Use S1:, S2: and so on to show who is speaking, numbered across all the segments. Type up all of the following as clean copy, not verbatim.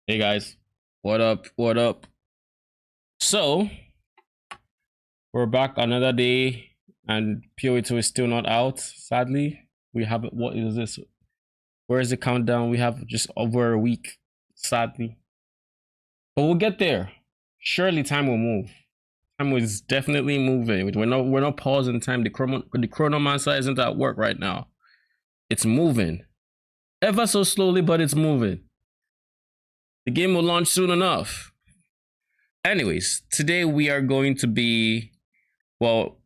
S1: Hey guys, what up? What up? So we're back another day, and PoE2 is still not out. Sadly, we have what is this? Where is the countdown? We have just over a week. Sadly, but we'll get there. Surely, time will move. Time is definitely moving. We're not pausing time. The chronomancer isn't at work right now. It's moving ever so slowly, but it's moving. The game will launch soon enough. Anyways, today we are going to be, well,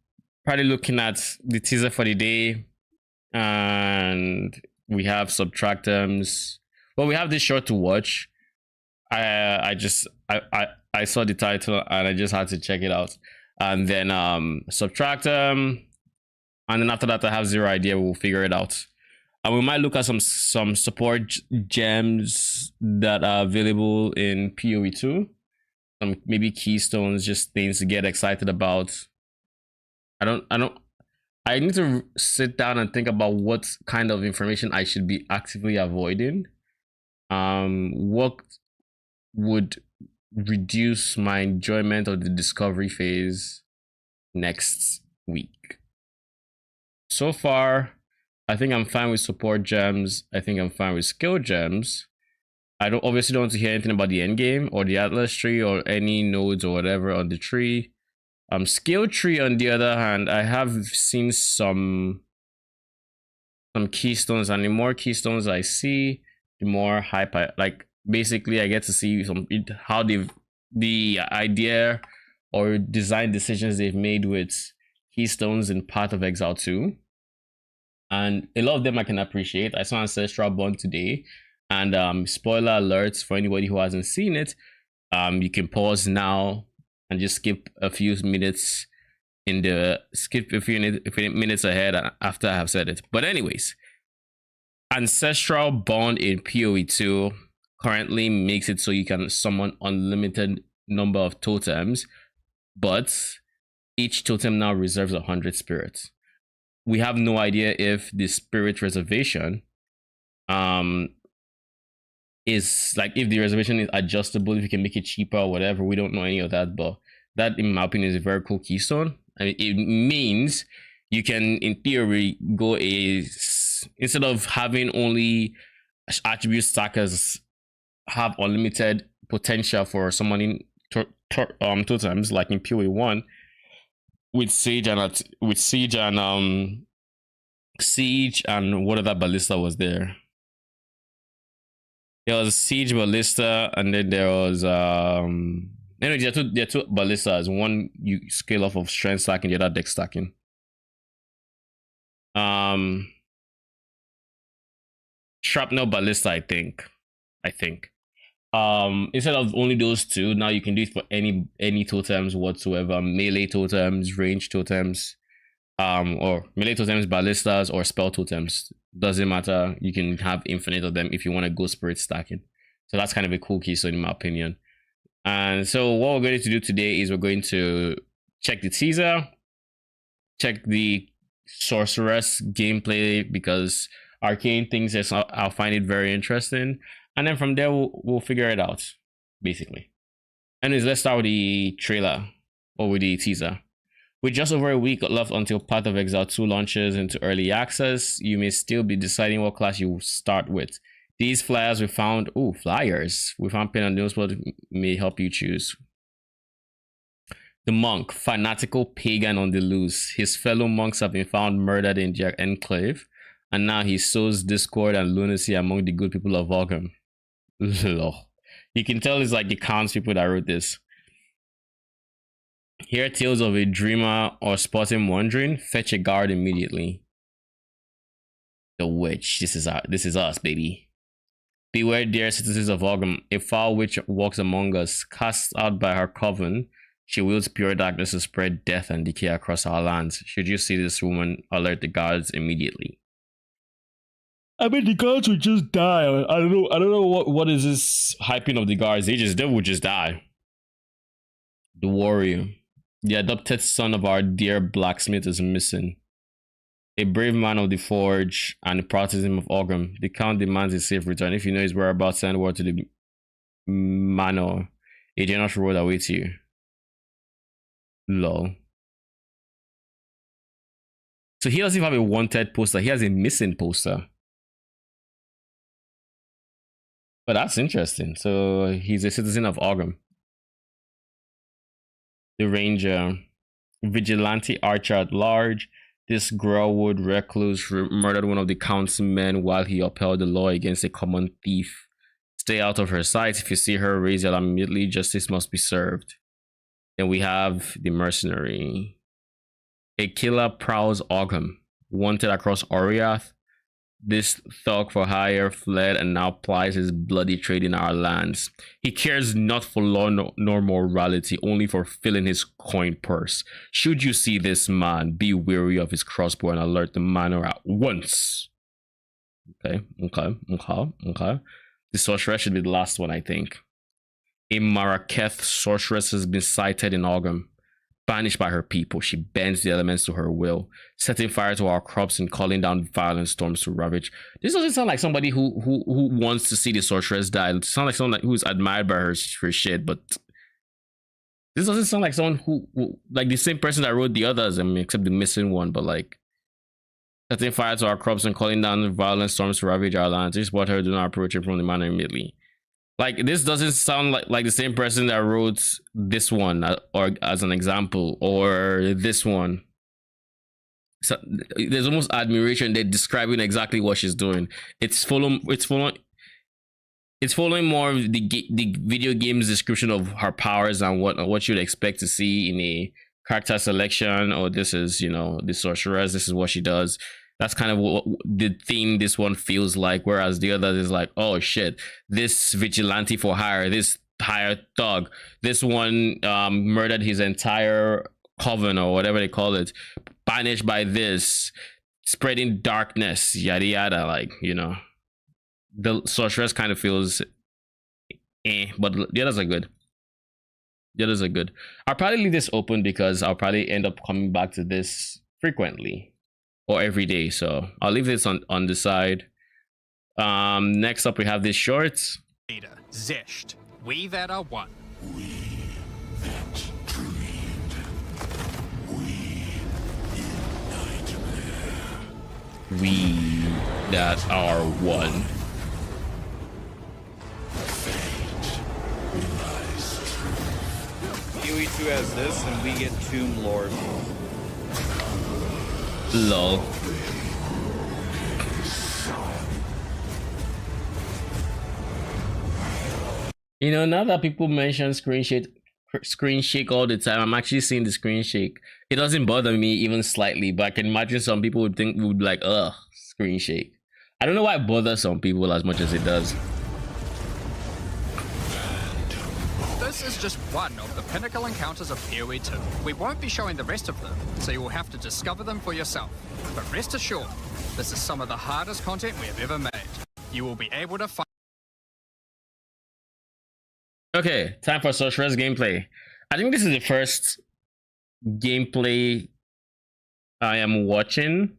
S1: probably looking at the teaser for the day, and we have subtractums. Well, we have this short to watch. I saw the title and I just had to check it out, and then subtractum, and then after that I have zero idea. We'll figure it out, and we might look at some support gems that are available in PoE2. Some maybe keystones, just things to get excited about. I need to sit down and think about what kind of information I should be actively avoiding. What would reduce my enjoyment of the discovery phase next week? So far, I think I'm fine with support gems. I think I'm fine with skill gems. I don't want to hear anything about the end game or the atlas tree or any nodes or whatever on the tree. Skill tree, on the other hand, I have seen some keystones, and the more keystones I see, the more hype I like. Basically, I get to see how the idea or design decisions they've made with keystones in Path of Exile 2, and a lot of them I can appreciate. I saw Ancestral Bond today. And spoiler alerts for anybody who hasn't seen it, you can pause now and just skip a few minutes ahead after I have said it. But anyways, Ancestral Bond in PoE2 currently makes it so you can summon unlimited number of totems, but each totem now reserves 100 spirits. We have no idea if the spirit reservation is like, if the reservation is adjustable, if you can make it cheaper or whatever. We don't know any of that, but that, in my opinion, is a very cool keystone. I mean, it means you can, in theory, go instead of having only attribute stackers have unlimited potential for summoning totems like in PoE1 with Siege and whatever ballista was there. There was Siege Ballista, and then there was anyway, there are two ballistas. One you scale off of strength stacking, the other dex stacking. Shrapnel Ballista, I think. Instead of only those two, now you can do it for any totems whatsoever. Melee totems, range totems, or melee totems, ballistas, or spell totems. Doesn't matter. You can have infinite of them if you want to go spirit stacking. So that's kind of a cool keystone in my opinion. And so what we're going to do today is we're going to check the teaser, check the sorceress gameplay, because Arcane thinks I'll find it very interesting, and then from there we'll figure it out, basically. Anyways, let's start with the trailer, or with the teaser. With just over a week left until Path of Exile 2 launches into early access, you may still be deciding what class you start with. These flyers we found, flyers we found pinned on the newsboard may help you choose. The monk, fanatical pagan on the loose. His fellow monks have been found murdered in their enclave, and now he sows discord and lunacy among the good people of Ogham. You can tell it's like the cons people that wrote this. Hear tales of a dreamer or spot him wandering, fetch a guard immediately. The witch, this is us, baby. Beware, dear citizens of Ogham, a foul witch walks among us, cast out by her coven. She wields pure darkness to spread death and decay across our lands. Should you see this woman, alert the guards immediately. I mean, the guards would just die. I don't know what is this hyping of the guards. They would just die. The warrior. The adopted son of our dear blacksmith is missing. A brave man of the forge and the protectism of Ogham. The count demands a safe return. If you know his whereabouts, send word to the Mano. A generous reward awaits you. Lol. So he doesn't have a wanted poster. He has a missing poster. But that's interesting. So he's a citizen of Ogum. The Ranger. Vigilante archer at large. This Growlwood recluse murdered one of the councilmen while he upheld the law against a common thief. Stay out of her sight. If you see her, raise your alarm immediately. Justice must be served. Then we have the mercenary. A killer prowls Ogum. Wanted across Oriath. This thug for hire fled and now plies his bloody trade in our lands. He cares not for law nor morality, only for filling his coin purse. Should you see this man, be wary of his crossbow and alert the manor at once. Okay. The sorceress should be the last one, I think. A Maraketh sorceress has been sighted in Ogum. Banished by her people, she bends the elements to her will, setting fire to our crops and calling down violent storms to ravage. This doesn't sound like somebody who wants to see the sorceress die. It sounds like someone who's admired by her for shit, but this doesn't sound like someone who like the same person that wrote the others, I mean, except the missing one, but like setting fire to our crops and calling down violent storms to ravage our lands. This is what her do not approach it from the manor immediately. Like, this doesn't sound like the same person that wrote this one, or as an example, or this one. So there's almost admiration. They're describing exactly what she's doing. It's following more of the video game's description of her powers and what you'd expect to see in a character selection. Or this is, you know, the sorceress. This is what she does. That's kind of what the thing this one feels like, whereas the other is like, oh shit, this vigilante for hire, this hired thug, this one murdered his entire coven or whatever they call it, banished by this, spreading darkness, yada yada. Like, you know, the sorceress kind of feels but the others are good. The others are good. I'll probably leave this open because I'll probably end up coming back to this frequently or every day, so I'll leave this on the side. Next up we have this shorts.
S2: Zesht, we that are one.
S3: We that dreamed. We in nightmare.
S1: We that are one.
S3: Fate lies true.
S4: PoE 2 has this, and we get Tomb Lord.
S1: Lol. You know, now that people mention screen shake all the time, I'm actually seeing the screen shake. It doesn't bother me even slightly, but I can imagine some people would be like, ugh, screen shake. I don't know why it bothers some people as much as it does.
S2: This is just one of the pinnacle encounters of PoE 2. We won't be showing the rest of them, so you will have to discover them for yourself. But rest assured, this is some of the hardest content we have ever made. You will be able to find...
S1: Okay, time for sorceress gameplay. I think this is the first gameplay I am watching,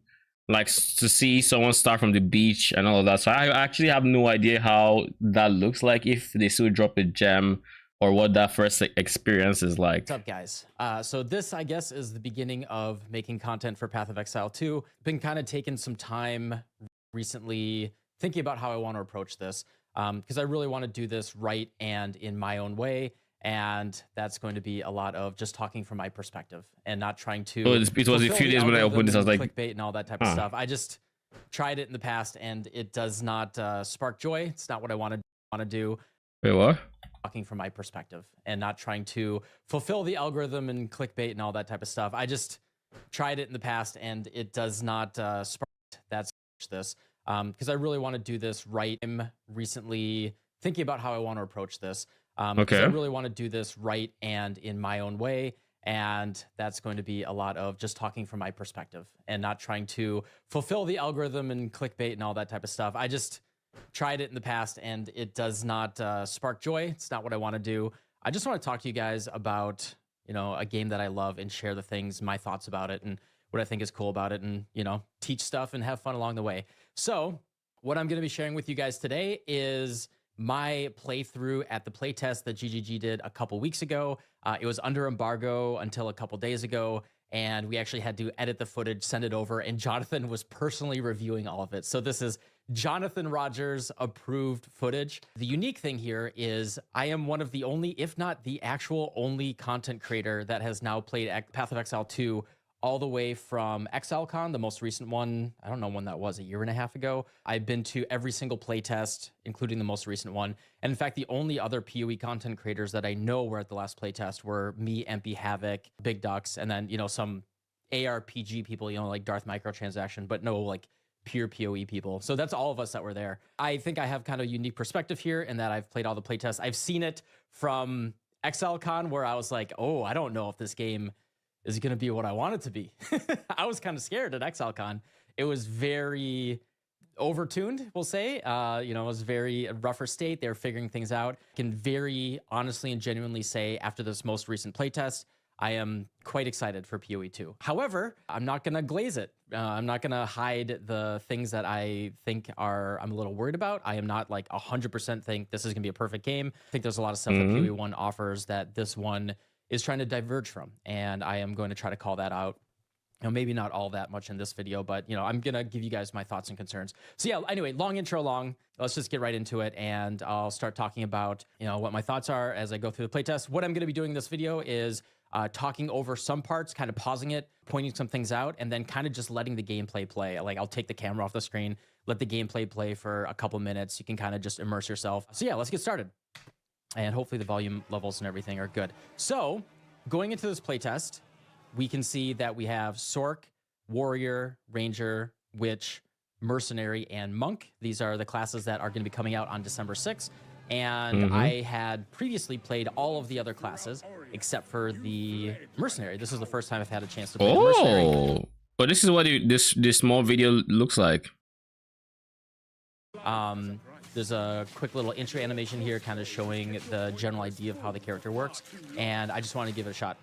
S1: like to see someone start from the beach and all of that. So I actually have no idea how that looks like, if they still drop a gem, or what that first experience is like.
S5: What's up, guys? So this, I guess, is the beginning of making content for Path of Exile 2. Been kind of taking some time recently thinking about how I want to approach this, because I really want to do this right and in my own way. And that's going to be a lot of just talking from my perspective and not trying to...
S1: So it was a few days when I opened this, I was like...
S5: clickbait and all that type of stuff. I just tried it in the past and it does not spark joy. It's not what I want to do.
S1: Wait, what?
S5: Talking from my perspective and not trying to fulfill the algorithm and clickbait and all that type of stuff. I just tried it in the past and it does not spark that's this, because I really want to do this right. I'm recently thinking about how I want to approach this, because I really want to do this right and in my own way. And that's going to be a lot of just talking from my perspective and not trying to fulfill the algorithm and clickbait and all that type of stuff. I just tried it in the past and it does not spark joy. It's not what I want to do. I just want to talk to you guys about, you know, a game that I love and share the things, my thoughts about it and what I think is cool about it, and, you know, teach stuff and have fun along the way. So what I'm going to be sharing with you guys today is my playthrough at the playtest that GGG did a couple weeks ago. It was under embargo until a couple days ago, and we actually had to edit the footage, send it over, and Jonathan was personally reviewing all of it. So this is Jonathan Rogers approved footage. The unique thing here is I am one of the only, if not the actual only content creator that has now played Path of Exile 2 all the way from ExileCon, the most recent one. I don't know when that was, a year and a half ago. I've been to every single playtest, including the most recent one. And in fact, the only other PoE content creators that I know were at the last playtest were me, MP Havoc, Big Ducks, and then, some ARPG people, like Darth Microtransaction, but no like pure PoE people. So that's all of us that were there. I think I have kind of a unique perspective here in that I've played all the playtests. I've seen it from ExileCon where I was like, oh, I don't know if this game is going to be what I want it to be. I was kind of scared at ExileCon. It was very overtuned, we'll say. It was very rougher state. They were figuring things out. I can very honestly and genuinely say after this most recent playtest, I am quite excited for PoE 2. However, I'm not going to glaze it. I'm not going to hide the things that I think I'm a little worried about. I am not like 100% think this is going to be a perfect game. I think there's a lot of stuff that PoE 1 offers that this one is trying to diverge from, and I am going to try to call that out. Maybe not all that much in this video, but I'm gonna give you guys my thoughts and concerns. So yeah, anyway, long intro long. Let's just get right into it, and I'll start talking about what my thoughts are as I go through the playtest. What I'm gonna be doing in this video is talking over some parts, kind of pausing it, pointing some things out, and then kind of just letting the gameplay play. Like I'll take the camera off the screen, let the gameplay play for a couple minutes. You can kind of just immerse yourself. So yeah, let's get started. And hopefully the volume levels and everything are good. So going into this playtest, we can see that we have Sork, Warrior, Ranger, Witch, Mercenary, and Monk. These are the classes that are going to be coming out on December 6th. And I had previously played all of the other classes except for the Mercenary. This is the first time I've had a chance to play the Mercenary.
S1: But this is what this small video looks like.
S5: There's a quick little intro animation here kind of showing the general idea of how the character works, and I just want to give it a shot.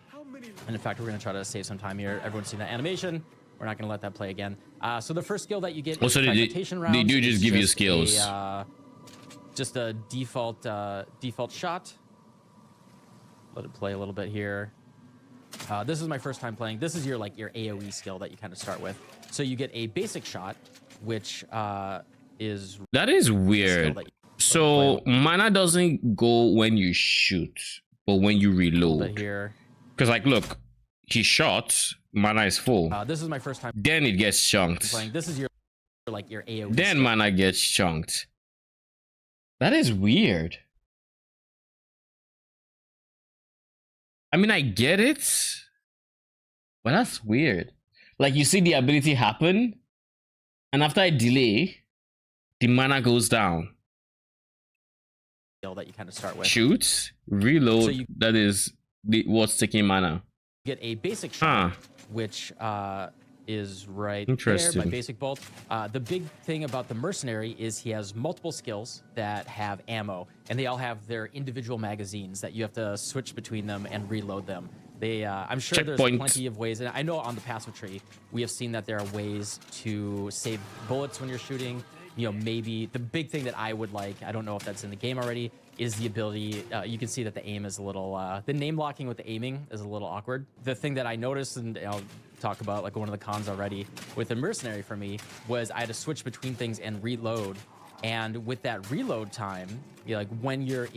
S5: And in fact, we're going to try to save some time here. Everyone's seen that animation. We're not going to let that play again. So the first skill that you get is fragmentation rounds.
S1: They do just give you skills.
S5: Just a default shot. Let it play a little bit here. This is my first time playing. This is your AoE skill that you kind of start with. So you get a basic shot, which that
S1: is weird. So mana doesn't go when you shoot, but when you reload. Because look, he shot, mana is full.
S5: This is my first time.
S1: Then it gets chunked.
S5: This is your AoE.
S1: Then mana gets chunked. That is weird. I mean, I get it, but that's weird. You see the ability happen, and after a delay, the mana goes down.
S5: That you kind of start with.
S1: Shoots, reload. So that is what's taking mana.
S5: You get a basic shot, which is right there, my basic bolt. The big thing about the Mercenary is he has multiple skills that have ammo, and they all have their individual magazines that you have to switch between them and reload them. I'm sure there's plenty of ways, and I know on the passive tree we have seen that there are ways to save bullets when you're shooting. Maybe the big thing that I would like, I don't know if that's in the game already, is the ability, you can see that the aim is a little, the name locking with the aiming is a little awkward. The thing that I noticed, and I'll talk about one of the cons already with the Mercenary for me, was I had to switch between things and reload. And with that reload time, when you're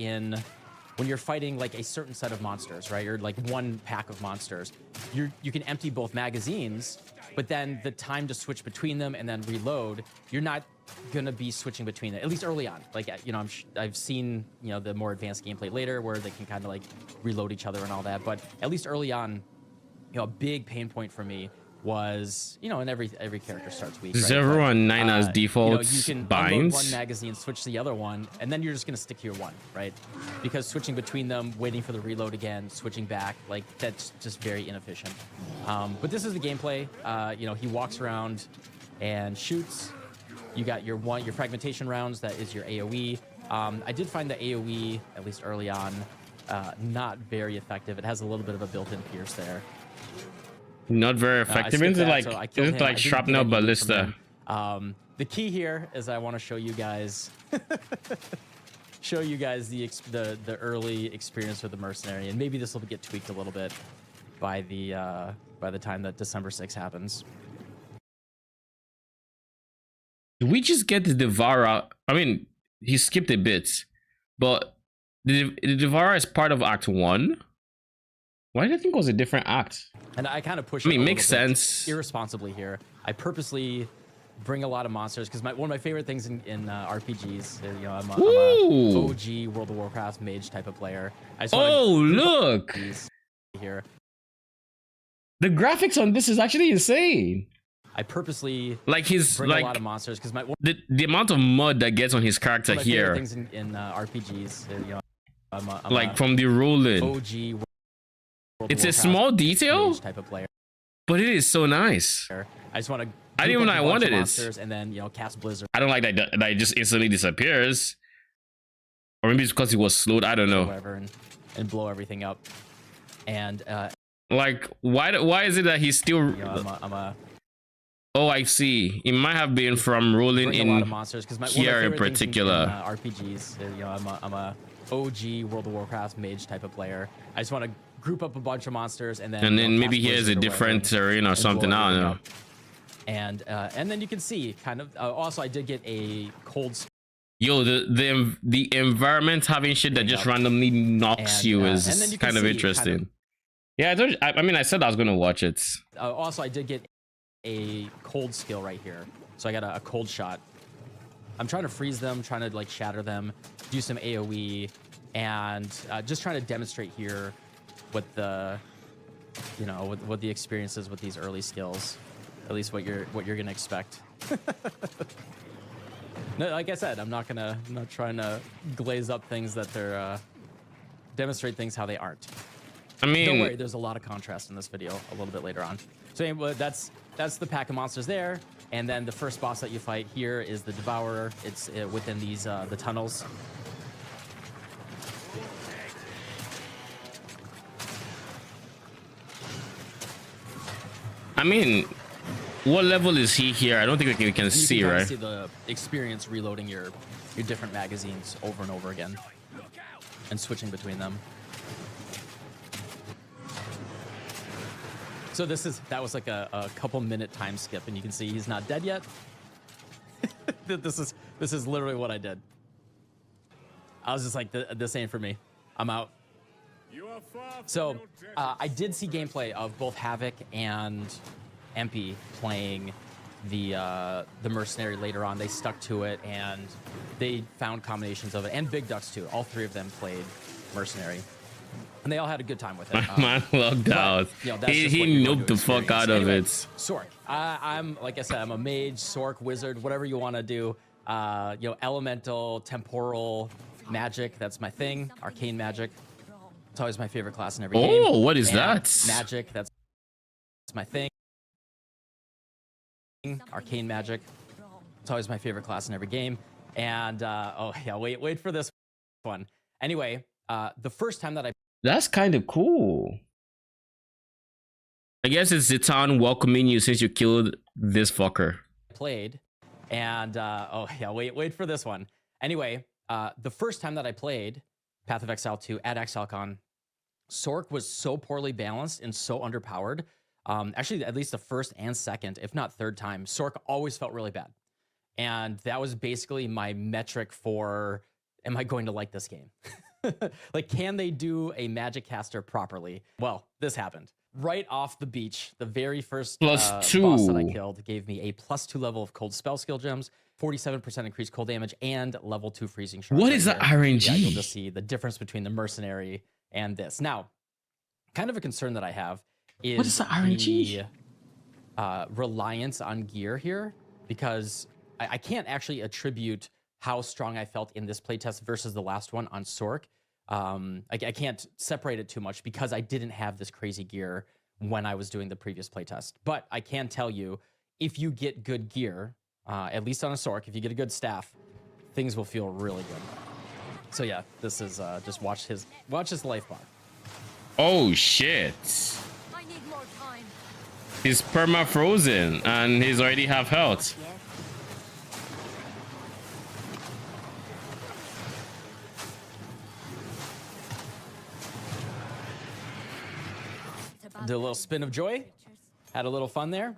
S5: fighting a certain set of monsters, right? You're one pack of monsters. You can empty both magazines, but then the time to switch between them and then reload, you're not gonna be switching between it, at least early on. I've seen the more advanced gameplay later where they can kind of reload each other and all that, but at least early on, a big pain point for me was, and every character starts weak.
S1: Right? Everyone 9 as defaults
S5: you can
S1: binds.
S5: Unload one magazine, switch to the other one, and then you're just gonna stick to your one, right? Because switching between them, waiting for the reload again, switching back, that's just very inefficient. But this is the gameplay. He walks around and shoots. You got your fragmentation rounds. That is your AoE. I did find the AoE, at least early on, not very effective. It has a little bit of a built-in pierce there.
S1: Not very effective. Is it like shrapnel ballista?
S5: The key here is I want to show you guys show you guys the early experience with the mercenary, and maybe this will get tweaked a little bit by the time that December 6th happens.
S1: Did we just get the Devourer? I mean, he skipped a bit, but the Devourer is part of Act 1. Why did I think it was a different act?
S5: And I kind of push.
S1: I mean,
S5: it a
S1: makes
S5: little bit
S1: sense.
S5: irresponsibly here. I purposely bring a lot of monsters because one of my favorite things in RPGs. You know, I'm a OG World of Warcraft mage type of player. I just
S1: look
S5: here.
S1: The graphics on this is actually insane.
S5: I purposely
S1: like
S5: bring a lot of monsters because
S1: the amount of mud that gets on his character
S5: one of my
S1: here.
S5: favorite things in RPGs. You know, I'm
S1: like from the rolling.
S5: OG.
S1: It's a small detail
S5: type of player,
S1: but it is so nice.
S5: I just want to.
S1: I didn't even know I wanted it.
S5: And then cast Blizzard.
S1: I don't like that it just instantly disappears, or maybe it's because it was slowed. I don't know.
S5: Whatever, and blow everything up. And
S1: like, why is it that he's still?
S5: I'm a
S1: Oh, I see. It might have been from rolling in
S5: a lot of monsters because
S1: here in particular.
S5: RPGs. You know, I'm a OG World of Warcraft mage type of player. I just want to group up a bunch of monsters and then
S1: maybe here's a different terrain or something. I don't know.
S5: And then you can see kind of. Also, I did get a cold.
S1: Yo, the environment having shit that just randomly knocks you is kind of interesting. Yeah, I mean, I said I was gonna watch it.
S5: Also, I did get a cold skill right here, so I got a cold shot. I'm trying to freeze them, trying to like shatter them, do some AOE, and just trying to demonstrate here what the, you know, what the experience is with these early skills. At least what you're gonna expect. No, like I said, I'm not trying to glaze up things that they're demonstrate things how they aren't.
S1: I mean,
S5: don't worry, there's a lot of contrast in this video a little bit later on. So anyway, that's the pack of monsters there, and then the first boss that you fight here is the Devourer. It's within these the tunnels.
S1: I mean, what level is he here? I don't think we can see, right?
S5: See the experience reloading your different magazines over and over again, and switching between them. So that was like a couple minute time skip, and you can see he's not dead yet. This is literally what I did. I was just like, this ain't for me. I'm out. So I did see gameplay of both Havoc and MP playing the mercenary later on. They stuck to it and they found combinations of it, and Big Ducks too. All three of them played mercenary. And they all had a good time with it.
S1: Man logged out.
S5: You know,
S1: he noped the fuck out of it.
S5: Sork. I'm like I said, I'm a mage, Sork, wizard, whatever you want to do. You know, elemental, temporal magic. That's my thing. Arcane magic. It's always my favorite class in every game.
S1: Oh, what is that?
S5: Magic. That's my thing. Arcane magic. It's always my favorite class in every game. And oh yeah, wait for this one. Anyway, the first time that I
S1: That's kind of cool. I guess it's the town welcoming you since you killed this fucker.
S5: played, and oh yeah, wait for this one. Anyway, the first time that I played Path of Exile 2 at ExileCon, Sork was so poorly balanced and so underpowered. Actually, at least the first and second, if not third time, Sork always felt really bad. And that was basically my metric for, am I going to like this game? Like, can they do a magic caster properly? Well, this happened. Right off the beach, the very first
S1: +2
S5: boss that I killed gave me a +2 level of cold spell skill gems, 47% increased cold damage, and level 2 freezing shards.
S1: What is that RNG?
S5: Yeah, you'll just see the difference between the mercenary and this. Now, kind of a concern that I have is
S1: what is the RNG?
S5: Reliance on gear here, because I can't actually attribute how strong I felt in this playtest versus the last one on Sork. I can't separate it too much because I didn't have this crazy gear when I was doing the previous playtest. But I can tell you, if you get good gear, at least on a Sork, if you get a good staff, things will feel really good. So yeah, this is just watch his life bar.
S1: Oh shit!
S6: I need more time.
S1: He's perma frozen and he's already half health.
S5: did a little spin of joy, had a little fun there,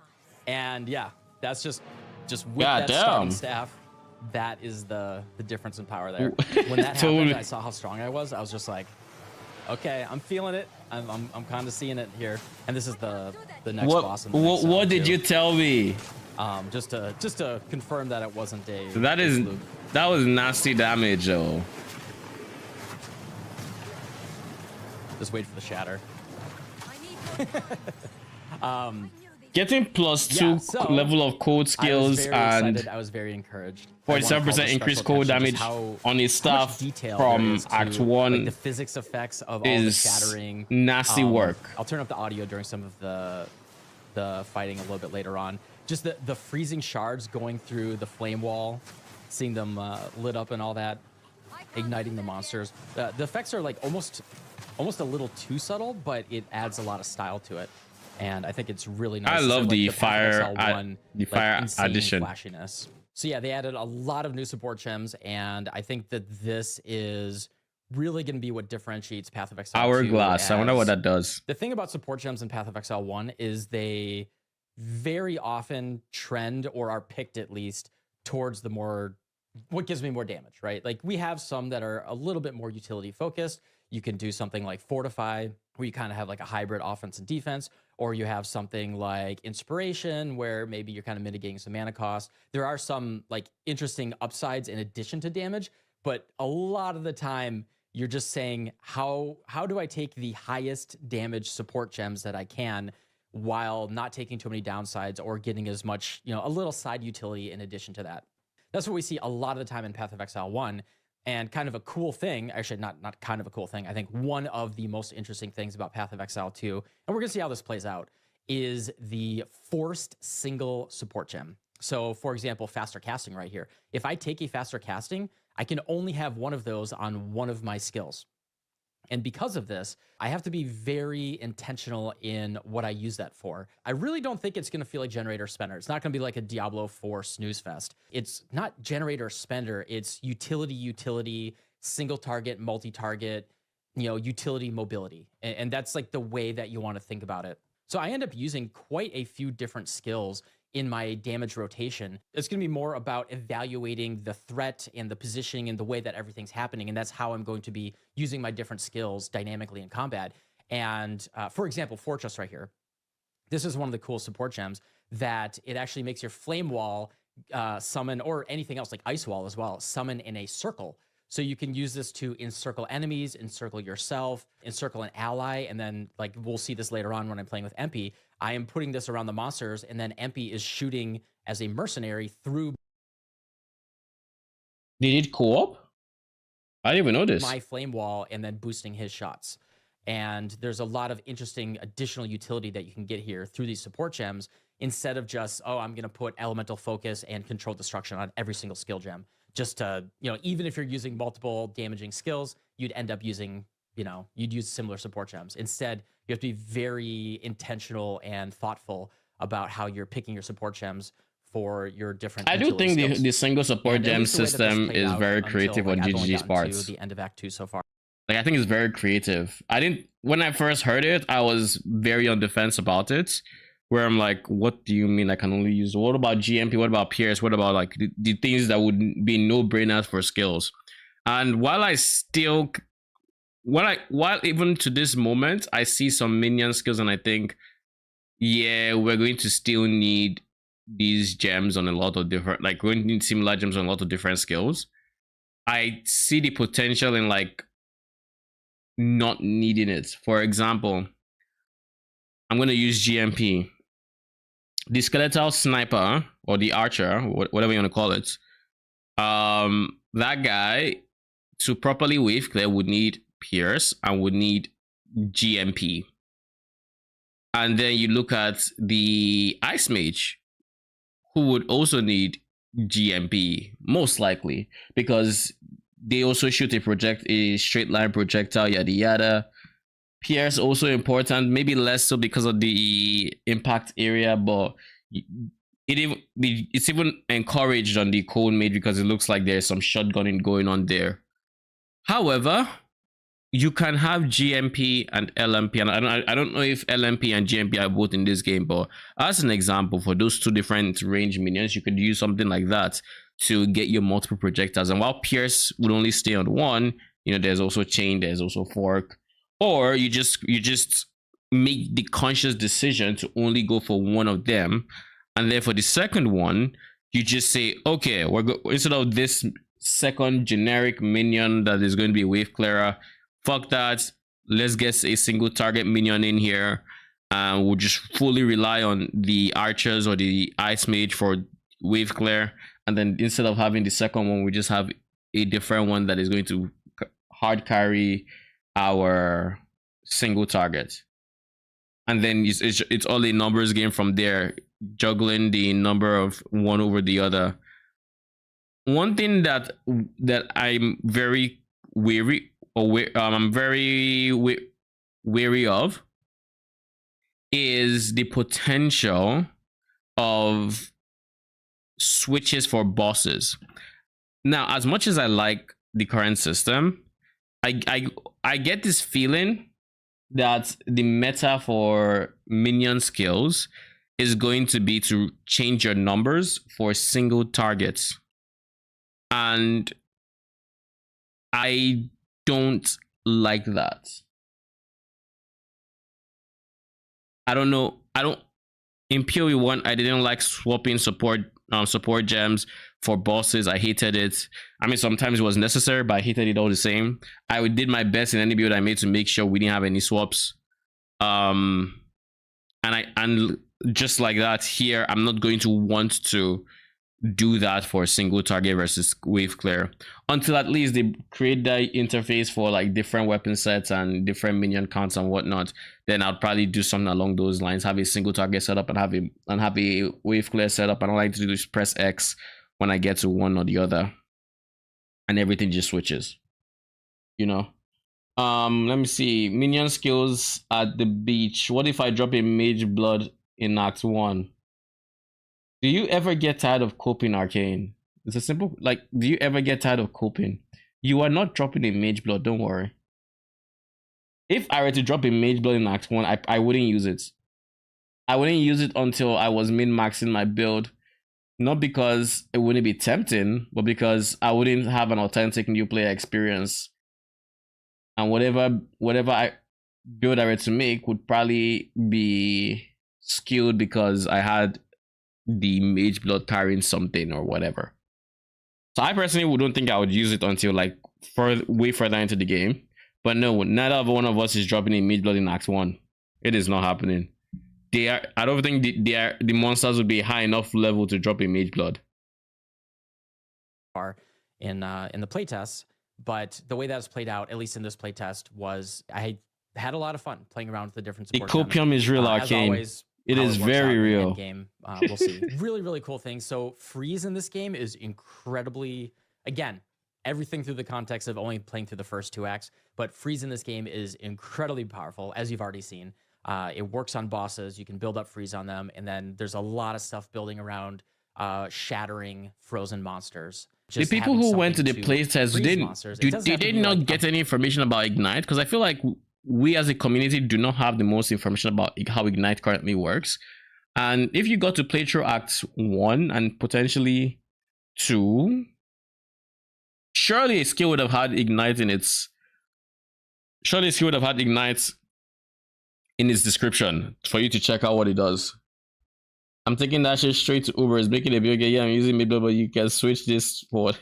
S5: and yeah, that's just with
S1: God
S5: that
S1: damn.
S5: starting staff. That is the difference in power there. When that
S1: Totally.
S5: happened, I saw how strong I was. I was just like, okay, I'm feeling it. I'm kind of seeing it here. And this is the next boss. In the next
S1: What
S5: zone,
S1: did
S5: too.
S1: you tell me?
S5: Just to confirm that it wasn't a.
S1: That
S5: a
S1: is
S5: fluke.
S1: that was nasty damage, though.
S5: Just wait for the shatter.
S6: I need more time.
S1: Getting +2
S5: Yeah, so,
S1: level of code
S5: I was
S1: skills
S5: very
S1: and
S5: excited. I was very encouraged. I wanna
S1: 47%
S5: call this
S1: increased
S5: special
S1: code
S5: attention,
S1: damage
S5: just how
S1: on his
S5: much
S1: stuff
S5: detail
S1: from
S5: there is to,
S1: Act
S5: like,
S1: 1
S5: the physics effects of all the
S1: is
S5: shattering.
S1: nasty work.
S5: I'll turn up the audio during some of the fighting a little bit later on. Just the freezing shards going through the flame wall, seeing them lit up and all that, igniting the monsters. The effects are like almost a little too subtle, but it adds a lot of style to it. And I think it's really nice.
S1: I love the fire
S5: insane
S1: addition.
S5: flashiness. So yeah, they added a lot of new support gems, and I think that this is really going to be what differentiates Path of Exile 2
S1: Hourglass. I wonder what
S5: as-
S1: that does.
S5: The thing about support gems in Path of Exile 1 is they very often trend, or are picked at least, towards the more, what gives me more damage, right? Like we have some that are a little bit more utility focused. You can do something like Fortify, where you kind of have like a hybrid offense and defense, or you have something like Inspiration, where maybe you're kind of mitigating some mana cost. There are some like interesting upsides in addition to damage, but a lot of the time you're just saying, how do I take the highest damage support gems that I can while not taking too many downsides or getting as much, a little side utility in addition to that. That's what we see a lot of the time in Path of Exile 1. And kind of a cool thing, actually not kind of a cool thing, I think one of the most interesting things about Path of Exile 2, and we're gonna see how this plays out, is the forced single support gem. So for example, faster casting right here. If I take a faster casting, I can only have one of those on one of my skills. And because of this, I have to be very intentional in what I use that for. I really don't think it's going to feel like Generator Spender. It's not going to be like a Diablo 4 snooze fest. It's not Generator Spender. It's utility, single target, multi-target, utility mobility. And that's like the way that you want to think about it. So I end up using quite a few different skills in my damage rotation. It's going to be more about evaluating the threat and the positioning and the way that everything's happening. And that's how I'm going to be using my different skills dynamically in combat. And for example, Fortress right here. This is one of the cool support gems that it actually makes your flame wall summon, or anything else like ice wall as well, summon in a circle. So you can use this to encircle enemies, encircle yourself, encircle an ally, and then like we'll see this later on when I'm playing with MP. I am putting this around the monsters, and then MP is shooting as a mercenary through
S1: They did co-op? I didn't even know this.
S5: my flame wall and then boosting his shots. And there's a lot of interesting additional utility that you can get here through these support gems, instead of just, I'm going to put elemental focus and control destruction on every single skill gem. Just to, even if you're using multiple damaging skills, you'd end up using, you'd use similar support gems. Instead, you have to be very intentional and thoughtful about how you're picking your support gems for your different.
S1: I do think
S5: skills.
S1: the single support
S5: And at
S1: gem
S5: least the way that this
S1: system
S5: played
S1: is
S5: out
S1: very
S5: until,
S1: creative on
S5: I've only
S1: GGG's
S5: gotten
S1: parts.
S5: to the end of Act 2 so far.
S1: Like, I think it's very creative. When I first heard it, I was very on defense about it, where I'm like, what do you mean I can only use? What about GMP? What about Pierce? What about like the things that would be no-brainers for skills? And while even to this moment, I see some minion skills and I think, yeah, we're going to still need these gems on a lot of different, like we're going to need similar gems on a lot of different skills. I see the potential in like not needing it. For example, I'm going to use GMP. The skeletal sniper or the archer, whatever you want to call it, that guy, to properly wave clear, would need Pierce and would need GMP. And then you look at the ice mage, who would also need GMP, most likely, because they also shoot a straight line projectile, yada yada. Pierce also important, maybe less so because of the impact area, but it's even encouraged on the cold mage because it looks like there's some shotgunning going on there. However, you can have GMP and LMP, and I don't know if LMP and GMP are both in this game, but as an example, for those two different range minions, you could use something like that to get your multiple projectiles. And while Pierce would only stay on one, you know, there's also Chain, there's also Fork, or you just make the conscious decision to only go for one of them, and then for the second one, you just say, okay, instead of this second generic minion that is going to be a wave clearer, fuck that, let's get a single target minion in here, and we'll just fully rely on the archers or the ice mage for wave clear. And then instead of having the second one, we just have a different one that is going to hard carry our single target. And then it's all a numbers game from there, juggling the number of one over the other. One thing that I'm very wary of is the potential of switches for bosses. Now, as much as I like the current system, I get this feeling that the meta for minion skills is going to be to change your numbers for single targets. And I don't like that. I don't know. In PoE 1, I didn't like swapping support gems for bosses. I hated it. I mean, sometimes it was necessary, but I hated it all the same. I did my best in any build I made to make sure we didn't have any swaps. And just like that here, I'm not going to want to do that for single target versus wave clear until at least they create the interface for like different weapon sets and different minion counts and whatnot. Then I'll probably do something along those lines, have a single target setup and have a wave clear setup, and all I like to do is press X when I get to one or the other, and everything just switches, you know. Let me see. Minion skills at the beach. What if I drop a mage blood in Act 1? Do you ever get tired of coping, Arcane? It's a simple, like, do you ever get tired of coping? You are not dropping a mage blood, don't worry. If I were to drop a mage blood in Act 1, I wouldn't use it. I wouldn't use it until I was min-maxing my build. Not because it wouldn't be tempting, but because I wouldn't have an authentic new player experience. And whatever I build I were to make would probably be skewed because I had the mage blood carrying something or whatever. So I personally don't think I would use it until like way further into the game. But no, neither one of us is dropping a mage blood in Act 1. It is not happening. I don't think the monsters would be high enough level to drop a mage blood.
S5: In the playtest, but the way that was played out, at least in this playtest, was I had a lot of fun playing around with the different support.
S1: The copium is real, Arcane.
S5: Always,
S1: it is very real.
S5: Game, we'll see. Really cool thing. So freeze in this game is incredibly, again, everything through the context of only playing through the first 2 acts, but freeze in this game is incredibly powerful, as you've already seen. It works on bosses. You can build up freeze on them, and then there's a lot of stuff building around shattering frozen monsters.
S1: The people who went to the playtest they did not get any information about Ignite, because I feel like we as a community do not have the most information about how Ignite currently works. And if you got to play through Act 1 and potentially 2, surely a skill would have had Ignite in its description for you to check out what it does. I'm taking that shit straight to Uber. It's making a big game. Yeah, I'm using mid, but you can switch this for.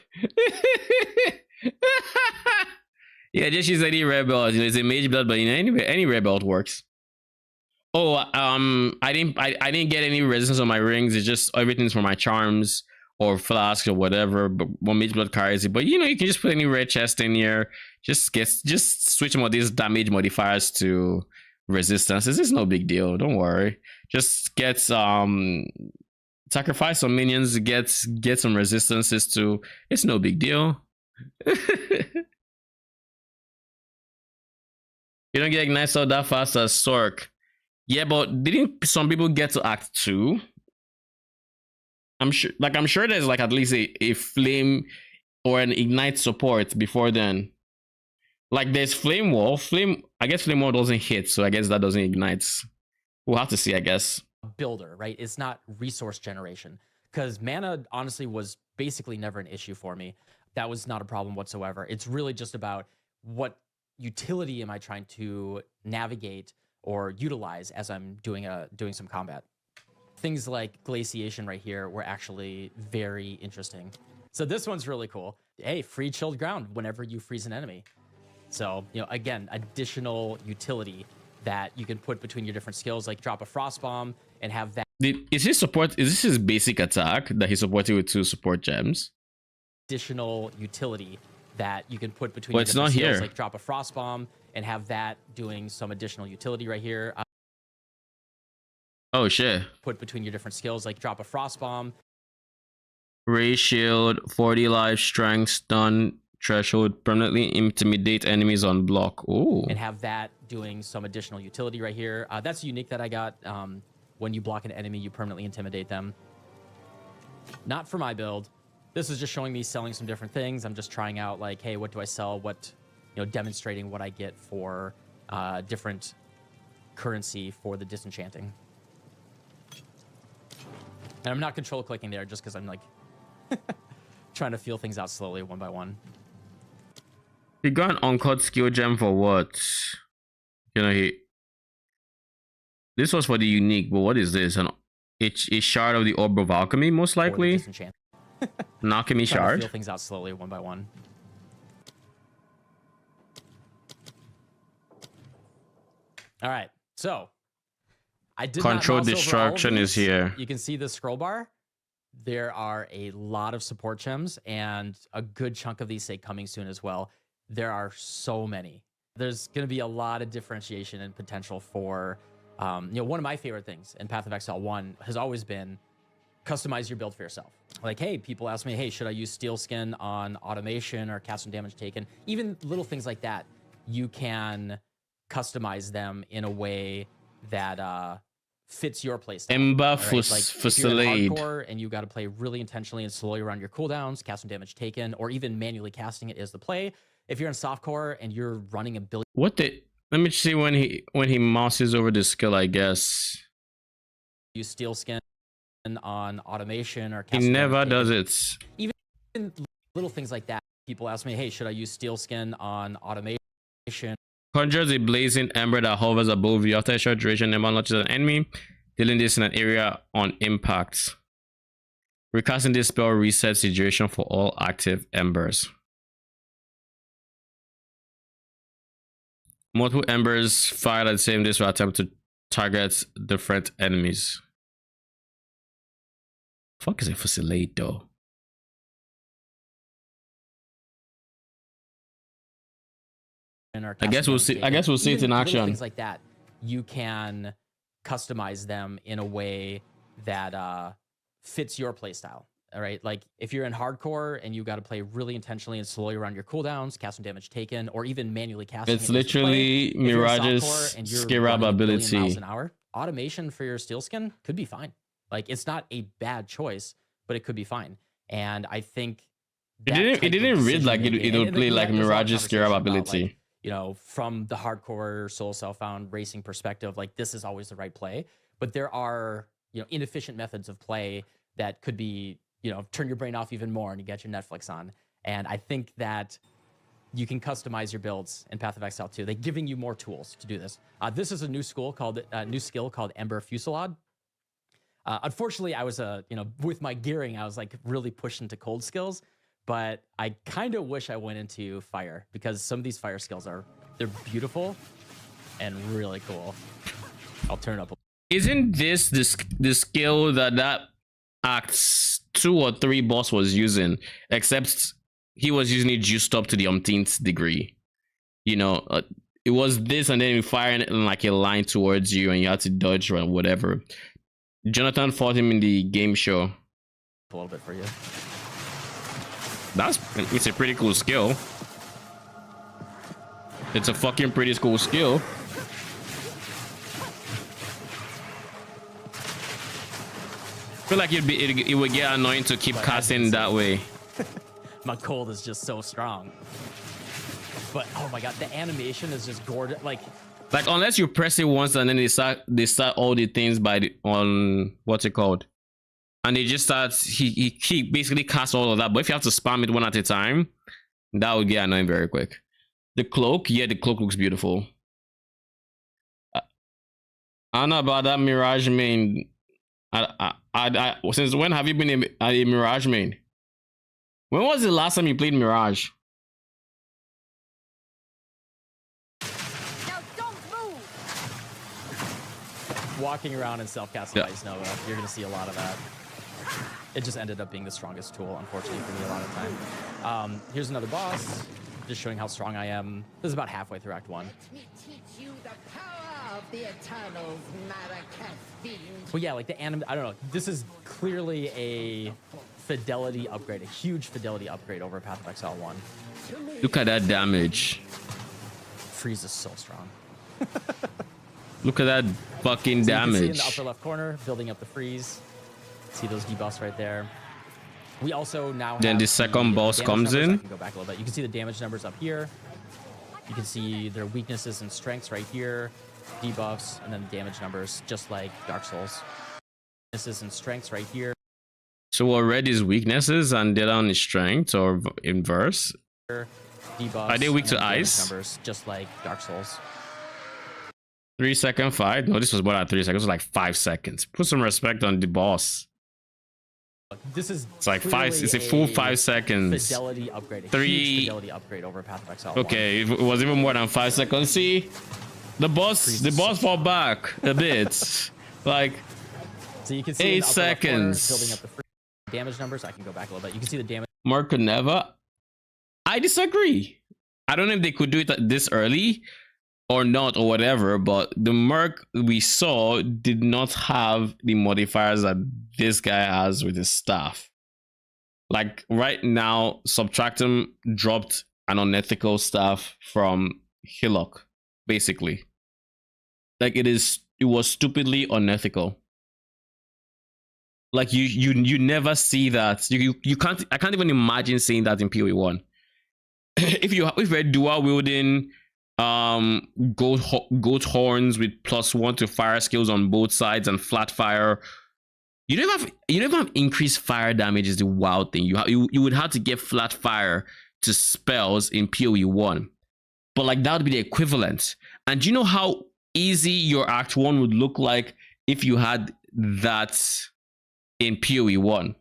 S1: Yeah, just use any red belt. You know, it's a mage blood, but you know, any red belt works. Oh, I didn't get any resistance on my rings. It's just everything's for my charms or flask or whatever. But one mage blood carries it. But you know, you can just put any red chest in here. Just switch some of these damage modifiers to resistances. It's no big deal. Don't worry. Just get sacrifice some minions. Get some resistances too. It's no big deal. You don't get Ignite out that fast as Sork. Yeah, but didn't some people get to Act 2? I'm sure there's like at least a flame or an Ignite support before then. Like there's flame wall. I guess flame wall doesn't hit, so I guess that doesn't ignite. We'll have to see, I guess.
S5: Builder, right? It's not resource generation, because mana honestly was basically never an issue for me. That was not a problem whatsoever. It's really just about what utility am I trying to navigate or utilize as I'm doing some combat. Things like glaciation right here were actually very interesting. So this one's really cool. Hey, free chilled ground whenever you freeze an enemy. So, you know, again, additional utility that you can put between your different skills, like drop a frost bomb and have that.
S1: Is this his basic attack that he's supporting with 2 support gems?
S5: Additional utility that you can put between
S1: Well,
S5: your
S1: it's
S5: different
S1: not
S5: skills,
S1: here.
S5: like drop a frost bomb and have that doing some additional utility right here.
S1: Oh shit.
S5: Put between your different skills, like drop a frost bomb.
S1: Ray shield, 40 life, strength, stun, threshold, permanently intimidate enemies on block. Ooh.
S5: And have that doing some additional utility right here. That's unique that I got. When you block an enemy, you permanently intimidate them. Not for my build. This is just showing me selling some different things. I'm just trying out like, hey, what do I sell? What, you know, demonstrating what I get for different currency for the disenchanting. And I'm not control clicking there just because I'm like trying to feel things out slowly one by one.
S1: He got an uncut skill gem for what? You know, this was for the unique, but what is this? A shard of the orb of alchemy, most likely. An alchemy
S5: Trying to
S1: shard.
S5: feel things out slowly one by one. All right, so I did
S1: Control
S5: not mouse over all of
S1: destruction is
S5: these.
S1: here.
S5: You can see the scroll bar. There are a lot of support gems, and a good chunk of these say coming soon as well. There are so many. There's going to be a lot of differentiation and potential for, you know, one of my favorite things in Path of Exile 1 has always been customize your build for yourself. Like, hey, people ask me, hey, should I use Steel Skin on automation or cast some damage taken? Even little things like that, you can customize them in a way that fits your playstyle.
S1: Ember
S5: Like, if you're in
S1: Fusillade.
S5: hardcore and you got to play really intentionally and slowly around your cooldowns, cast some damage taken, or even manually casting it is the play. If you're in softcore and you're running a billion,
S1: What the? Let me see when he mouses over the skill, I guess.
S5: use Steel Skin on automation or
S1: He
S5: cast some
S1: never
S5: damage
S1: does
S5: taken.
S1: it.
S5: Even little things like that. People ask me, hey, should I use Steel Skin on automation?
S1: Conjures a blazing ember that hovers above you after a short duration. Ember launches an enemy, dealing this in an area on impact. Recasting this spell resets the duration for all active embers. Multiple embers fired at the same distance will attempt to target different enemies. Fuck is a Fusillade though?
S5: Or
S1: I guess we'll see. I guess we'll see it in
S5: Even little
S1: action.
S5: Things like that, you can customize them in a way that fits your playstyle. All right, like if you're in hardcore and you got to play really intentionally and slowly around your cooldowns, cast some damage taken, or even manually casting.
S1: It's literally Mirage's Skirab ability.
S5: Miles an hour. Automation for your Steel Skin could be fine. Like it's not a bad choice, but it could be fine. And I think
S1: It didn't read like it would play like Mirage's Skirab ability.
S5: Like, you know, from the hardcore Soul Self-Found racing perspective, like this is always the right play. But there are, you know, inefficient methods of play that could be, you know, turn your brain off even more and you get your Netflix on. And I think that you can customize your builds in Path of Exile 2. They're giving you more tools to do this. This is a new skill called Ember Fusillade. Unfortunately, I was you know, with my gearing, I was like really pushed into cold skills. But I kind of wish I went into fire because some of these fire skills they're beautiful and really cool. I'll turn up.
S1: Isn't this the skill that Acts 2 or 3 boss was using? Except he was using it juiced up to the umpteenth degree. You know, it was this, and then you firing it in like a line towards you, and you had to dodge or whatever. Jonathan fought him in the game show.
S5: A little bit for you.
S1: It's a pretty cool skill. It's a fucking pretty cool skill. I feel like it would get annoying to keep casting that way.
S5: My cold is just so strong. But oh my god, the animation is just gorgeous. Like
S1: unless you press it once and then they start all the things on what's it called, and they just start he basically casts all of that. But if you have to spam it one at a time, that would get annoying very quick. The cloak, yeah, the cloak looks beautiful. I don't know about that Mirage main. Since when have you been a Mirage main? When was the last time you played Mirage?
S6: Now don't move.
S5: walking around and self-casting Ice Nova, you're gonna see a lot of that. It just ended up being the strongest tool, unfortunately, for me a lot of the time. Here's another boss, just showing how strong I am. This is about halfway through Act 1.
S7: Let me teach you the power of the Eternals, Maracas fiend.
S5: But yeah, like the anime, I don't know. This is clearly a fidelity upgrade, a huge fidelity upgrade over Path of Exile 1.
S1: Look at that damage.
S5: Freeze is so strong.
S1: Look at that fucking
S5: So you can see in
S1: damage.
S5: the upper left corner, building up the freeze. See those debuffs right there. We also now
S1: Then
S5: have
S1: the second boss
S5: damage
S1: comes
S5: numbers.
S1: in.
S5: I can go back a little bit. You can see the damage numbers up here. You can see their weaknesses and strengths right here. Debuffs, and then the damage numbers, just like Dark Souls. Weaknesses and strengths right here.
S1: So already his weaknesses and they're on his strength or inverse.
S5: Debuffs.
S1: Are they weak
S5: and
S1: to
S5: then damage
S1: ice?
S5: Numbers, just like Dark Souls.
S1: 3-second fight? No, this was more than 3 seconds. It was like 5 seconds. Put some respect on the boss.
S5: This is
S1: It's like five.
S5: clearly
S1: It's a full 5 seconds.
S5: Fidelity upgrade. A
S1: Huge
S5: huge fidelity upgrade over Path of Exile 1.
S1: Okay, it was even more than 5 seconds. See, the boss fall back a bit. Like
S5: So you can see
S1: 8
S5: in the upper left corner,
S1: seconds.
S5: building up the free damage numbers. I can go back a little bit. You can see the damage.
S1: Mark could never. I disagree. I don't know if they could do it this early or not or whatever, but the Merc we saw did not have the modifiers that this guy has with his staff. Like right now, Subtractum dropped an unethical staff from Hillock, basically. Like it was stupidly unethical. Like you never see that. You can't. I can't even imagine seeing that in PoE 1. if you're dual wielding goat horns with +1 to fire skills on both sides and flat fire, you never have increased fire damage is the wild thing. You would have to get flat fire to spells in PoE 1, but like that would be the equivalent. And do you know how easy your Act 1 would look like if you had that in PoE 1?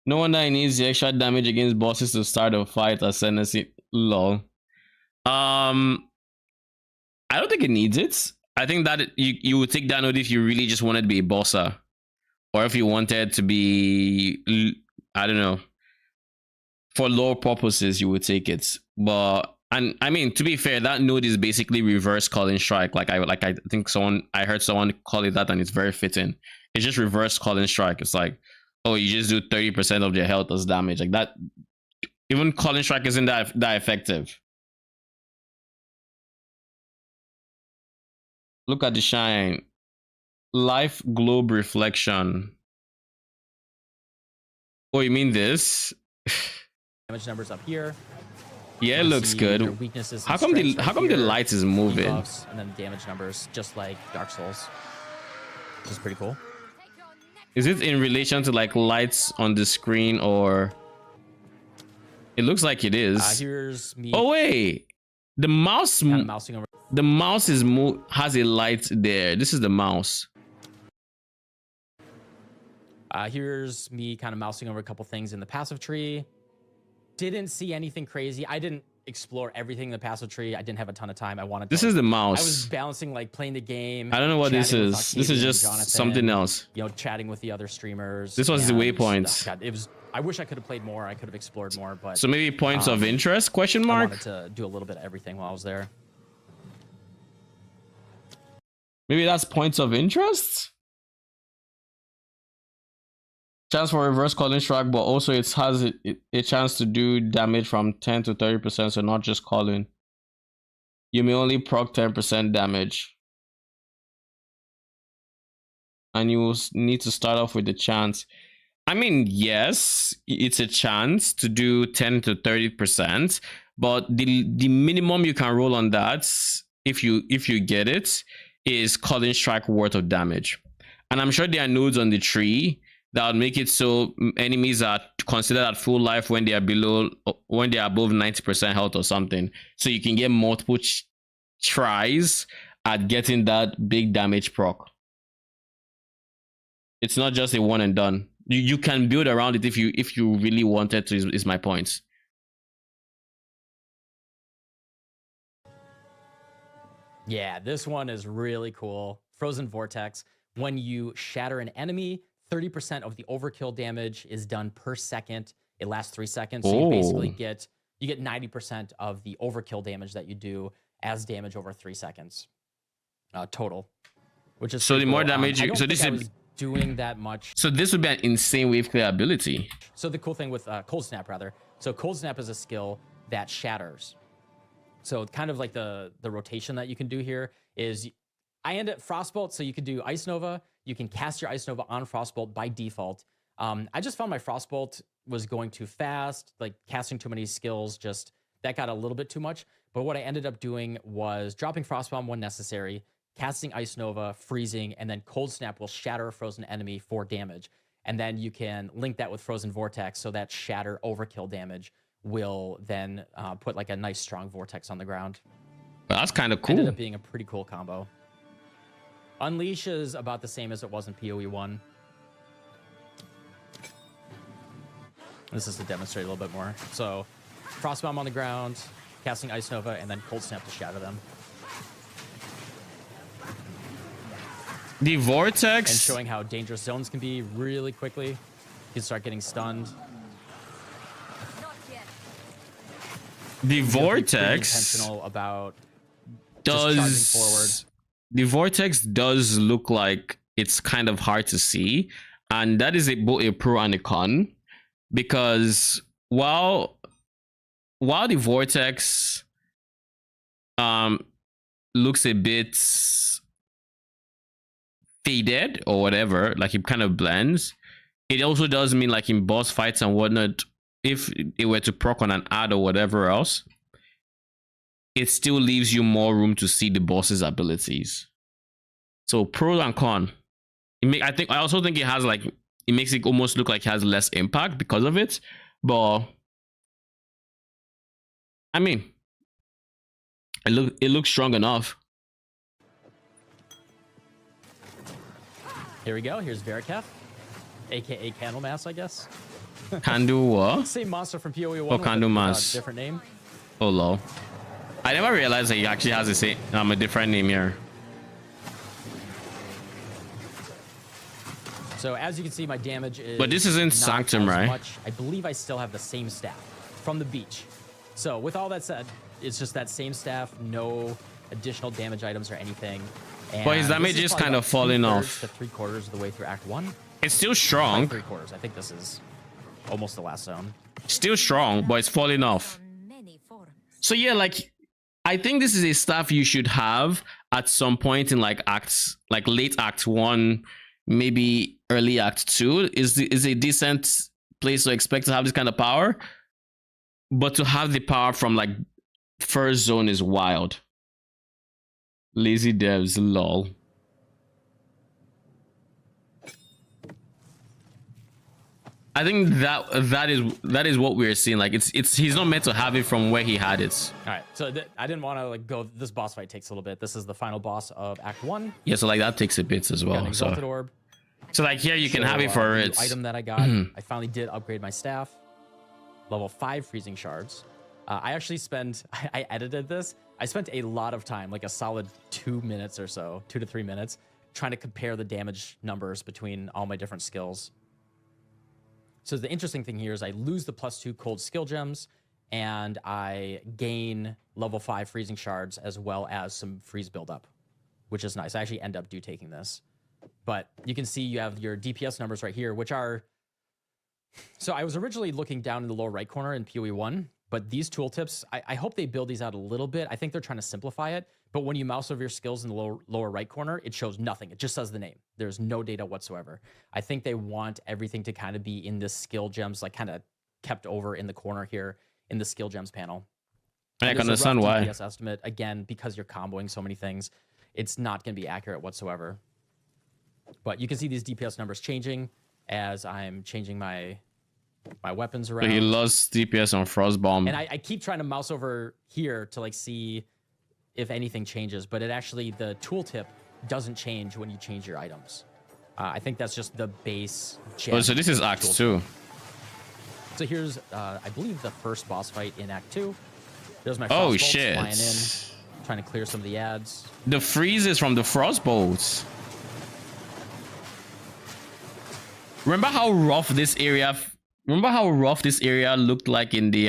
S1: No wonder it needs the extra damage against bosses to start a fight ascendancy. Lol. I don't think it needs it. I think that you would take that note if you really just wanted to be a bosser, or if you wanted to be, I don't know, for lore purposes you would take it. But and I mean, to be fair, that node is basically reverse calling strike. Like I think I heard someone call it that, and it's very fitting. It's just reverse calling strike. It's like, oh, you just do 30% of their health as damage. Like that, even calling strike isn't that effective. Look at the shine. Life globe reflection. Oh, you mean this?
S5: Damage numbers up here.
S1: Yeah, it
S5: You
S1: looks
S5: see
S1: good.
S5: their weaknesses
S1: How
S5: and
S1: come
S5: strengths
S1: how
S5: right
S1: come the
S5: here,
S1: light is moving?
S5: debuffs, and then damage numbers, just like Dark Souls, which is pretty cool.
S6: Take your next
S1: Is it in relation to like lights on the screen, or it looks like it is?
S5: Here's me
S1: Oh wait, the mouse
S5: kind of mousing over.
S1: the mouse has a light there. This is the mouse.
S5: Here's me kind of mousing over a couple things in the passive tree. Didn't see anything crazy. I didn't explore everything in the passive tree. I didn't have a ton of time. I wanted.
S1: This
S5: to,
S1: is the
S5: I was
S1: mouse.
S5: balancing like playing the game.
S1: I don't know what this
S5: chatting with
S1: is. This is
S5: Octavian,
S1: just
S5: Jonathan,
S1: something else.
S5: You know, chatting with the other streamers.
S1: This was the
S5: and,
S1: waypoints.
S5: God, it was. I wish I could have played more. I could have explored more, but
S1: So maybe points of interest? Question
S5: I
S1: mark.
S5: wanted to do a little bit of everything while I was there.
S1: Maybe that's points of interest. Chance for reverse calling strike, but also it has a chance to do damage from 10 to 30%, so not just calling. You may only proc 10% damage, and you will need to start off with the chance. I mean, yes, it's a chance to do 10 to 30%, but the minimum you can roll on that, if you get it, is Calling Strike worth of damage. And I'm sure there are nodes on the tree that would make it so enemies are considered at full life when they are when they are above 90% health or something. So you can get multiple tries at getting that big damage proc. It's not just a one and done. You can build around it if you really wanted to, is my point.
S5: Yeah, this one is really cool. Frozen Vortex. When you shatter an enemy, 30% of the overkill damage is done per second. It lasts 3 seconds. So you basically get 90% of the overkill damage that you do as damage over 3 seconds total. Which is
S1: so the more damage you, so this
S5: is doing that much.
S1: So this would be an insane wave clear ability.
S5: So the cool thing with Cold Snap, rather. So Cold Snap is a skill that shatters. So kind of like the rotation that you can do here is, I end at Frostbolt, so you could do Ice Nova. You can cast your Ice Nova on Frostbolt by default. I just found my Frostbolt was going too fast, like casting too many skills, just that got a little bit too much. But what I ended up doing was dropping Frostbomb when necessary, casting Ice Nova, freezing, and then Cold Snap will shatter a frozen enemy for damage. And then you can link that with Frozen Vortex, so that shatter overkill damage will then put like a nice strong vortex on the ground.
S1: That's kind of cool.
S5: Ended up being a pretty cool combo. Unleash is about the same as it was in PoE 1. This is to demonstrate a little bit more. So Frostbomb on the ground, casting Ice Nova, and then Cold Snap to shatter them.
S1: The Vortex...
S5: And showing how dangerous zones can be really quickly. You can start getting stunned.
S1: The Vortex
S5: intentional about
S1: does
S5: forward.
S1: The Vortex does look like it's kind of hard to see, and that is both a pro and a con, because while the Vortex looks a bit faded or whatever, like it kind of blends, it also does mean like in boss fights and whatnot, if it were to proc on an ad or whatever else, it still leaves you more room to see the boss's abilities. So pro and con. I also think it has like, it makes it almost look like it has less impact because of it. But I mean, it looks strong enough.
S5: Here we go. Here's Veriketh, aka Candlemass, I guess.
S1: Can do what?
S5: Same monster from PoE 1.
S1: Oh, Candlemass.
S5: Different name.
S1: Oh, lol. I never realized that he actually has a different name here.
S5: So as you can see, my damage is.
S1: But this isn't Sanctum, right?
S5: Much. I believe I still have the same staff from the beach. So with all that said, it's just that same staff, no additional damage items or anything. And
S1: but his damage is kind of falling off.
S5: To 3/4 of the way through Act 1.
S1: It's still strong.
S5: 3/4. I think this is almost the last zone.
S1: Still strong, but it's falling off. So yeah, like I think this is a staff you should have at some point in like late Act 1, maybe early Act 2 is a decent place to expect to have this kind of power. But to have the power from like first zone is wild. Lazy devs, lol. I think that is what we're seeing. Like he's not meant to have it from where he had it.
S5: All right, so I didn't want to like go. This boss fight takes a little bit. This is the final boss of Act 1.
S1: Yeah, so like that takes a bit as well.
S5: Exalted Orb.
S1: So like here you can have it for its
S5: item that I got. I finally did upgrade my staff. Level 5 freezing shards. I actually I edited this. I spent a lot of time, like a solid 2 minutes or so, 2 to 3 minutes, trying to compare the damage numbers between all my different skills. So the interesting thing here is I lose the +2 cold skill gems, and I gain level 5 freezing shards as well as some freeze buildup, which is nice. I actually end up taking this. But you can see you have your DPS numbers right here, which are... So I was originally looking down in the lower right corner in PoE 1, But these tooltips, I hope they build these out a little bit. I think they're trying to simplify it. But when you mouse over your skills in the lower right corner, it shows nothing. It just says the name. There's no data whatsoever. I think they want everything to kind of be in this skill gems, like kind of kept over in the corner here in the skill gems panel.
S1: I can understand why.
S5: DPS estimate, again, because you're comboing so many things, it's not going to be accurate whatsoever. But you can see these DPS numbers changing as I'm changing my weapons around.
S1: So he lost DPS on Frostbomb.
S5: And I keep trying to mouse over here to like see if anything changes, but it actually, the tooltip doesn't change when you change your items. I think that's just the base gem.
S1: Oh, so this is Act 2.
S5: So here's, I believe, the first boss fight in Act 2. There's my
S1: Oh,
S5: frostbolts
S1: shit.
S5: flying in, trying to clear some of the ads.
S1: The freeze is from the Frostbolts. Remember how rough this area looked like in the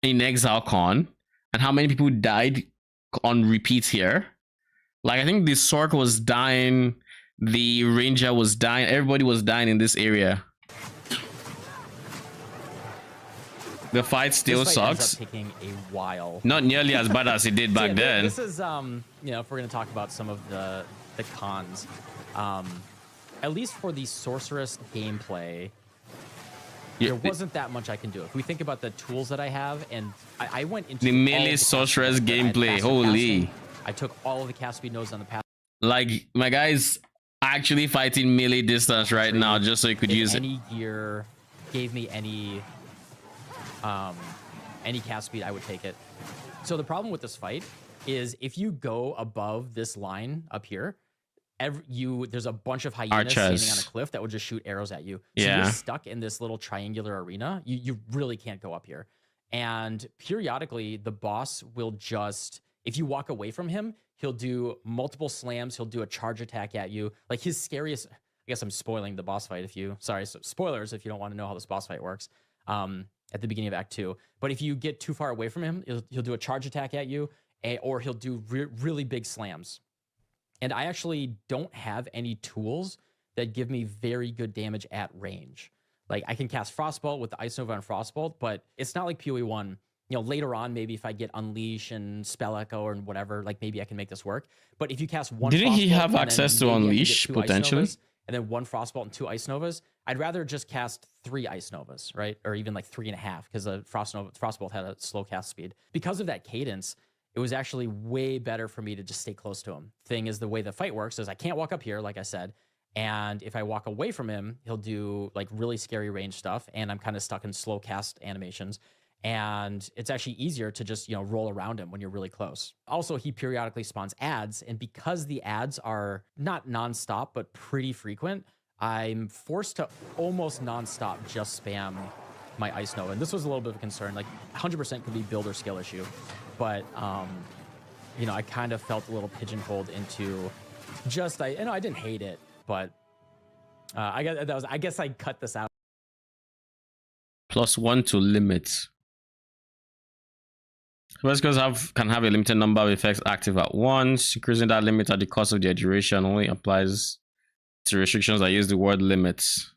S1: in ExileCon, and how many people died on repeat here? Like, I think the Sork was dying, the Ranger was dying, everybody was dying in this area. The fight still
S5: This fight ends
S1: sucks.
S5: up taking a while.
S1: Not nearly as bad as it did back then.
S5: This is, you know, if we're gonna talk about some of the cons, at least for the Sorceress gameplay,
S1: Yeah,
S5: there wasn't that much I can do. If we think about the tools that I have, and I went into
S1: the
S5: all
S1: melee
S5: of the
S1: Sorceress
S5: cast speed. I had
S1: gameplay,
S5: faster
S1: holy.
S5: casting. I took all of the cast speed nodes on the path.
S1: Like, my guy's actually fighting melee distance right now just so he could
S5: If
S1: use it.
S5: any gear gave me any cast speed, I would take it. So the problem with this fight is if you go above this line up here, there's a bunch of hyenas standing on a cliff that would just shoot arrows at you. So
S1: Yeah.
S5: you're stuck in this little triangular arena. You really can't go up here. And periodically, the boss will just, if you walk away from him, he'll do multiple slams. He'll do a charge attack at you. Like his scariest, I guess I'm spoiling the boss fight so spoilers if you don't want to know how this boss fight works. At the beginning of Act 2. But if you get too far away from him, he'll do a charge attack at you, or he'll do really big slams. And I actually don't have any tools that give me very good damage at range. Like, I can cast Frostbolt with the Ice Nova and Frostbolt, but it's not like PoE 1. You know, later on, maybe if I get Unleash and Spell Echo or whatever, like maybe I can make this work. But if you cast one
S1: Didn't he
S5: Frostbolt
S1: have
S5: and then
S1: access to
S5: maybe I can get
S1: Unleash,
S5: 2 Ice
S1: potentially?
S5: Novas, and then 1 Frostbolt and 2 Ice Novas, I'd rather just cast 3 Ice Novas, right? Or even like 3.5, because the Frostbolt had a slow cast speed. Because of that cadence, it was actually way better for me to just stay close to him. Thing is, the way the fight works is I can't walk up here, like I said, and if I walk away from him, he'll do like really scary range stuff, and I'm kind of stuck in slow cast animations. And it's actually easier to just, you know, roll around him when you're really close. Also, he periodically spawns ads, and because the ads are not nonstop, but pretty frequent, I'm forced to almost nonstop just spam my Ice Nova. And this was a little bit of a concern. Like 100% could be build or skill issue. But, you know, I kind of felt a little pigeonholed into just, I didn't hate it, but I guess I cut this out.
S1: +1 to limits. Rescuers can have a limited number of effects active at once. Increasing that limit at the cost of their duration only applies to restrictions that use the word limits.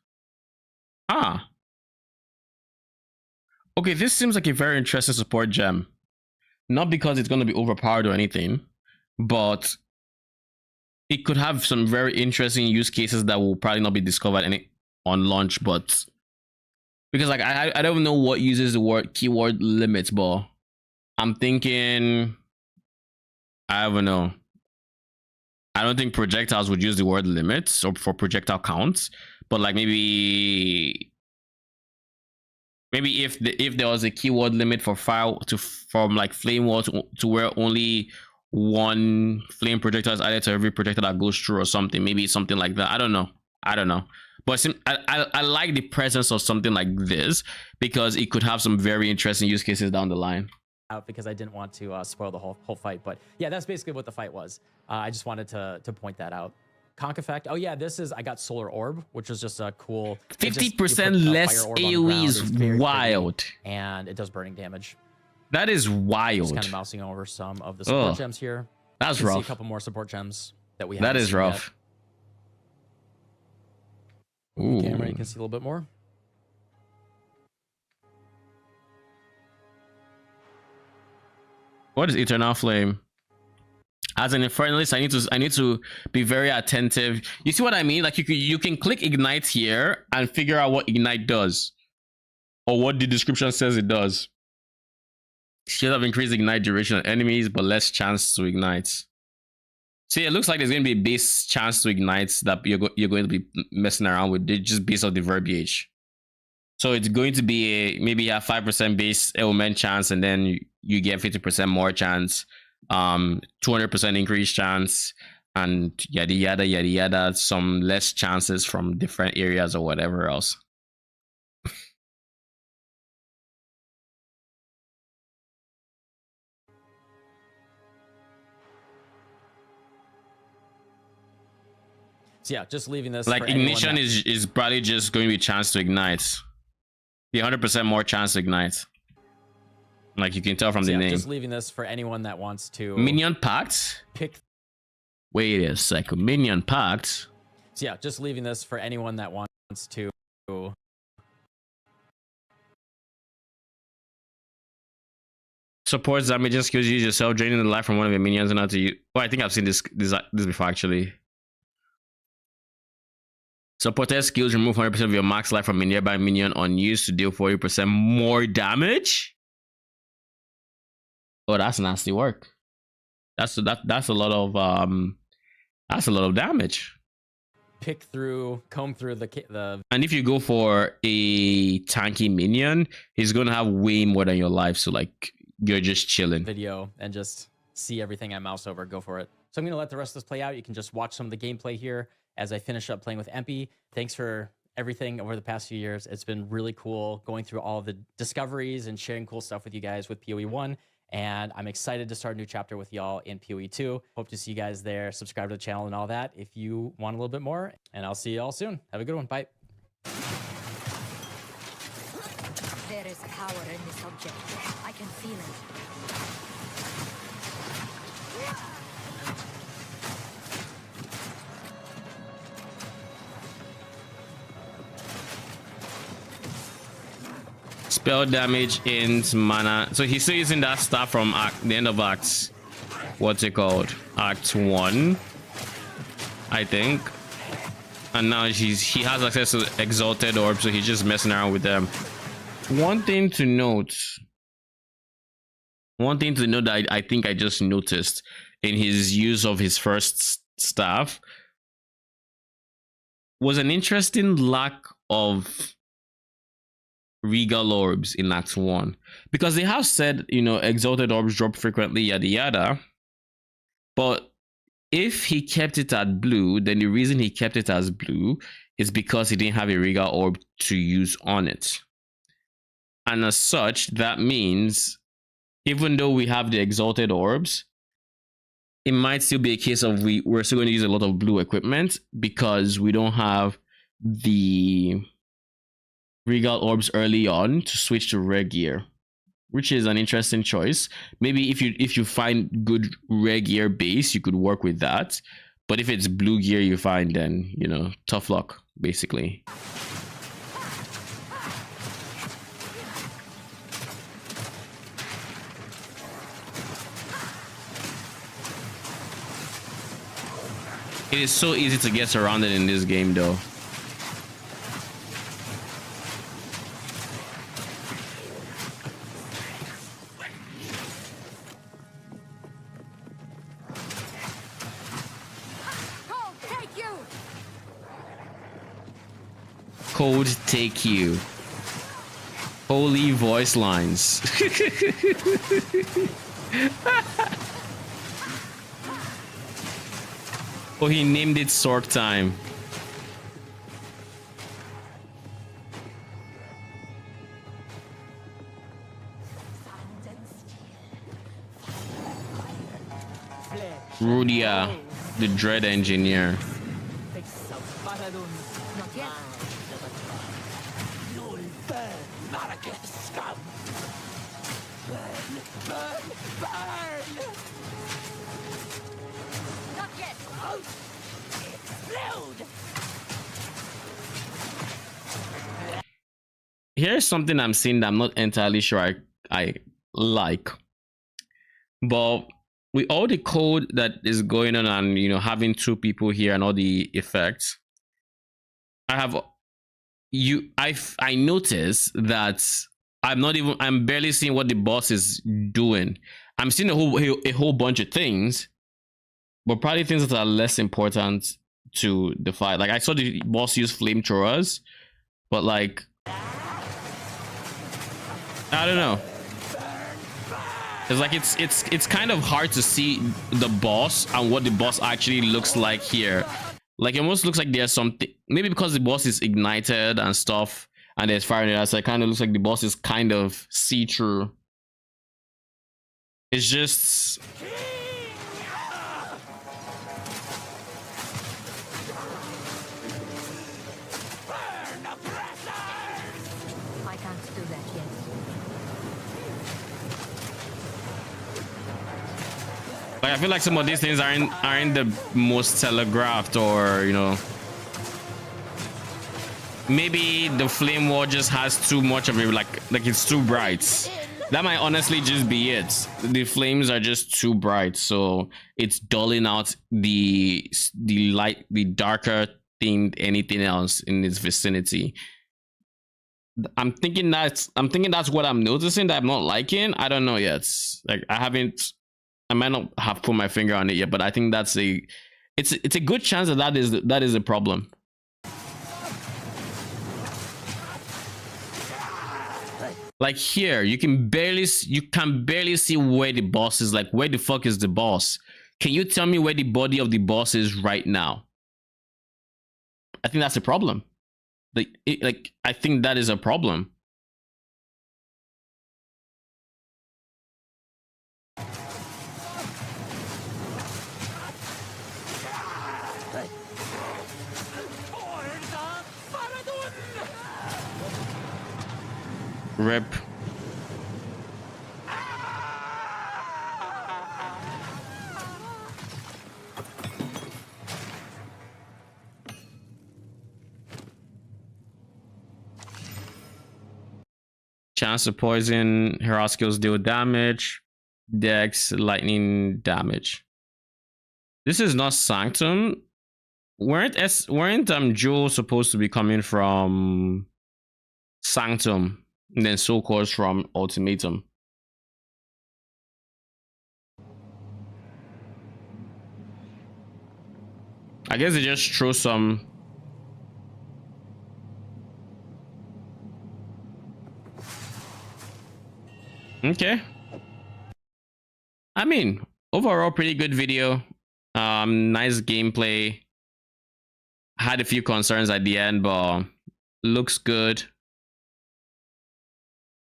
S1: Ah. Okay, this seems like a very interesting support gem. Not because it's going to be overpowered or anything, but it could have some very interesting use cases that will probably not be discovered on launch, but because like I don't know what uses the keyword limits, but I'm thinking, I don't know. I don't think projectiles would use the word limits or for projectile counts, but like maybe if there was a keyword limit for fire from like flame wall to where only 1 flame projectile is added to every projectile that goes through or something, maybe something like that. I don't know. But I like the presence of something like this because it could have some very interesting use cases down the line.
S5: Out because I didn't want to spoil the whole fight, but yeah, that's basically what the fight was. I just wanted to point that out. Conk effect. Oh yeah, I got Solar Orb, which was just a cool
S1: 50% less AoE is wild,
S5: pretty, and it does burning damage.
S1: That is wild.
S5: Just kind of mousing over some of the support gems here.
S1: That's rough.
S5: See a couple more support gems that we have.
S1: That is rough.
S5: Ooh. Camera, you can see a little bit more.
S1: What is Eternal Flame? As an Infernalist, I need to be very attentive. You see what I mean? Like you can click Ignite here and figure out what Ignite does, or what the description says it does. Should have increased Ignite duration on enemies, but less chance to ignite. See, it looks like there's going to be a base chance to ignite that you're going to be messing around with, just based on the verbiage. So it's going to be maybe a 5% base element chance, and then you get 50% more chance, 200% increased chance, and yada yada yada yada. Some less chances from different areas or whatever else.
S5: So yeah, just leaving this.
S1: Like
S5: for anyone
S1: ignition
S5: that-
S1: is probably just going to be a chance to ignite. The 100% more chance to ignite. Like you can tell from
S5: so
S1: the
S5: yeah,
S1: name.
S5: just leaving this for anyone that wants to
S1: Minion Pact?
S5: pick.
S1: Wait a second. Minion Pact?
S5: So yeah, just leaving this for anyone that wants to.
S1: Supports damage and skills, use yourself, draining the life from one of your minions and not to you. Oh, I think I've seen this before actually. Supported skills remove 100% of your max life from a nearby minion unused to deal 40% more damage. Oh, that's nasty work. That's a lot of damage.
S5: Comb through the.
S1: And if you go for a tanky minion, he's gonna have way more than your life. So like you're just chilling.
S5: Video and just see everything I mouse over. Go for it. So I'm gonna let the rest of this play out. You can just watch some of the gameplay here as I finish up playing with Empy. Thanks for everything over the past few years. It's been really cool going through all the discoveries and sharing cool stuff with you guys with PoE 1. And I'm excited to start a new chapter with y'all in PoE 2. Hope to see you guys there. Subscribe to the channel and all that if you want a little bit more. And I'll see you all soon. Have a good one. Bye.
S6: There is power in this object. I can feel it.
S1: Spell damage in mana. So he's still using that stuff from the end of Act. What's it called? Act 1, I think. And now he has access to Exalted Orb, so he's just messing around with them. One thing to note that I think I just noticed in his use of his first staff was an interesting lack of regal orbs in Act 1, because they have said, you know, exalted orbs drop frequently, yada yada, but if he kept it at blue, then the reason he kept it as blue is because he didn't have a regal orb to use on it. And as such, that means even though we have the exalted orbs, it might still be a case of we're still going to use a lot of blue equipment because we don't have the regal orbs early on to switch to rare gear, which is an interesting choice. Maybe if you find good rare gear base, you could work with that. But if it's blue gear you find, then, you know, tough luck, basically. It is so easy to get surrounded in this game though. Code take you. Holy voice lines. Oh, he named it Sork Time. Rudia, the Dread Engineer.
S6: Not yet.
S3: You'll burn, Marrakech scum! Burn, burn, burn!
S6: Not yet.
S3: Explode!
S1: Here's something I'm seeing that I'm not entirely sure I like. But with all the code that is going on and having two people here and all the effects, I noticed that I'm barely seeing what the boss is doing. I'm seeing a whole bunch of things, but probably things that are less important to the fight. Like I saw the boss use flamethrowers, but like I don't know. It's like it's kind of hard to see the boss and what the boss actually looks like here. Like it almost looks like there's something, maybe because the boss is ignited and stuff and there's fire in it, so it kind of looks like the boss is kind of see-through. It's just
S6: I can't do that yet.
S1: like I feel like some of these things aren't the most telegraphed, or maybe the flame wall just has too much of it, like it's too bright. That might honestly just be it. The flames are just too bright, so it's dulling out the light, the darker thing, anything else in its vicinity. I'm thinking that's what I'm noticing that I'm not liking. I don't know yet. Like I might not have put my finger on it yet, but I think it's a good chance that is a problem. Like here, you can barely see where the boss is. Like, where the fuck is the boss? Can you tell me where the body of the boss is right now? I think that's a problem. I think that is a problem. Rip. Chance to poison, hero skills deal damage, dex lightning damage. This is not Sanctum. Weren't Jewel supposed to be coming from Sanctum and then Soul Cores from Ultimatum? I guess they just throw some. Okay. I mean, overall pretty good video. Nice gameplay. Had a few concerns at the end, but looks good.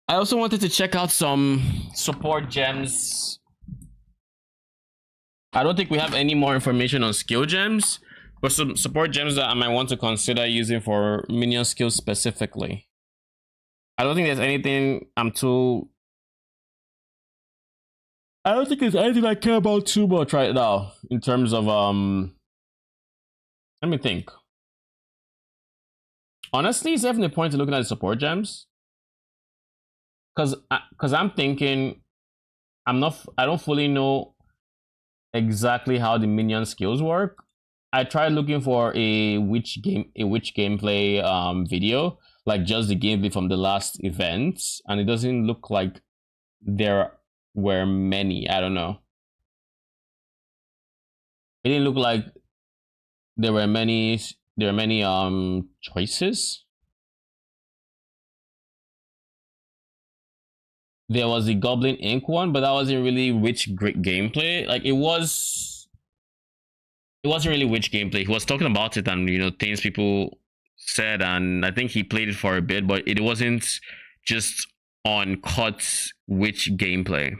S1: I also wanted to check out some support gems. I don't think we have any more information on skill gems, but some support gems that I might want to consider using for minion skills specifically. I don't think there's anything I don't think there's anything I care about too much right now in terms of let me think. Honestly, it's definitely a point to looking at the support gems. Cause I'm thinking I don't fully know exactly how the minion skills work. I tried looking for a witch gameplay video, like just the gameplay from the last event, and it doesn't look like there were many. I don't know. It didn't look like there were many choices. There was the Goblin Ink one, but that wasn't really witch great gameplay. Like it wasn't really witch gameplay. He was talking about it and things people said, and I think he played it for a bit, but it wasn't just on cut witch gameplay.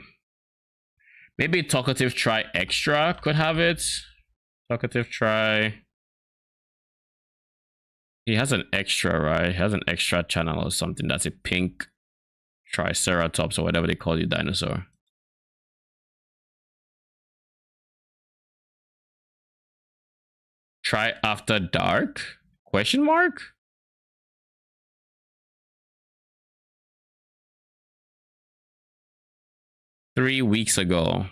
S1: Maybe Talkative Try Extra could have it. Talkative Try. He has an extra, right? He has an extra channel or something. That's a pink Triceratops or whatever they call you, dinosaur. Try After Dark? Question mark? $3 weeks ago.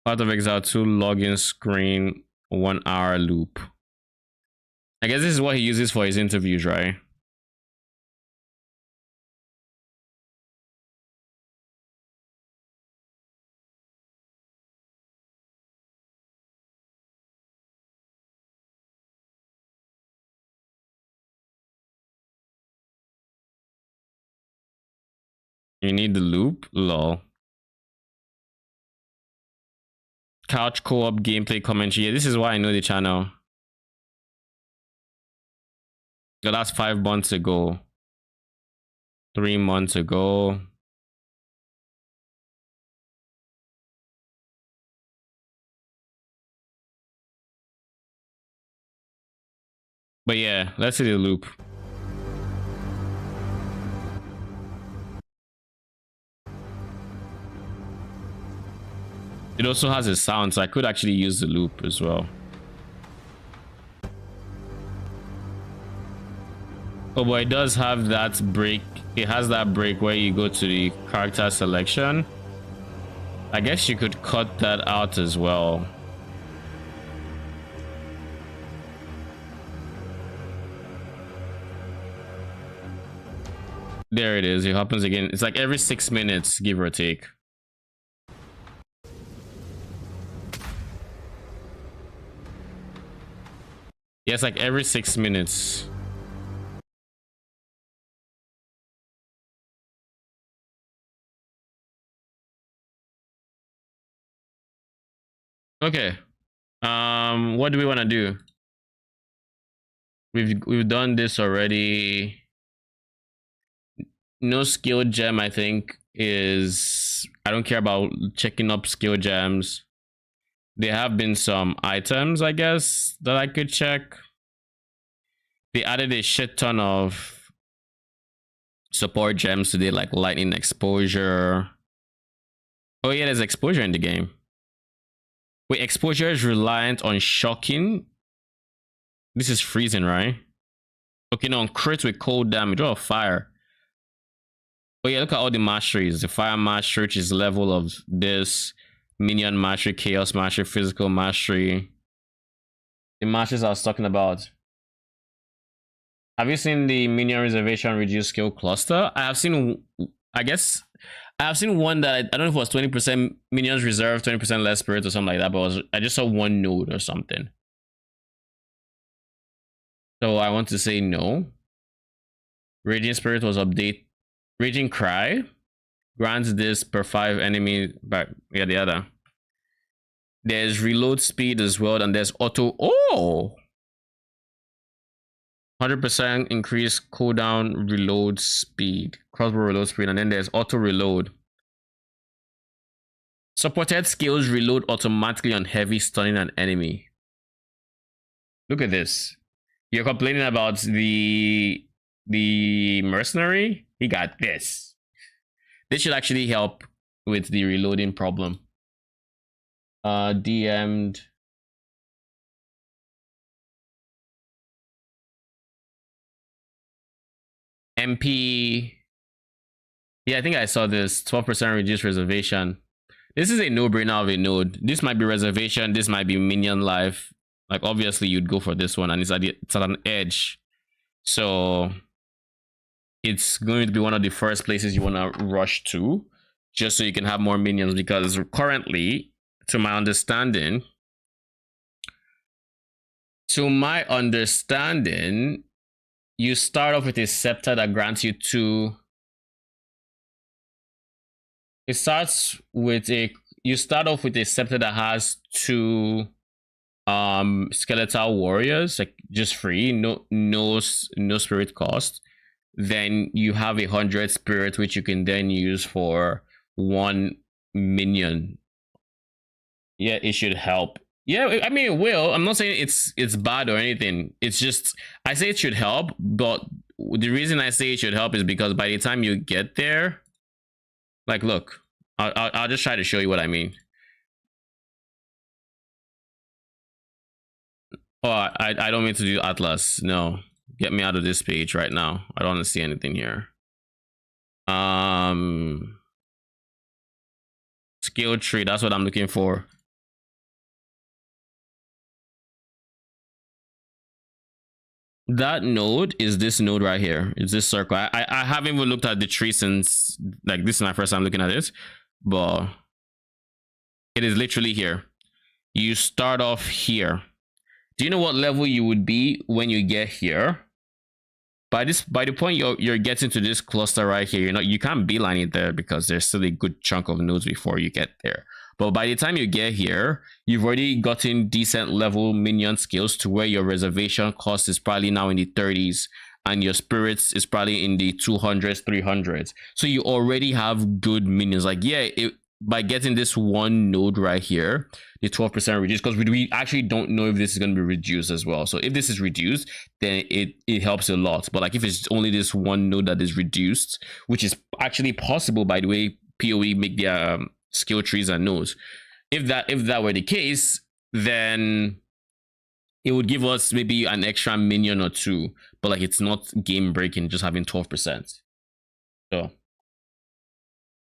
S1: Part of Exile 2 login screen 1 hour loop. I guess this is what he uses for his interviews, right? You need the loop? Lol. Couch co-op gameplay commentary. Yeah, this is why I know the channel. The last 5 months ago. 3 months ago. But yeah, let's see the loop. It also has a sound, so I could actually use the loop as well. Oh, but it does have that break. It has that break where you go to the character selection. I guess you could cut that out as well. There it is. It happens again. It's like every 6 minutes, give or take. Yeah, it's like every 6 minutes. Okay. What do we want to do? We've done this already. No skill gem, I think, is... I don't care about checking up skill gems. There have been some items, I guess, that I could check. They added a shit ton of support gems today, like lightning exposure. Oh yeah, there's exposure in the game. Wait, exposure is reliant on shocking. This is freezing, right? Okay, no, on crit with cold damage. Oh, fire. Oh yeah, look at all the masteries. The fire mastery, which is level of this. Minion mastery, chaos mastery, physical mastery. The masteries I was talking about. Have you seen the Minion reservation reduced skill cluster? I have seen, I guess, I have seen one that I don't know if it was 20% minions reserved, 20% less spirit or something like that, but I just saw one node or something. So I want to say no. Raging Spirit was update. Raging Cry grants this per 5 enemy, but yeah, the other. There's reload speed as well, and there's auto. Oh, 100% increase cooldown reload speed, crossbow reload speed, and then there's auto reload. Supported skills reload automatically on heavy stunning an enemy. Look at this. You're complaining about the mercenary? He got this. This should actually help with the reloading problem. DM'd. MP. Yeah, I think I saw this. 12% reduced reservation. This is a no-brainer of a node. This might be reservation. This might be minion life. Like, obviously, you'd go for this one, and it's at an edge. So, it's going to be one of the first places you want to rush to, just so you can have more minions, because currently, to my understanding, you start off with a scepter that grants you 2. You start off with a scepter that has 2 skeletal warriors, like just free, no spirit cost. Then you have 100 spirit, which you can then use for 1 minion. Yeah, it should help. Yeah, I mean, it will. I'm not saying it's bad or anything. It's just, I say it should help, but the reason I say it should help is because by the time you get there, like, look, I'll just try to show you what I mean. Oh, I don't mean to do Atlas. No, get me out of this page right now. I don't want to see anything here. Skill tree. That's what I'm looking for. that node is this node right here. It's this circle. I haven't even looked at the tree since, like, this is my first time looking at it, but it is literally here. You start off here. Do you know what level you would be when you get here? By the point you're getting to this cluster right here, you can't beeline it there because there's still a good chunk of nodes before you get there. But by the time you get here, you've already gotten decent level minion skills to where your reservation cost is probably now in the 30s and your spirits is probably in the 200s, 300s. So you already have good minions. Like, yeah, by getting this one node right here, the 12% reduced, because we actually don't know if this is going to be reduced as well. So if this is reduced, then it helps a lot. But like if it's only this one node that is reduced, which is actually possible by the way PoE make their skill trees and nodes. If that were the case, then it would give us maybe an extra minion or two, but like it's not game breaking just having 12%. So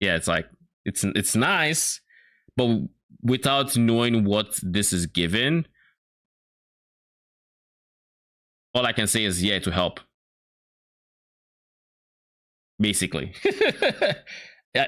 S1: yeah, it's like it's nice, but without knowing what this is given, all I can say is yeah, to help. Basically.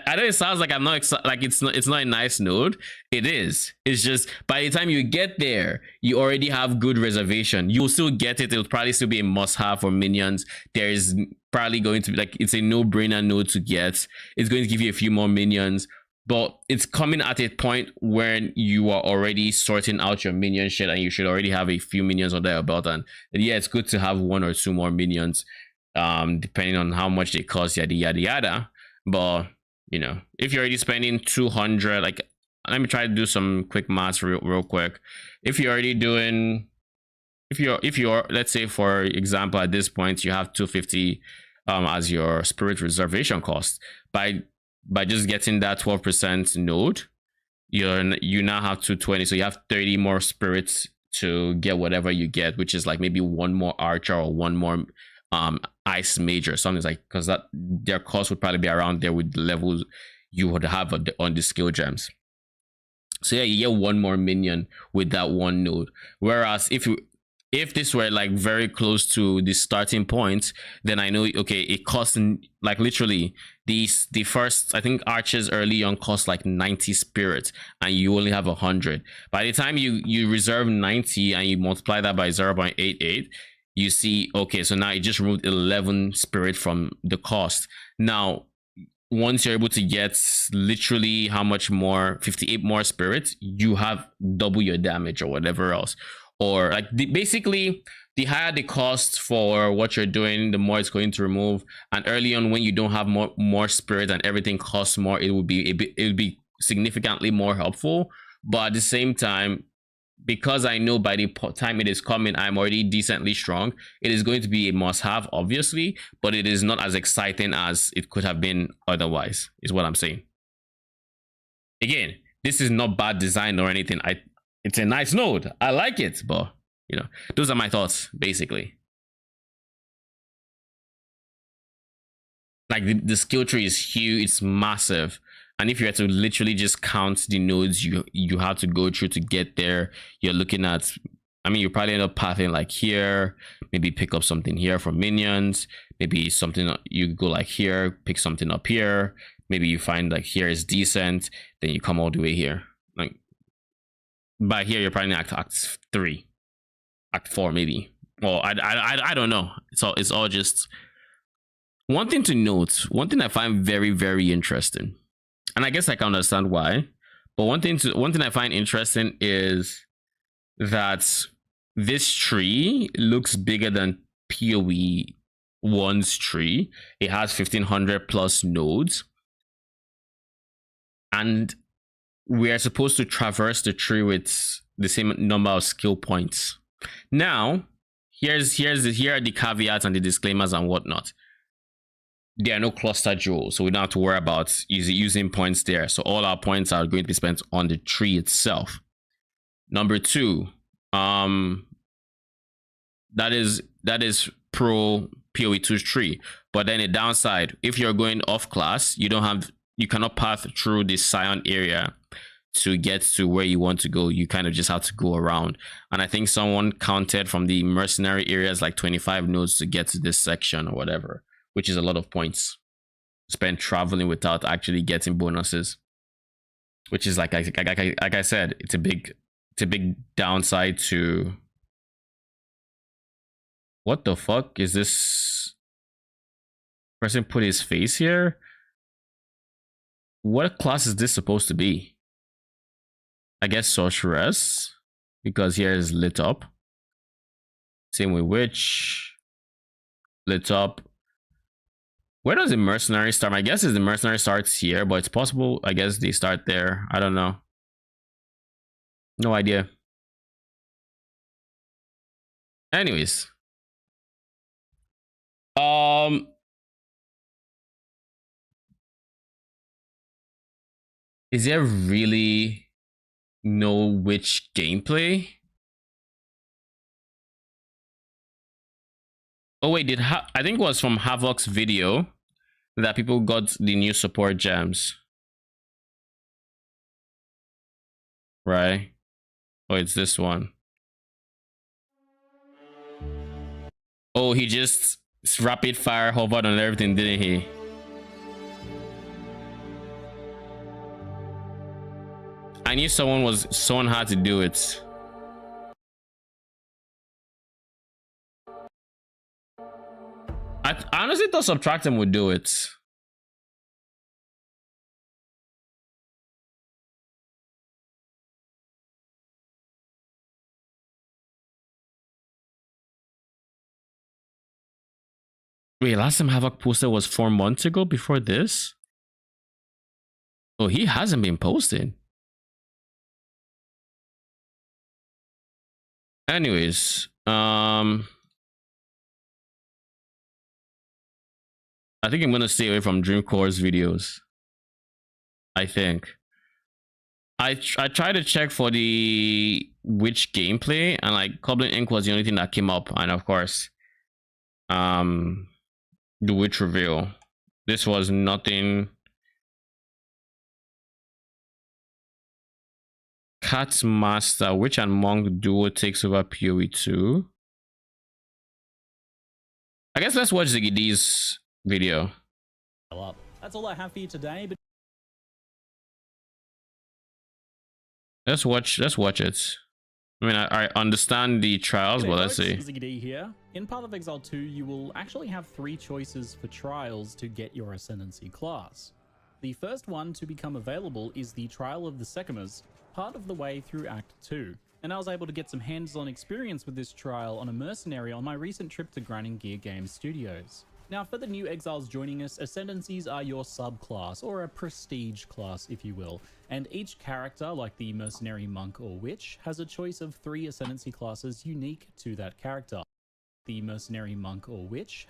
S1: I know it sounds like I'm not like it's not a nice node. It is. It's just by the time you get there, you already have good reservation. You'll still get it. It'll probably still be a must-have for minions. There is probably going to be like it's a no-brainer node to get. It's going to give you a few more minions, but it's coming at a point when you are already sorting out your minion shit, and you should already have a few minions on there about. And yeah, it's good to have one or two more minions, depending on how much they cost, yada yada yada. But if you're already spending 200, like, let me try to do some quick maths real quick. If you're already doing, if you're let's say for example at this point you have 250 as your spirit reservation cost, by just getting that 12% node, you now have 220, so you have 30 more spirits to get whatever you get, which is like maybe one more archer or one more ice major, something like, because that their cost would probably be around there with the levels you would have on the skill gems. So yeah, you get one more minion with that one node. Whereas if this were like very close to the starting point, then I know, okay, it costs like literally the first, I think archers early on cost like 90 spirits and you only have 100. By the time you reserve 90 and you multiply that by 0.88, you see, okay, so now it just removed 11 spirit from the cost. Now, once you're able to get literally how much more, 58 more spirits, you have double your damage or whatever else. Or like basically, the higher the cost for what you're doing, the more it's going to remove. And early on, when you don't have more spirit and everything costs more, it would be significantly more helpful. But at the same time, because I know by the time it is coming, I'm already decently strong, it is going to be a must-have, obviously, but it is not as exciting as it could have been otherwise, is what I'm saying. Again, this is not bad design or anything. It's a nice node. I like it, but those are my thoughts, basically. Like the skill tree is huge, it's massive. And if you had to literally just count the nodes you have to go through to get there, you're looking at, I mean, you probably end up pathing like here, maybe pick up something here for minions, maybe something, you go like here, pick something up here, maybe you find like here is decent, then you come all the way here. Like by here, you're probably in act 3, act 4 maybe. Well, I don't know. It's all just, one thing to note, one thing I find very, very interesting, and I guess I can understand why, but one thing I find interesting is that this tree looks bigger than PoE 1's tree. It has 1500 plus nodes, and we are supposed to traverse the tree with the same number of skill points. Now, here are the caveats and the disclaimers and whatnot. There are no cluster jewels, so we don't have to worry about using points there. So all our points are going to be spent on the tree itself. Number 2, that is pro PoE 2's tree. But then a downside, if you're going off class, you cannot path through the Scion area. to get to where you want to go. You kind of just have to go around. And I think someone counted from the mercenary areas like 25 nodes to get to this section or whatever, which is a lot of points spent traveling without actually getting bonuses. Which is like I said, it's a big downside to. What the fuck is this? Person put his face here. What class is this supposed to be? I guess sorceress, because here is lit up. Same with witch, lit up. Where does the mercenary start? My guess is the mercenary starts here, but it's possible. I guess they start there. I don't know. No idea. Anyways. Is there really no witch gameplay? Oh wait, I think it was from Havok's video that people got the new support gems, right? Oh, it's this one. Oh, he just rapid fire hovered on everything, didn't he? I knew someone had to do it. I honestly thought Subtractem would do it. Wait, last time Havok posted was 4 months ago before this? Oh, he hasn't been posted. Anyways, I think I'm gonna stay away from Dreamcore's videos. I think. I tried to check for the witch gameplay, and like Goblin Ink was the only thing that came up, and of course, the witch reveal. This was nothing. Cat's Master, Witch and Monk duo takes over PoE 2. I guess let's watch Ziggy's video.
S8: That's all I have for you today. But
S1: Let's watch it. I mean, I understand the trials, but let's see.
S8: Ziggy here. In Path of Exile 2, you will actually have 3 choices for trials to get your Ascendancy class. The first one to become available is the Trial of the Sekimas, part of the way through Act 2. And I was able to get some hands-on experience with this trial on a mercenary on my recent trip to Grinding Gear Games Studios. Now, for the new exiles joining us, Ascendancies are your subclass, or a prestige class, if you will. And each character, like the mercenary, monk, or witch, has a choice of 3 Ascendancy classes unique to that character. The mercenary, monk, or witch.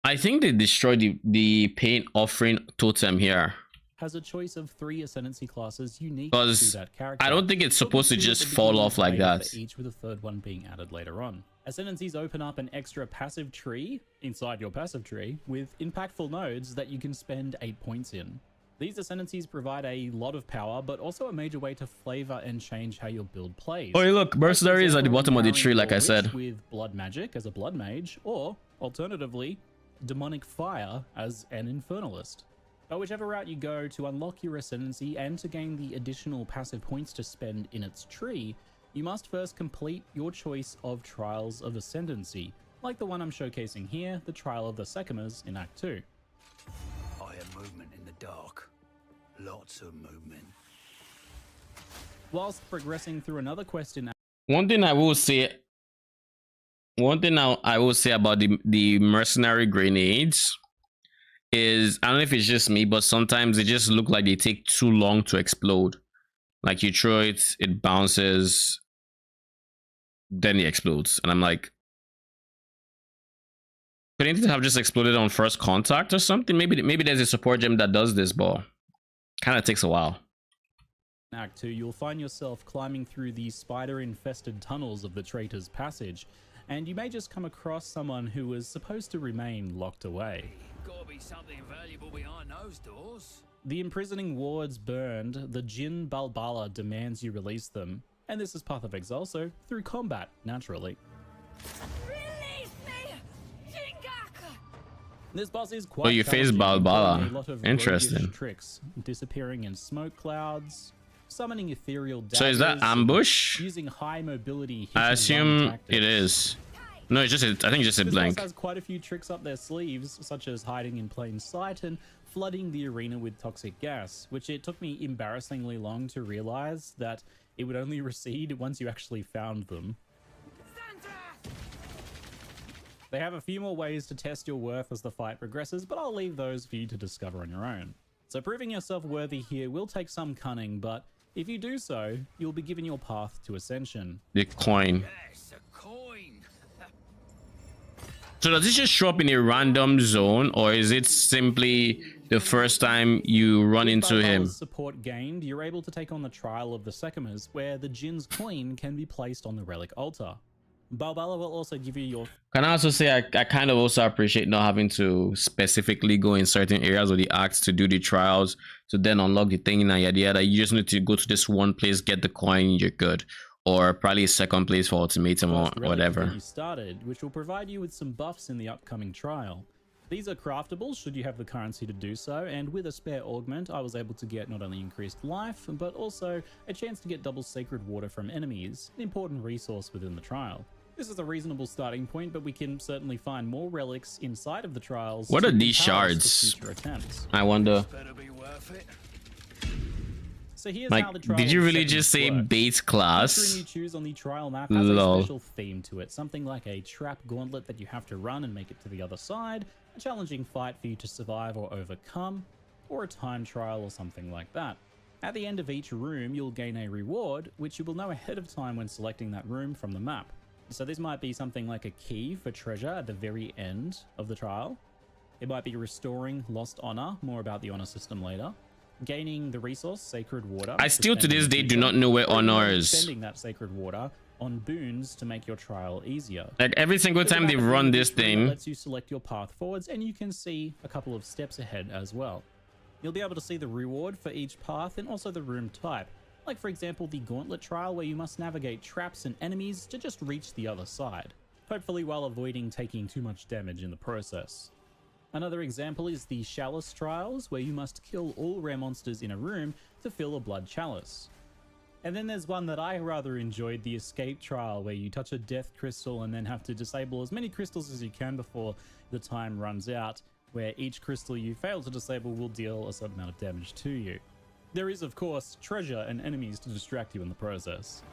S1: I think they destroyed the pain offering totem here.
S8: Has a choice of 3 Ascendancy classes unique
S1: because
S8: to that character.
S1: I don't think it's supposed to just fall off like that.
S8: Each with a third one being added later on. Ascendancies open up an extra passive tree inside your passive tree with impactful nodes that you can spend 8 points in. These Ascendancies provide a lot of power, but also a major way to flavor and change how your build plays.
S1: Oh, look, mercenary is at the bottom of the tree, like I said.
S8: With blood magic as a blood mage, or alternatively, demonic fire as an infernalist. But whichever route you go to unlock your Ascendancy and to gain the additional passive points to spend in its tree, you must first complete your choice of Trials of Ascendancy, like the one I'm showcasing here, the Trial of the Sekimas in Act 2.
S3: I have movement in the dark. Lots of movement.
S8: Whilst progressing through another quest in
S1: One thing I will say about the mercenary grenades is, I don't know if it's just me, but sometimes they just look like they take too long to explode. Like you throw it, it bounces, then it explodes, and I'm like, couldn't it have just exploded on first contact or something? Maybe there's a support gem that does this, but kind of takes a while.
S8: Act 2, you'll find yourself climbing through the spider-infested tunnels of the Traitor's Passage, and you may just come across someone who was supposed to remain locked away.
S3: Gotta be something valuable behind those doors.
S8: The imprisoning wards burned, the Jinn Balbala demands you release them, and this is Path of Exile, so through combat, naturally.
S6: Release me! Jingak!
S8: This boss is quite
S1: Oh, you face
S8: challenging,
S1: Balbala.
S8: employing a lot of
S1: Interesting.
S8: roguish tricks, disappearing in smoke clouds, summoning ethereal daggers,
S1: So is that ambush?
S8: using high mobility.
S1: I
S8: hit and run
S1: assume
S8: tactics.
S1: it is. No, it's just. I think it's just a
S8: This
S1: blank.
S8: boss has quite a few tricks up their sleeves, such as hiding in plain sight and flooding the arena with toxic gas, which it took me embarrassingly long to realize that it would only recede once you actually found them. They have a few more ways to test your worth as the fight progresses, but I'll leave those for you to discover on your own. So proving yourself worthy here will take some cunning, but if you do so, you'll be given your path to ascension.
S1: The coin.
S3: Yes, a coin.
S1: So does it just show up in a random zone, or is it simply the first time you run into him?
S8: Balbala's support gained, you're able to take on the Trial of the Sekimas, where the Jinn's coin can be placed on the relic altar. Balbala will also give you your
S1: Can I also say I kind of also appreciate not having to specifically go in certain areas of the acts to do the trials to then unlock the thing and yada yada. You just need to go to this one place, get the coin, you're good. Or probably a second place for ultimatum or
S8: first relic
S1: whatever.
S8: that you started, which will provide you with some buffs in the upcoming trial. These are craftable should you have the currency to do so, and with a spare augment I was able to get not only increased life, but also a chance to get double sacred water from enemies, an important resource within the trial. This is a reasonable starting point, but we can certainly find more relics inside of the trials.
S1: What
S8: to
S1: are these
S8: empower us for
S1: shards?
S8: future attempts.
S1: I wonder.
S3: Better be worth it.
S8: So here's
S1: Like,
S8: how the trial
S1: did you
S8: of
S1: really
S8: Sekimas
S1: just say
S8: works.
S1: base
S8: Each room
S1: class?
S8: you choose on the trial map has
S1: Lol.
S8: a special theme to it, something like a trap gauntlet that you have to run and make it to the other side, a challenging fight for you to survive or overcome, or a time trial or something like that. At the end of each room, you'll gain a reward, which you will know ahead of time when selecting that room from the map. So this might be something like a key for treasure at the very end of the trial. It might be restoring lost honor, more about the honor system later. Gaining the resource Sacred Water.
S1: I still to this day do not know where honor is.
S8: Spending that Sacred Water on boons to make your trial easier.
S1: Like every single time they've run this
S8: It
S1: thing,
S8: lets you select your path forwards, and you can see a couple of steps ahead as well. You'll be able to see the reward for each path and also the room type. Like for example, the Gauntlet trial where you must navigate traps and enemies to just reach the other side, hopefully while avoiding taking too much damage in the process. Another example is the Chalice trials where you must kill all rare monsters in a room to fill a blood chalice. And then there's one that I rather enjoyed, the Escape trial, where you touch a death crystal and then have to disable as many crystals as you can before the time runs out, where each crystal you fail to disable will deal a certain amount of damage to you. There is, of course, treasure and enemies to distract you in the process.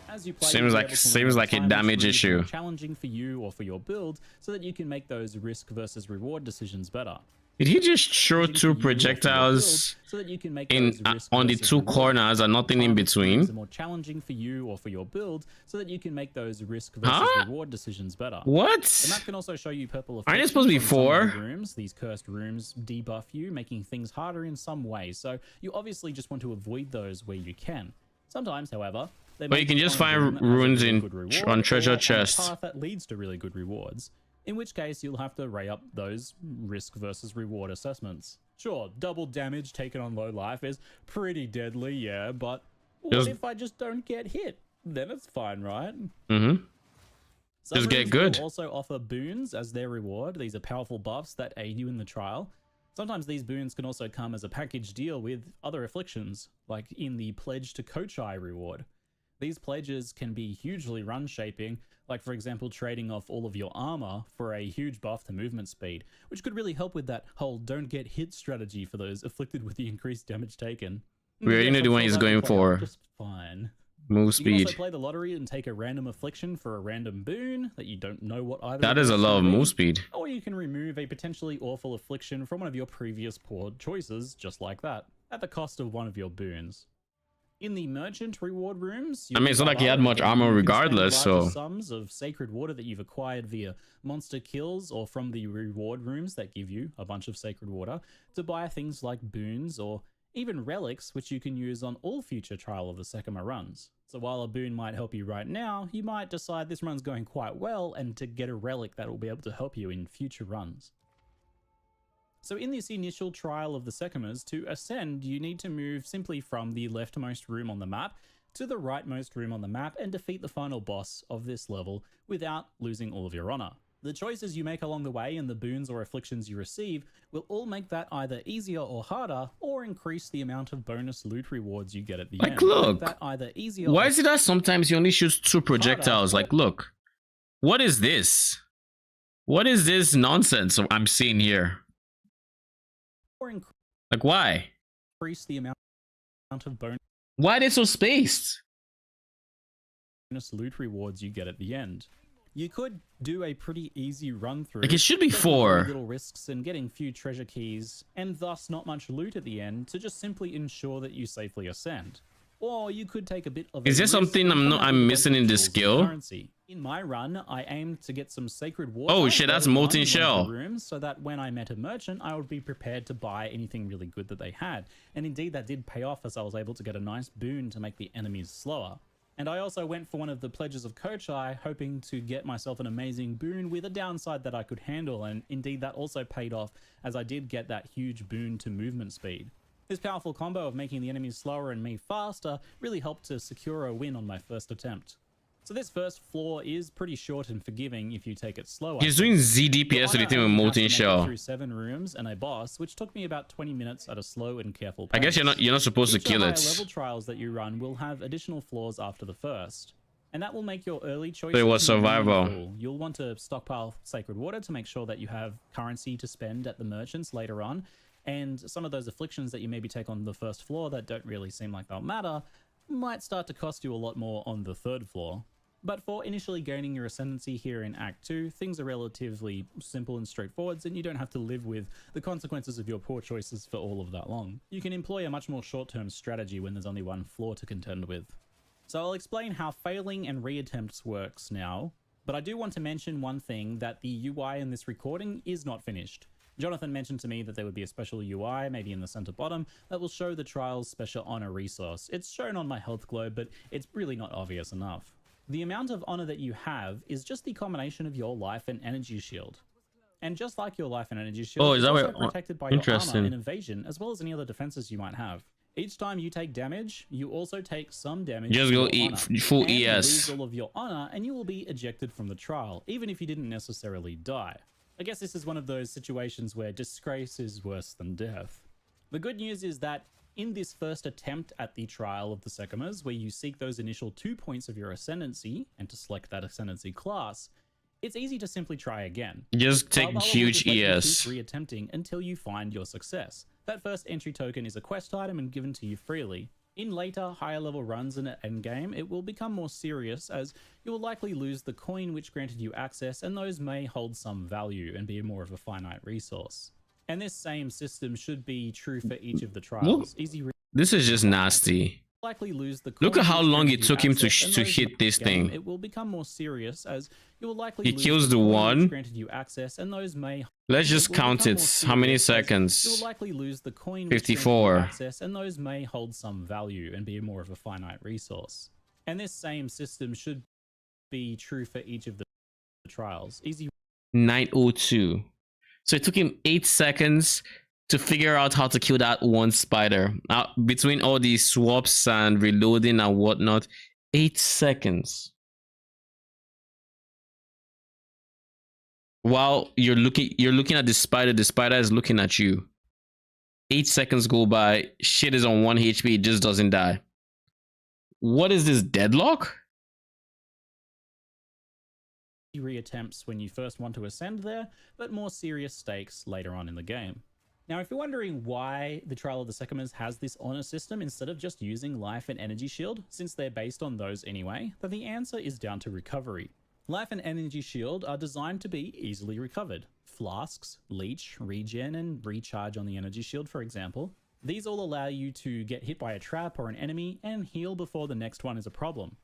S8: As you play,
S1: Seems
S8: you'll be
S1: like-
S8: able to
S1: seems
S8: learn
S1: like a
S8: time which
S1: damage
S8: routes are more
S1: issue.
S8: challenging for you or for your build, so that you can make those risk versus reward decisions better.
S1: did he just throw
S8: Challenging
S1: two
S8: for you or for your
S1: projectiles
S8: build, so that you can make
S1: in
S8: those risk
S1: on the
S8: versus
S1: two
S8: reward
S1: corners and nothing in
S8: Target routes
S1: between?
S8: are more challenging for you or for your build, so that you can make those risk versus
S1: Huh?
S8: reward decisions better. The
S1: What?
S8: map can also show you purple
S1: Aren't they
S8: effects
S1: supposed to be
S8: from some of the
S1: 4?
S8: rooms. These cursed rooms debuff you, making things harder in some ways. So you obviously just want to avoid those where you can. Sometimes, however, they
S1: But you
S8: may
S1: can just
S8: find a
S1: find
S8: room that has a
S1: runes
S8: really
S1: in
S8: good reward
S1: on treasure
S8: or on a
S1: chests.
S8: path that leads to really good rewards. In which case, you'll have to weigh up those risk versus reward assessments. Sure, double damage taken on low life is pretty deadly, yeah, but what
S1: Just-
S8: if I just don't get hit? Then it's fine, right?
S1: Mm-hmm.
S8: Some
S1: Just get
S8: rooms will
S1: good.
S8: also offer boons as their reward. These are powerful buffs that aid you in the trial. Sometimes these boons can also come as a package deal with other afflictions, like in the Pledge to Kochai reward. These pledges can be hugely run-shaping, like for example trading off all of your armor for a huge buff to movement speed, which could really help with that whole don't get hit strategy for those afflicted with the increased damage taken.
S1: We already
S8: Yes,
S1: know the
S8: I'm
S1: one
S8: sure
S1: he's
S8: that'll
S1: going
S8: play out
S1: for.
S8: just fine.
S1: Move
S8: You can also
S1: speed.
S8: play the lottery and take a random affliction for a random boon that you don't know what either.
S1: That
S8: of
S1: is a
S8: those
S1: lot of
S8: should be.
S1: move speed.
S8: Or you can remove a potentially awful affliction from one of your previous poor choices, just like that, at the cost of one of your boons. In the merchant reward rooms,
S1: I mean, it's not like he had much armor regardless, so-
S8: sums of sacred water that you've acquired via monster kills or from the reward rooms that give you a bunch of sacred water to buy things like boons or even relics, which you can use on all future Trial of the Sekima runs. So while a boon might help you right now, you might decide this run's going quite well and to get a relic that will be able to help you in future runs. So in this initial trial of the Sekimas, to ascend, you need to move simply from the leftmost room on the map to the rightmost room on the map and defeat the final boss of this level without losing all of your honor. The choices you make along the way and the boons or afflictions you receive will all make that either easier or harder, or increase the amount of bonus loot rewards you get at the end.
S1: Like, look,
S8: Make that either easier
S1: why
S8: or
S1: is it that sometimes he only shoots 2 projectiles? Like, look, what is this? What is this nonsense I'm seeing here? Like, why?
S8: Increase the amount of bonus
S1: Why are they so spaced?
S8: loot rewards you get at the end. You could do a pretty easy run through.
S1: Like, it should be
S8: taking
S1: 4.
S8: little risks and getting few treasure keys, and thus not much loot at the end, to just simply ensure that you safely ascend. Or you could take a bit of.
S1: Is there something I'm missing in this skill?
S8: Currency. In my run, I aimed to get some sacred water.
S1: Oh shit, that's molten shell.
S8: Rooms, so that when I met a merchant, I would be prepared to buy anything really good that they had. And indeed, that did pay off, as I was able to get a nice boon to make the enemies slower. And I also went for one of the pledges of Kochai, hoping to get myself an amazing boon with a downside that I could handle, and indeed that also paid off, as I did get that huge boon to movement speed. This powerful combo of making the enemies slower and me faster really helped to secure a win on my first attempt. So this first floor is pretty short and forgiving if you take it slower.
S1: He's doing ZDPS with with molten shell.
S8: Through 7 rooms and a boss, which took me about 20 minutes at a slow and careful pace.
S1: I guess you're not supposed to kill it.
S8: Level trials that you run will have additional floors after the first, and that will make your early choices.
S1: So it was survival.
S8: meaningful. You'll want to stockpile sacred water to make sure that you have currency to spend at the merchants later on, and some of those afflictions that you maybe take on the first floor that don't really seem like they'll matter might start to cost you a lot more on the 3rd floor. But for initially gaining your ascendancy here in Act 2, things are relatively simple and straightforward, and you don't have to live with the consequences of your poor choices for all of that long. You can employ a much more short-term strategy when there's only one floor to contend with. So I'll explain how failing and reattempts works now, but I do want to mention one thing, that the UI in this recording is not finished. Jonathan mentioned to me that there would be a special UI, maybe in the center bottom, that will show the trial's special honor resource. It's shown on my health globe, but it's really not obvious enough. The amount of honor that you have is just the combination of your life and energy shield. And just like your life and energy shield,
S1: is that
S8: also
S1: where,
S8: protected by your
S1: interesting.
S8: armor and evasion, as well as any other defenses you might have. Each time you take damage, you also take some damage.
S1: Just go eat full ES.
S8: You lose all of your honor, and you will be ejected from the trial, even if you didn't necessarily die. I guess this is one of those situations where disgrace is worse than death. The good news is that in this first attempt at the trial of the Sekimas, where you seek those initial 2 points of your ascendancy, and to select that ascendancy class, it's easy to simply try again.
S1: Just take
S8: Valhalla will
S1: huge
S8: just let you
S1: ES.
S8: keep reattempting until you find your success. That first entry token is a quest item and given to you freely. In later, higher level runs in endgame, it will become more serious, as you will likely lose the coin which granted you access, and those may hold some value and be more of a finite resource. And this same system should be true for each of the trials.
S1: This is just nasty.
S8: Likely lose the
S1: Look at how long it
S8: you
S1: took him to
S8: access, and those
S1: hit this
S8: game,
S1: thing.
S8: It will become more serious, as you will likely
S1: He
S8: lose
S1: kills the
S8: coin which
S1: one.
S8: granted you access, and those may
S1: Let's just
S8: will
S1: count
S8: become
S1: it.
S8: more
S1: How many
S8: serious, as you will
S1: seconds?
S8: likely lose the coin which granted you
S1: 54.
S8: access, and those may hold some value and be more of a finite resource. And this same system should be true for each of the trials.
S1: 902. So it took him 8 seconds to figure out how to kill that one spider. Between all these swaps and reloading and whatnot, 8 seconds. While you're looking at the spider is looking at you. 8 seconds go by, shit is on 1 HP, it just doesn't die. What is this, deadlock?
S8: Reattempts when you first want to ascend there, but more serious stakes later on in the game. Now, if you're wondering why the Trial of the Sekimas has this honor system instead of just using life and energy shield, since they're based on those anyway, then the answer is down to recovery. Life and energy shield are designed to be easily recovered. Flasks, leech, regen, and recharge on the energy shield, for example. These all allow you to get hit by a trap or an enemy and heal before the next one is a problem.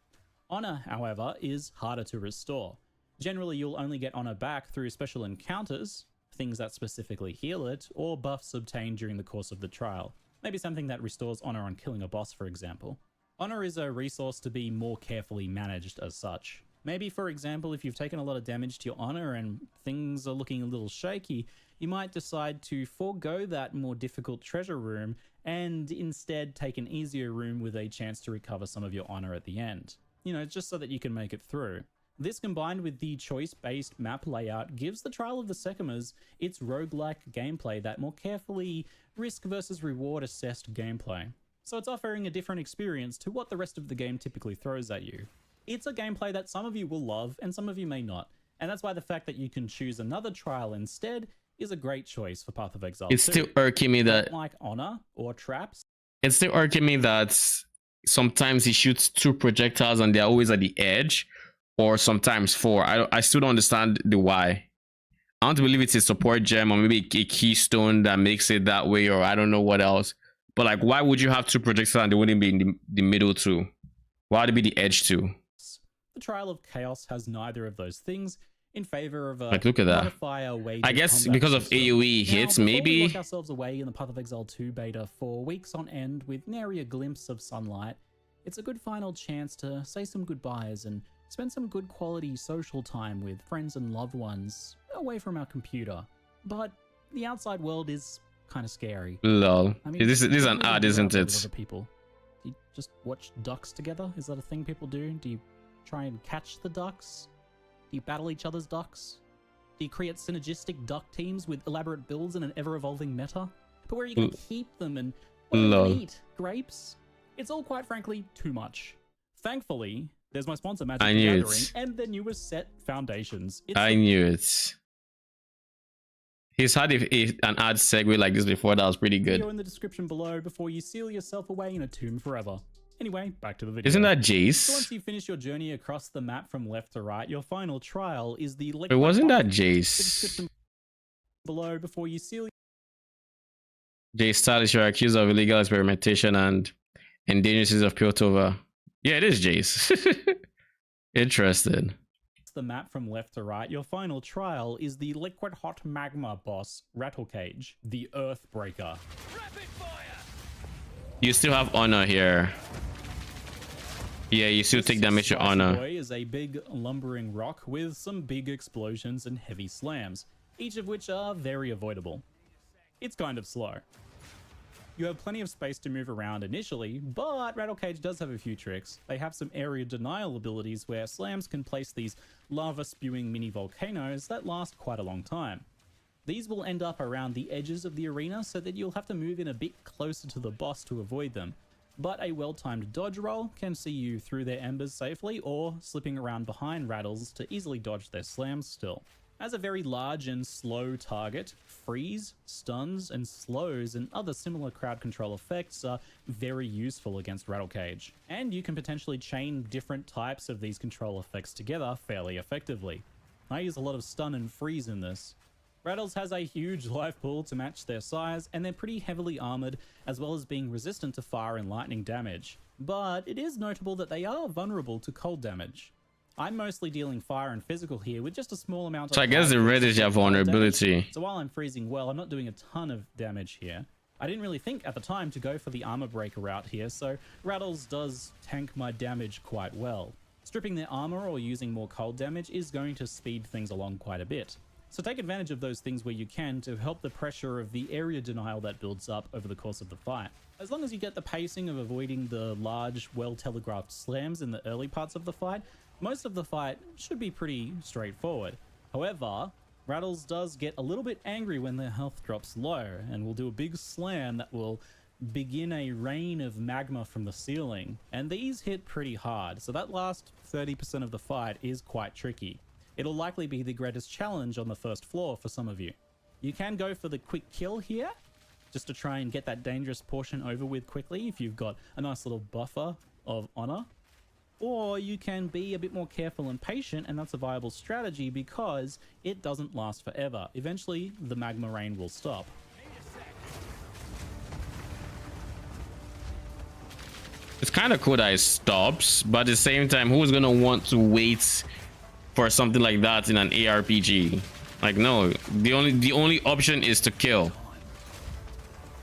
S8: Honor, however, is harder to restore. Generally, you'll only get honor back through special encounters, things that specifically heal it, or buffs obtained during the course of the trial. Maybe something that restores honor on killing a boss, for example. Honor is a resource to be more carefully managed as such. Maybe, for example, if you've taken a lot of damage to your honor and things are looking a little shaky, you might decide to forego that more difficult treasure room and instead take an easier room with a chance to recover some of your honor at the end. You know, just so that you can make it through. This, combined with the choice-based map layout, gives the Trial of the Sekimas its roguelike gameplay, that more carefully risk versus reward assessed gameplay. So it's offering a different experience to what the rest of the game typically throws at you. It's a gameplay that some of you will love and some of you may not, and that's why the fact that you can choose another trial instead is a great choice for Path of Exile.
S1: It's still irking me that
S8: like honor or traps.
S1: It's still irking me that sometimes he shoots 2 projectiles and they're always at the edge, or sometimes 4. I still don't understand the why. I want to believe it's a support gem or maybe a keystone that makes it that way, or I don't know what else. But like, why would you have 2 projectiles and they wouldn't be in the middle 2? Why would it be the edge 2?
S8: The Trial of Chaos has neither of those things, in favor of a
S1: like, look at that. I guess because of AoE hits, maybe.
S8: We lock ourselves away in the Path of Exile 2 beta for weeks on end with nary a glimpse of sunlight. It's a good final chance to say some goodbyes and spend some good quality social time with friends and loved ones away from our computer. But the outside world is kind of scary.
S1: Lol.
S8: I mean,
S1: this is an ad, isn't it?
S8: Other people. Do you just watch ducks together? Is that a thing people do? Do you try and catch the ducks? Do you battle each other's ducks? Do you create synergistic duck teams with elaborate builds and an ever-evolving meta? But where are you going to keep them, and what do you eat? Grapes? It's all, quite frankly, too much. Thankfully, there's my sponsor, Magic the Gathering, and their newest set, Foundations.
S1: I knew it. He's had an ad segue like this before that was pretty good.
S8: Video in the description below before you seal yourself away in a tomb forever. Anyway, back to the video.
S1: Isn't that Jace?
S8: So once you finish your journey across the map from left to right, your final trial is the...
S1: It wasn't that Jace.
S8: Below before you seal...
S1: Jace Stylish, you're accused of illegal experimentation and endangers of Piltover. Yeah, it is Jace. Interesting.
S8: The map from left to right, your final trial is the liquid hot magma boss, Rattlecage, the Earthbreaker. Rapid fire!
S1: You still have honor here. Yeah, you still take damage to honor.
S8: Boy is a big lumbering rock with some big explosions and heavy slams, each of which are very avoidable. It's kind of slow. You have plenty of space to move around initially, but Rattlecage does have a few tricks. They have some area denial abilities where slams can place these lava-spewing mini volcanoes that last quite a long time. These will end up around the edges of the arena so that you'll have to move in a bit closer to the boss to avoid them. But a well-timed dodge roll can see you through their embers safely, or slipping around behind Rattles to easily dodge their slams still. As a very large and slow target, freeze, stuns, and slows and other similar crowd control effects are very useful against Rattlecage. And you can potentially chain different types of these control effects together fairly effectively. I use a lot of stun and freeze in this. Rattles has a huge life pool to match their size, and they're pretty heavily armored, as well as being resistant to fire and lightning damage. But it is notable that they are vulnerable to cold damage. I'm mostly dealing fire and physical here with just a small amount of...
S1: So I guess the red is your vulnerability.
S8: Damage. So while I'm freezing well, I'm not doing a ton of damage here. I didn't really think at the time to go for the armor breaker route here, so Rattles does tank my damage quite well. Stripping their armor or using more cold damage is going to speed things along quite a bit. So take advantage of those things where you can to help the pressure of the area denial that builds up over the course of the fight. As long as you get the pacing of avoiding the large, well-telegraphed slams in the early parts of the fight, most of the fight should be pretty straightforward. However, Rattles does get a little bit angry when their health drops low, and will do a big slam that will begin a rain of magma from the ceiling. And these hit pretty hard, so that last 30% of the fight is quite tricky. It'll likely be the greatest challenge on the first floor for some of you. You can go for the quick kill here, just to try and get that dangerous portion over with quickly if you've got a nice little buffer of honor. Or you can be a bit more careful and patient, and that's a viable strategy because it doesn't last forever. Eventually, the magma rain will stop.
S1: It's kind of cool that it stops, but at the same time, who's gonna want to wait for something like that in an ARPG? Like, no, the only option is to kill.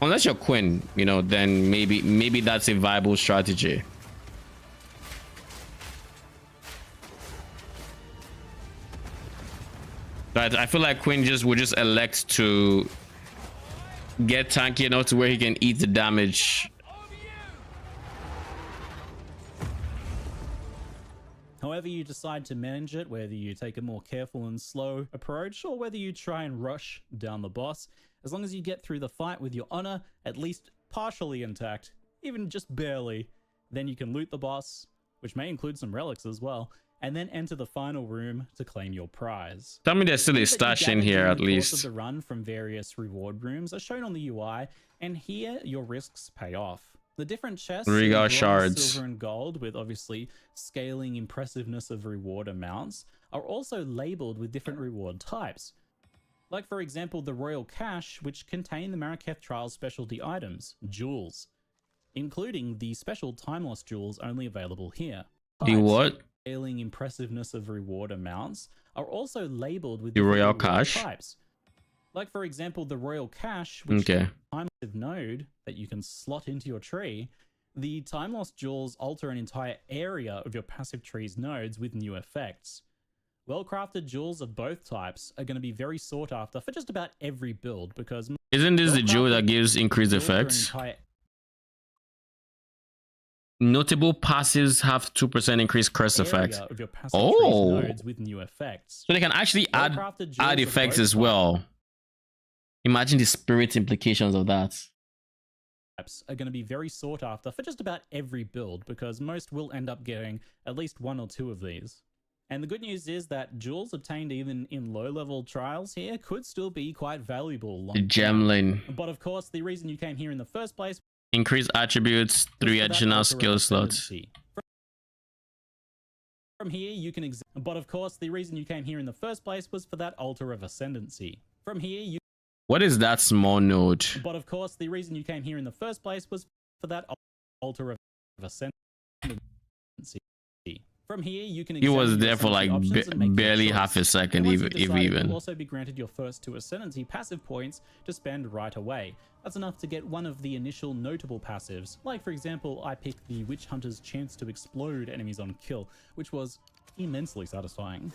S1: Unless you're Quinn, you know, then maybe that's a viable strategy. But I feel like Quinn would just elect to get tanky enough to where he can eat the damage.
S8: However you decide to manage it, whether you take a more careful and slow approach or whether you try and rush down the boss, as long as you get through the fight with your honor at least partially intact, even just barely, then you can loot the boss, which may include some relics as well, and then enter the final room to claim your prize.
S1: Tell me there's still a stash in here at least.
S8: The run from various reward rooms are shown on the UI, and here your risks pay off. The different chests,
S1: Riga shards,
S8: silver and gold, with obviously scaling impressiveness of reward amounts, are also labeled with different reward types. Like for example, the Royal Cache, which contain the Marraketh Trials specialty items, jewels, including the special time loss jewels only available here.
S1: The what?
S8: Scaling impressiveness of reward amounts are also labeled with
S1: the Royal Cache
S8: types. Like for example, the Royal Cache, which is a time node that you can slot into your tree. The time loss jewels alter an entire area of your passive tree's nodes with new effects. Well-crafted jewels of both types are going to be very sought after for just about every build because...
S1: Isn't this the jewel that gives increased effects? Notable passives have 2% increased curse effect. Oh!
S8: With new effects.
S1: So they can actually add effects as well. Imagine the spirit implications of that.
S8: Are going to be very sought after for just about every build because most will end up getting at least one or two of these. And the good news is that jewels obtained even in low-level trials here could still be quite valuable.
S1: Gemlin.
S8: But of course, the reason you came here in the first place...
S1: Increase attributes, 3 additional skill slots.
S8: From here, you can... But of course, the reason you came here in the first place was for that altar of ascendancy. From here, you...
S1: What is that small node?
S8: But of course, the reason you came here in the first place was for that altar of ascendancy. From here, you can...
S1: He was there for like barely half a second, if even.
S8: You'll also be granted your first 2 ascendancy passive points to spend right away. That's enough to get one of the initial notable passives. Like, for example, I picked the Witch Hunter's chance to explode enemies on kill, which was immensely satisfying.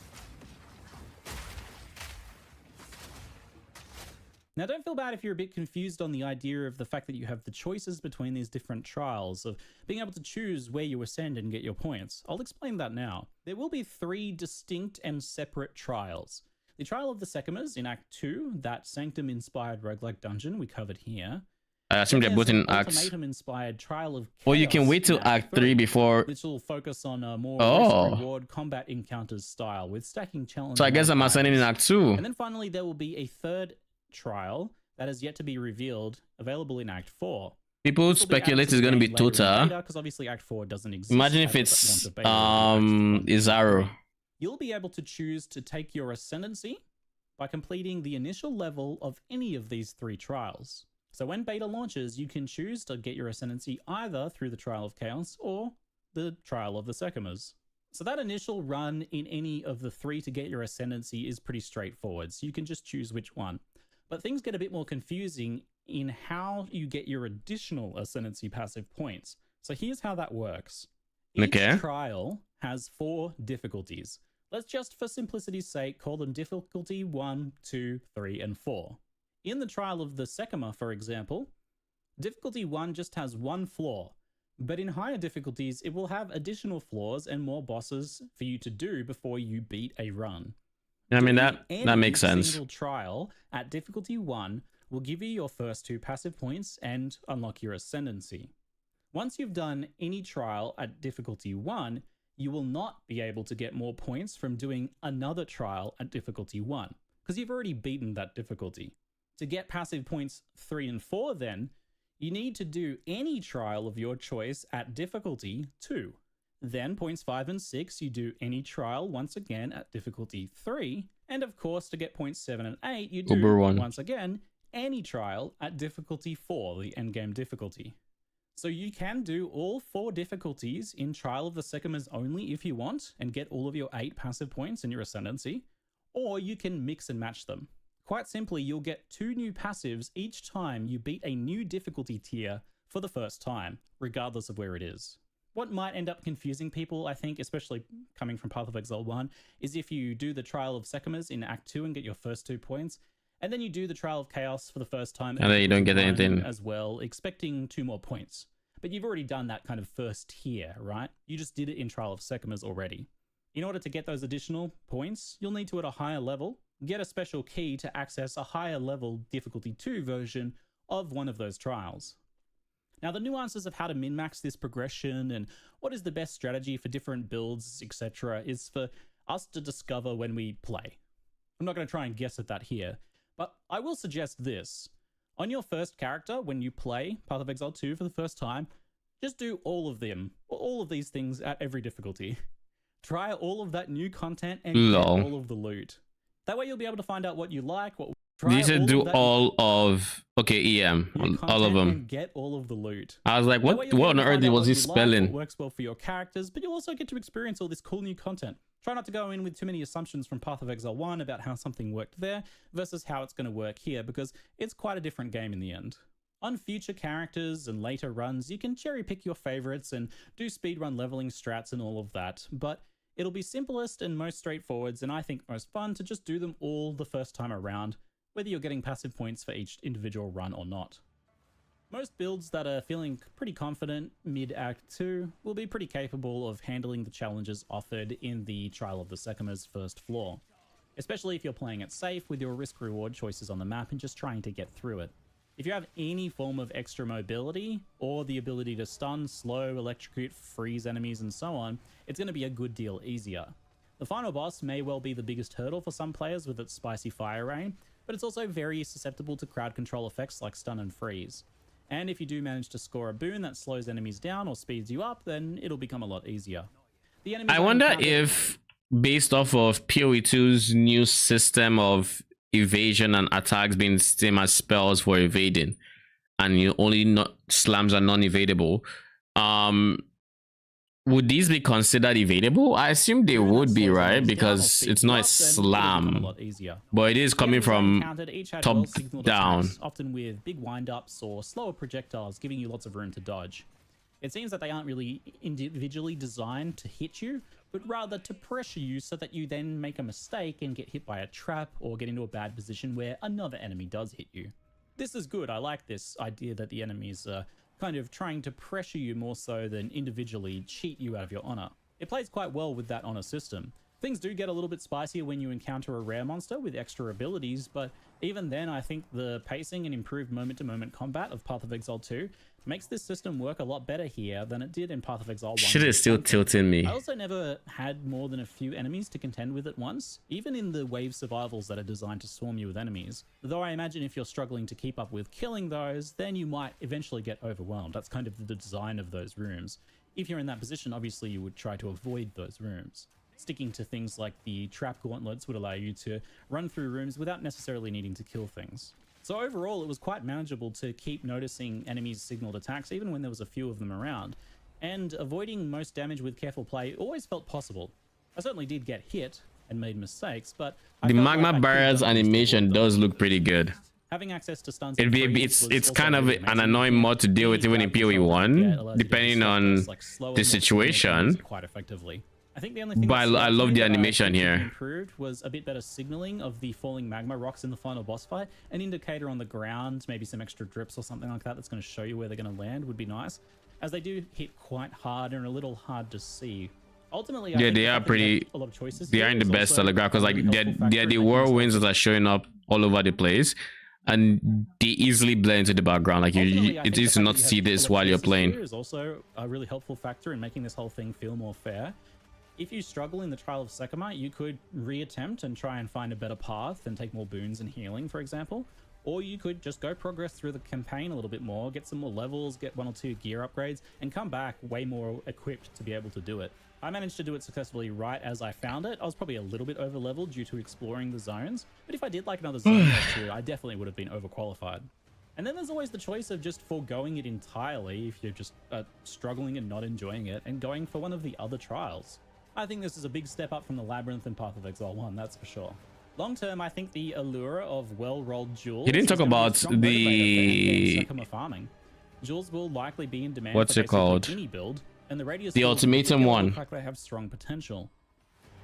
S8: Now, don't feel bad if you're a bit confused on the idea of the fact that you have the choices between these different trials, of being able to choose where you ascend and get your points. I'll explain that now. There will be 3 distinct and separate trials. The Trial of the Secumers in Act 2, that Sanctum-inspired roguelike dungeon we covered here.
S1: I assume they're both in Acts.
S8: Ultimatum-inspired Trial of Chaos,
S1: or you can wait till Act 3 before...
S8: Which will focus on a more reward combat encounters style with stacking challenges.
S1: So I guess I'm ascending in Act 2.
S8: And then finally, there will be a 3rd trial that is yet to be revealed, available in Act 4.
S1: People speculate it's going to be Tota.
S8: Because obviously Act 4 doesn't exist.
S1: Imagine if it's Izaro.
S8: You'll be able to choose to take your ascendancy by completing the initial level of any of these 3 trials. So when beta launches, you can choose to get your ascendancy either through the Trial of Chaos or the Trial of the Secumers. So that initial run in any of the 3 to get your ascendancy is pretty straightforward. So you can just choose which one. But things get a bit more confusing in how you get your additional ascendancy passive points. So here's how that works. Each trial has 4 difficulties. Let's just, for simplicity's sake, call them difficulty 1, 2, 3, and 4. In the Trial of the Secumer, for example, difficulty 1 just has 1 flaw. But in higher difficulties, it will have additional flaws and more bosses for you to do before you beat a run.
S1: I mean, that makes sense.
S8: Single trial at difficulty 1 will give you your first 2 passive points and unlock your ascendancy. Once you've done any trial at difficulty 1, you will not be able to get more points from doing another trial at difficulty 1, because you've already beaten that difficulty. To get passive points 3 and 4 then, you need to do any trial of your choice at difficulty 2. Then points 5 and 6, you do any trial once again at difficulty 3. And of course, to get points 7 and 8, you do once again any trial at difficulty 4, the endgame difficulty. So you can do all 4 difficulties in Trial of the Secumers only if you want, and get all of your 8 passive points and your ascendancy, or you can mix and match them. Quite simply, you'll get 2 new passives each time you beat a new difficulty tier for the first time, regardless of where it is. What might end up confusing people, I think, especially coming from Path of Exile 1, is if you do the Trial of Sekhmet in Act 2 and get your first 2 points, and then you do the Trial of Chaos for the first time,
S1: and then you don't get anything
S8: as well, expecting 2 more points. But you've already done that kind of first tier, right? You just did it in Trial of Sekhmet already. In order to get those additional points, you'll need to, at a higher level, get a special key to access a higher level difficulty 2 version of one of those trials. Now, the nuances of how to min-max this progression and what is the best strategy for different builds, etc., is for us to discover when we play. I'm not going to try and guess at that here, but I will suggest this. On your first character, when you play Path of Exile 2 for the first time, just do all of them, all of these things at every difficulty. Try all of that new content and get all of the loot. That way you'll be able to find out what you like, what
S1: you said do all of EM, all of them.
S8: And get all of the loot.
S1: I was like, what on earth was he spelling?
S8: What works well for your characters, but you'll also get to experience all this cool new content. Try not to go in with too many assumptions from Path of Exile 1 about how something worked there versus how it's going to work here, because it's quite a different game in the end. On future characters and later runs, you can cherry pick your favorites and do speedrun leveling strats and all of that, but it'll be simplest and most straightforwards, and I think most fun, to just do them all the first time around, whether you're getting passive points for each individual run or not. Most builds that are feeling pretty confident mid-Act 2 will be pretty capable of handling the challenges offered in the Trial of the Sekhmet's first floor, especially if you're playing it safe with your risk-reward choices on the map and just trying to get through it. If you have any form of extra mobility or the ability to stun, slow, electrocute, freeze enemies and so on, it's going to be a good deal easier. The final boss may well be the biggest hurdle for some players with its spicy fire rain, but it's also very susceptible to crowd control effects like stun and freeze. And if you do manage to score a boon that slows enemies down or speeds you up, then it'll become a lot easier. The enemies
S1: I wonder if, based off of PoE 2's new system of evasion and attacks being the same as spells for evading, and you only not slams are non-evadable, would these be considered evadable? I assume they would be, right? Because it's not a slam, but it is coming from top down.
S8: Often with big wind-ups or slower projectiles, giving you lots of room to dodge. It seems that they aren't really individually designed to hit you, but rather to pressure you so that you then make a mistake and get hit by a trap or get into a bad position where another enemy does hit you. This is good. I like this idea that the enemies are kind of trying to pressure you more so than individually cheat you out of your honor. It plays quite well with that honor system. Things do get a little bit spicier when you encounter a rare monster with extra abilities, but even then I think the pacing and improved moment-to-moment combat of Path of Exile 2 makes this system work a lot better here than it did in Path of Exile 1.
S1: Shit is still tilting me.
S8: I also never had more than a few enemies to contend with at once, even in the wave survivals that are designed to swarm you with enemies. Though I imagine if you're struggling to keep up with killing those, then you might eventually get overwhelmed. That's kind of the design of those rooms. If you're in that position, obviously you would try to avoid those rooms. Sticking to things like the trap gauntlets would allow you to run through rooms without necessarily needing to kill things. So overall, it was quite manageable to keep noticing enemies' signaled attacks even when there was a few of them around, and avoiding most damage with careful play always felt possible. I certainly did get hit and made mistakes, but
S1: the magma barriers animation does look pretty good.
S8: Having access to stuns,
S1: it's kind of an annoying mod to deal with even in PoE 1, depending on the situation.
S8: Quite effectively. I think the only thing
S1: but I love the animation here.
S8: Improved was a bit better signaling of the falling magma rocks in the final boss fight. An indicator on the ground, maybe some extra drips or something like that that's going to show you where they're going to land would be nice, as they do hit quite hard and are a little hard to see. Ultimately,
S1: yeah, they are pretty.
S8: A lot of choices.
S1: They aren't the best telegraph because like they're the whirlwinds that are showing up all over the place, and they easily blend into the background. Like it's easy to not see this while you're playing.
S8: Is also a really helpful factor in making this whole thing feel more fair. If you struggle in the Trial of Sekhmet, you could reattempt and try and find a better path and take more boons and healing, for example. Or you could just go progress through the campaign a little bit more, get some more levels, get 1 or 2 gear upgrades, and come back way more equipped to be able to do it. I managed to do it successfully right as I found it. I was probably a little bit over leveled due to exploring the zones, but if I did like another zone or two, I definitely would have been overqualified. And then there's always the choice of just foregoing it entirely if you're just struggling and not enjoying it, and going for one of the other trials. I think this is a big step up from the Labyrinth and Path of Exile 1, that's for sure. Long term, I think the allure of well-rolled jewels.
S1: He didn't talk about the
S8: farming. Jewels will likely be in demand.
S1: What's
S8: for
S1: it called?
S8: Any build, and the radius
S1: The
S8: tools in
S1: ultimatum
S8: particular
S1: one.
S8: look like they have strong potential.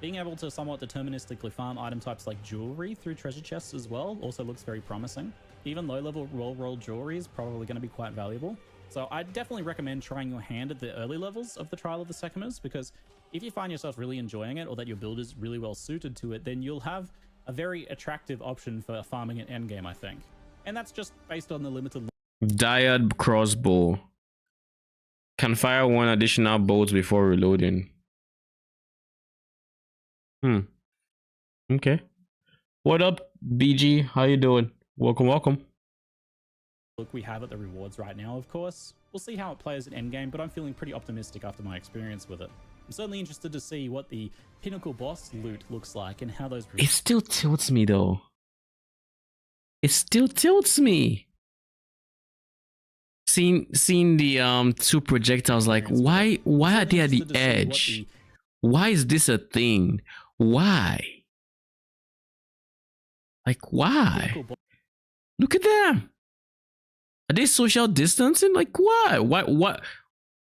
S8: Being able to somewhat deterministically farm item types like jewelry through treasure chests as well also looks very promising. Even low-level roll jewelry is probably going to be quite valuable. So I definitely recommend trying your hand at the early levels of the Trial of the Seconders, because if you find yourself really enjoying it, or that your build is really well suited to it, then you'll have a very attractive option for farming at endgame, I think. And that's just based on the limited...
S1: Diode crossbow. Can fire one additional bolt before reloading. Okay. What up, BG? How you doing? Welcome, welcome.
S8: look we have at the rewards right now, of course. We'll see how it plays at endgame, but I'm feeling pretty optimistic after my experience with it. I'm certainly interested to see what the pinnacle boss loot looks like and how those...
S1: It still tilts me though. It still tilts me. Seeing the two projectiles, like why are they at the edge? Why is this a thing? Why? Like why? Look at them. Are they social distancing? Like why? Why?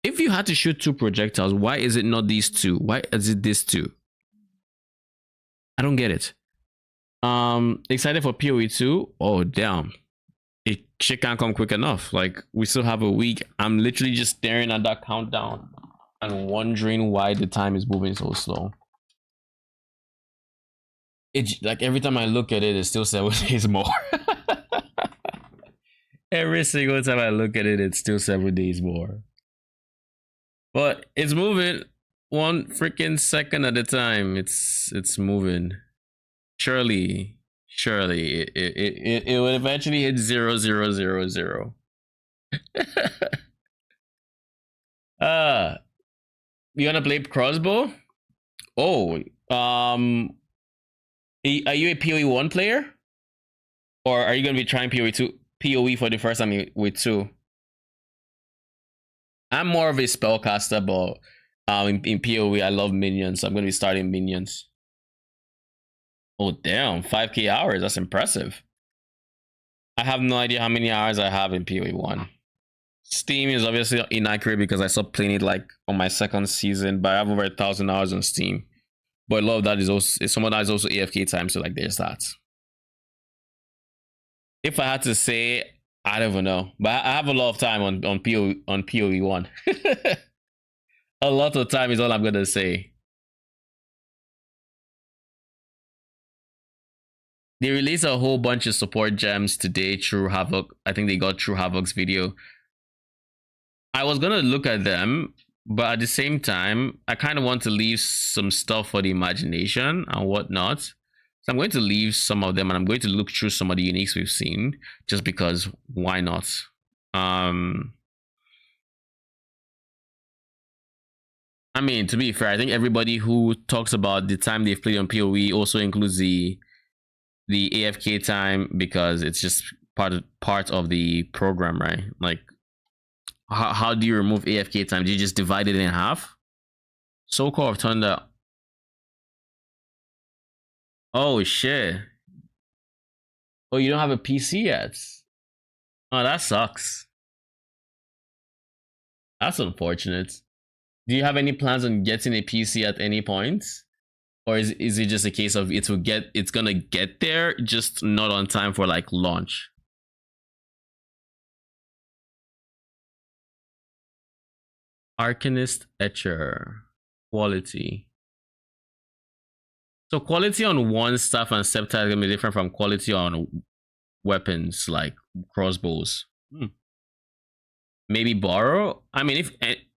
S1: If you had to shoot two projectiles, why is it not these two? Why is it this two? I don't get it. Excited for PoE 2? Oh damn. Shit can't come quick enough. Like we still have a week. I'm literally just staring at that countdown and wondering why the time is moving so slow. It's like every time I look at it, it's still 7 days more. Every single time I look at it, it's still 7 days more. But it's moving one freaking second at a time. It's moving. Surely it will eventually hit 0,000. You wanna play crossbow? Oh, are you a PoE 1 player? Or are you gonna be trying PoE for the first time with 2? I'm more of a spellcaster, but in PoE I love minions, so I'm gonna be starting minions. Oh damn, 5k hours, that's impressive. I have no idea how many hours I have in PoE 1. Steam is obviously inaccurate because I stopped playing it like on my second season, but I have over 1,000 hours on Steam. But a lot of that is also, some of that is also AFK time, so like there's that. If I had to say, I don't even know, but I have a lot of time on PoE 1. A lot of time is all I'm gonna say. They released a whole bunch of support gems today through Havoc. I think they got through Havoc's video. I was gonna look at them, but at the same time, I kind of want to leave some stuff for the imagination and whatnot. So I'm going to leave some of them, and I'm going to look through some of the uniques we've seen, just because why not? I mean, to be fair, I think everybody who talks about the time they've played on PoE also includes the AFK time, because it's just part of the program, right? Like how do you remove AFK time? Do you just divide it in half? Soul of Thunder. Oh shit. Oh, you don't have a PC yet? Oh, that sucks. That's unfortunate. Do you have any plans on getting a PC at any point? Or is it just a case of it's gonna get there, just not on time for like launch? Arcanist Etcher. Quality. So quality on one staff and scepter is gonna be different from quality on weapons like crossbows. Maybe borrow? I mean,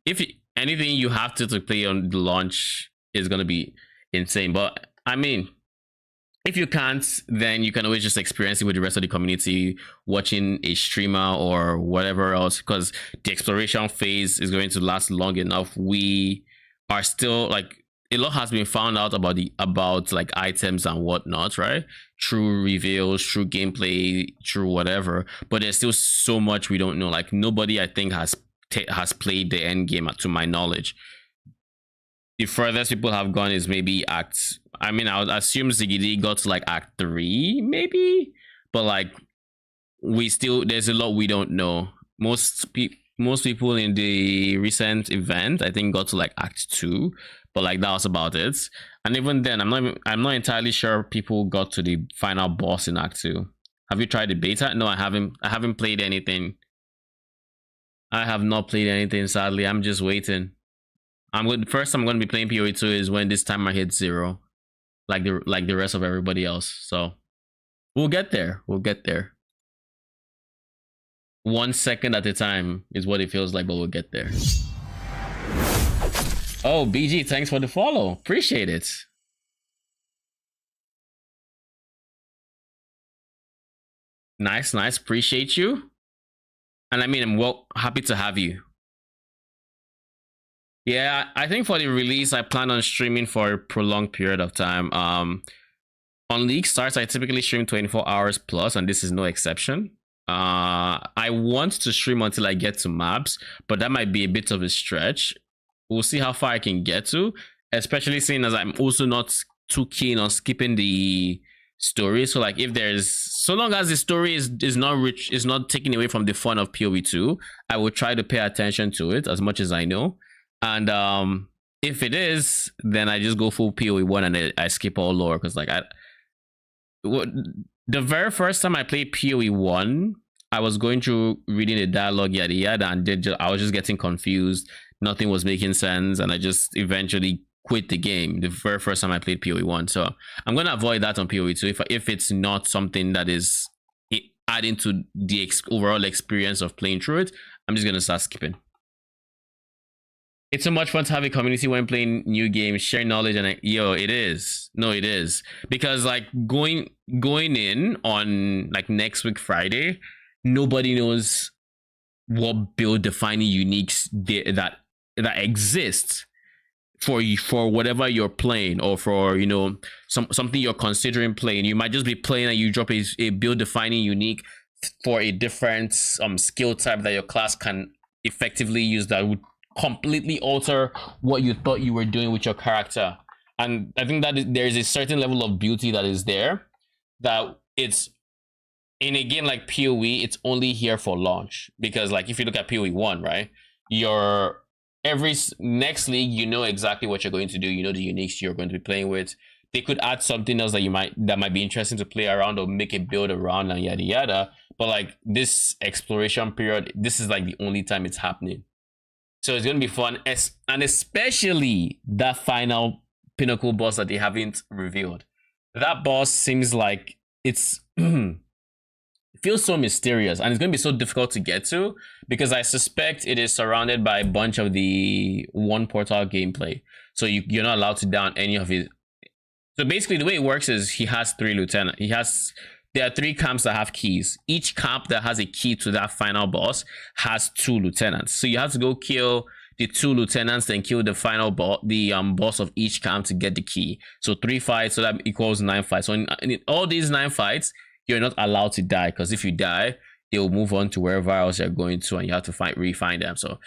S1: if anything you have to play on the launch is gonna be insane, but I mean, if you can't, then you can always just experience it with the rest of the community, watching a streamer or whatever else, because the exploration phase is going to last long enough. We are still like, a lot has been found out about like items and whatnot, right? Through reveals, through gameplay, through whatever, but there's still so much we don't know. Like nobody, I think, has played the end game to my knowledge. The furthest people have gone is maybe I would assume Ziggy got to like Act 3, maybe, but like there's a lot we don't know. Most most people in the recent event, I think, got to like Act 2, but like that was about it. And even then, I'm not entirely sure people got to the final boss in Act 2. Have you tried the beta? No, I haven't. I haven't played anything. I have not played anything, sadly. I'm just waiting. First I'm going to be playing PoE 2 is when this timer hits 0, like the rest of everybody else. So we'll get there. We'll get there. 1 second at a time is what it feels like, but we'll get there. Oh, BG, thanks for the follow. Appreciate it. Nice, nice. Appreciate you. And I mean, I'm happy to have you. Yeah, I think for the release, I plan on streaming for a prolonged period of time. On league starts, I typically stream 24 hours plus, and this is no exception. I want to stream until I get to maps, but that might be a bit of a stretch. We'll see how far I can get to, especially seeing as I'm also not too keen on skipping the story. So like if there's, so long as the story is not taken away from the fun of PoE 2, I will try to pay attention to it as much as I know. And if it is, then I just go full PoE 1 and I skip all lore, because like the very first time I played PoE 1, I was going through reading the dialogue yada yada, and I was just getting confused. Nothing was making sense, and I just eventually quit the game the very first time I played PoE 1. So I'm gonna avoid that on PoE 2 if it's not something that is adding to the overall experience of playing through it. I'm just gonna start skipping. It's so much fun to have a community when playing new games, share knowledge, and it is. No, it is, because like going in on like next week Friday, nobody knows what build defining uniques that exists for whatever you're playing, or for, you know, something you're considering playing. You might just be playing and you drop a build defining unique for a different skill type that your class can effectively use, that would completely alter what you thought you were doing with your character. And I think that there's a certain level of beauty that is there, that it's in a game like PoE, it's only here for launch. Because like if you look at PoE 1, right, your every next league, you know exactly what you're going to do, you know the uniques you're going to be playing with. They could add something else that might be interesting to play around, or make a build around, and yada yada. But like this exploration period, this is like the only time it's happening. So it's going to be fun, and especially that final pinnacle boss that they haven't revealed. That boss seems like it feels so mysterious, and it's going to be so difficult to get to, because I suspect it is surrounded by a bunch of the one portal gameplay. So you're not allowed to down any of his. So basically the way it works is he has 3 lieutenants. There are 3 camps that have keys. Each camp that has a key to that final boss has 2 lieutenants. So you have to go kill the 2 lieutenants, then kill the final boss of each camp to get the key. So 3 fights, so that equals 9 fights. So in all these 9 fights, you're not allowed to die, because if you die, they will move on to wherever else you're going to, and you have to re-find them. So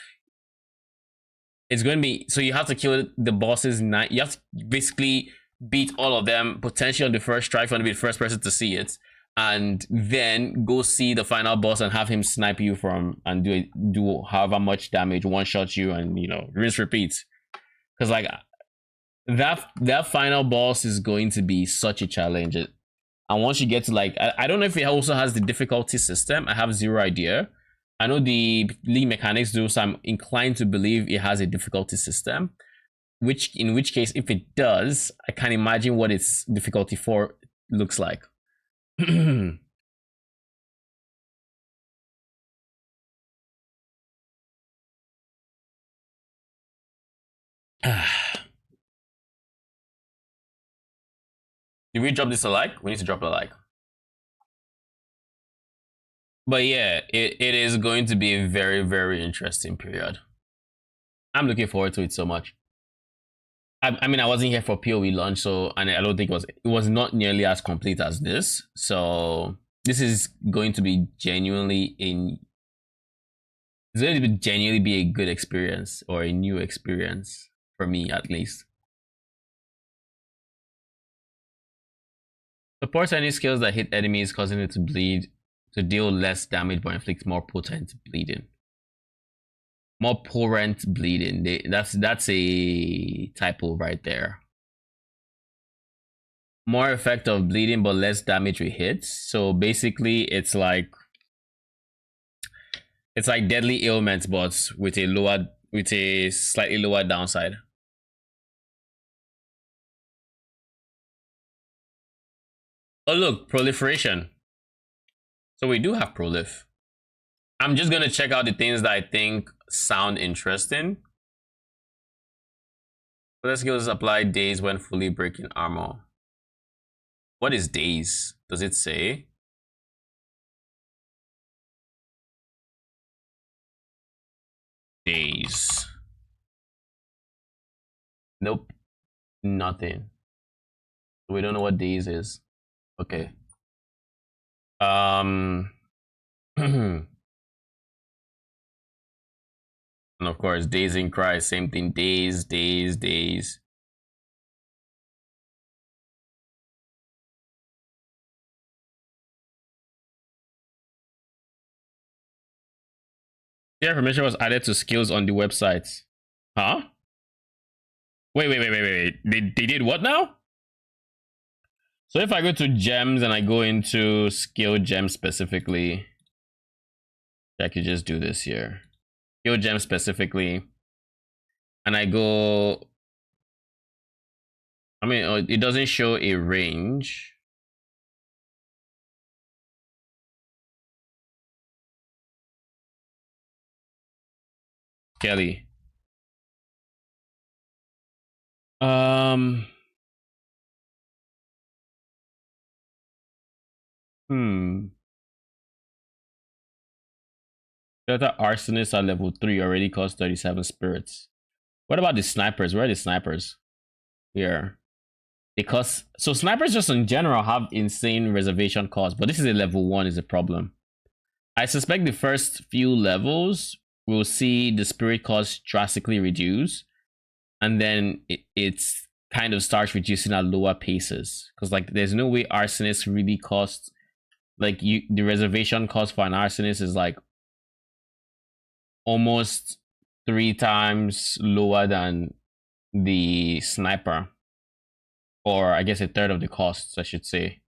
S1: it's going to be, so you have to kill the bosses 9. You have to basically beat all of them potentially on the first try if you want to be the first person to see it, and then go see the final boss and have him snipe you from, and do however much damage, one shot you, and you know, rinse repeat. Because like that final boss is going to be such a challenge. And once you get to like, I don't know if it also has the difficulty system. I have zero idea. I know the league mechanics do, so I'm inclined to believe it has a difficulty system. In which case, if it does, I can imagine what its difficulty 4 looks like. Did we drop this a like? We need to drop a like. But yeah, it is going to be a very, very interesting period. I'm looking forward to it so much. I mean, I wasn't here for PoE launch, so, and I don't think it was not nearly as complete as this. So this is going to be genuinely be a good experience, or a new experience for me at least. Supports any skills that hit enemies, causing it to bleed, to deal less damage but inflict more potent bleeding. More porent bleeding. That's a typo right there. More effect of bleeding but less damage with hits. So basically it's like deadly ailments but with a slightly lower downside. Oh look, proliferation. So we do have prolif. I'm just gonna check out the things that I think sound interesting. Other skills apply days when fully breaking armor. What is days? Does it say? Days. Nope. Nothing. We don't know what days is. Okay. And of course, days in Christ, same thing. Days. The information was added to skills on the website. Huh? Wait. They did what now? So if I go to gems and I go into skill gem specifically, I could just do this here. Skill gem specifically. And I go, I mean, it doesn't show a range. Kelly. Delta arsonists are level 3 already cost 37 spirits. What about the snipers? Where are the snipers? Here. They cost, so snipers just in general have insane reservation costs, but this is a level 1 is a problem. I suspect the first few levels we'll see the spirit cost drastically reduce, and then it's kind of starts reducing at lower paces, because like there's no way arsonists really cost, like the reservation cost for an arsonist is like almost 3 times lower than the sniper, or I guess a third of the costs, I should say.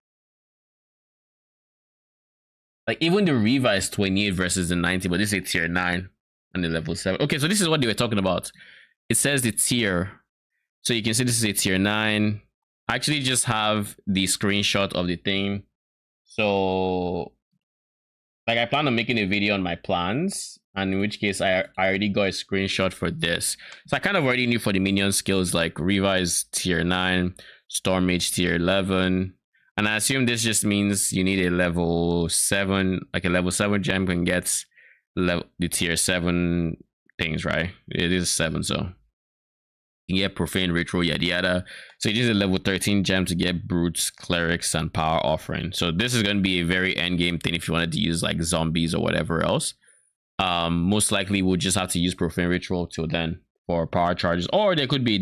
S1: Like even the Reva is 28 versus the 90, but this is a tier 9 and the level 7. Okay, so this is what they were talking about. It says the tier. So you can see this is a tier 9. I actually just have the screenshot of the thing. So like I plan on making a video on my plans, and in which case I already got a screenshot for this. So I kind of already knew for the minion skills, like Reva is tier 9, Storm Mage tier 11. And I assume this just means you need a level 7, like a level 7 gem can get the tier 7 things, right? It is 7, so you can get Profane Ritual, yada yada. So it is a level 13 gem to get Brutes, Clerics, and Power Offering. So this is going to be a very end game thing if you wanted to use like zombies or whatever else. Most likely we'll just have to use Profane Ritual till then for power charges, or there could be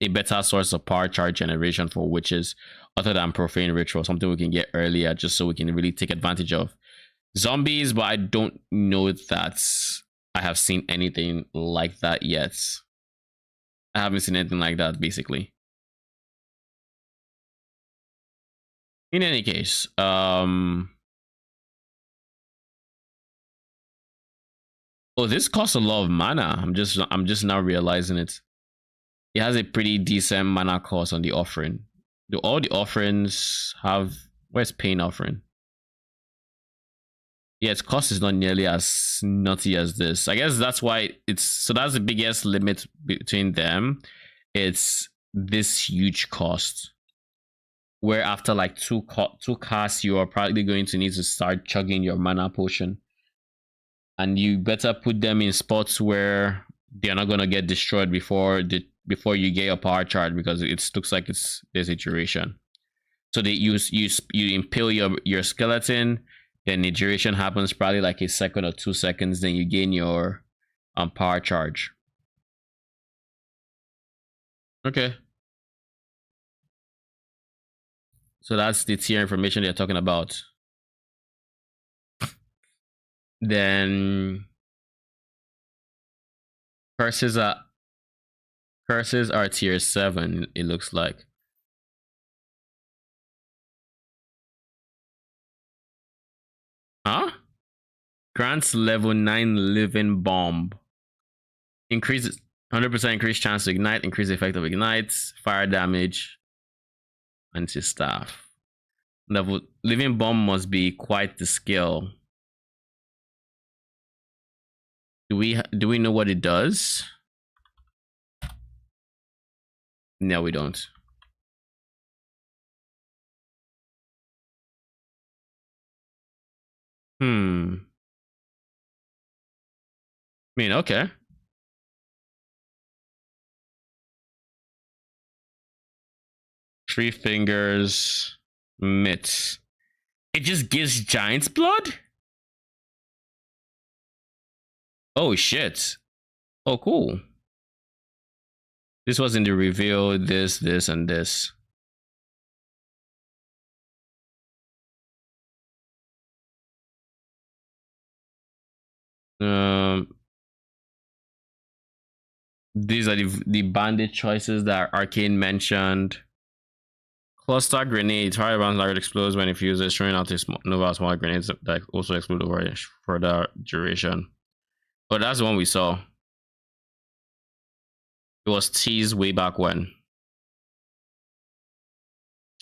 S1: a better source of power charge generation for witches other than Profane Ritual, something we can get earlier just so we can really take advantage of zombies. But I don't know that I have seen anything like that yet. I haven't seen anything like that, basically. In any case, oh, this costs a lot of mana. I'm just now realizing it. It has a pretty decent mana cost on the offering. Do all the offerings have, where's Pain Offering? Yeah, its cost is not nearly as nutty as this. I guess that's why it's, so that's the biggest limit between them. It's this huge cost, where after like two casts you are probably going to need to start chugging your mana potion, and you better put them in spots where they're not gonna get destroyed before you get your power charge, because it looks like there's a duration. So they you impale your skeleton, then the duration happens probably like a second or 2 seconds, then you gain your power charge. Okay. So that's the tier information they're talking about. Then Curses are tier 7, it looks like. Huh? Grants level 9 living bomb. Increases 100% increased chance to ignite, increase the effect of ignites, fire damage, anti-staff. Level living bomb must be quite the skill. Do we know what it does? No, we don't. I mean, okay. Three fingers, mitts. It just gives giant's blood? Oh shit. Oh cool. This was in the reveal, this, and this. These are the bandit choices that Arcane mentioned. Cluster grenade. Fire rounds target explodes when it fuses, showing out this Nova small grenades that also explode over further duration. Oh, that's the one we saw. It was teased way back when.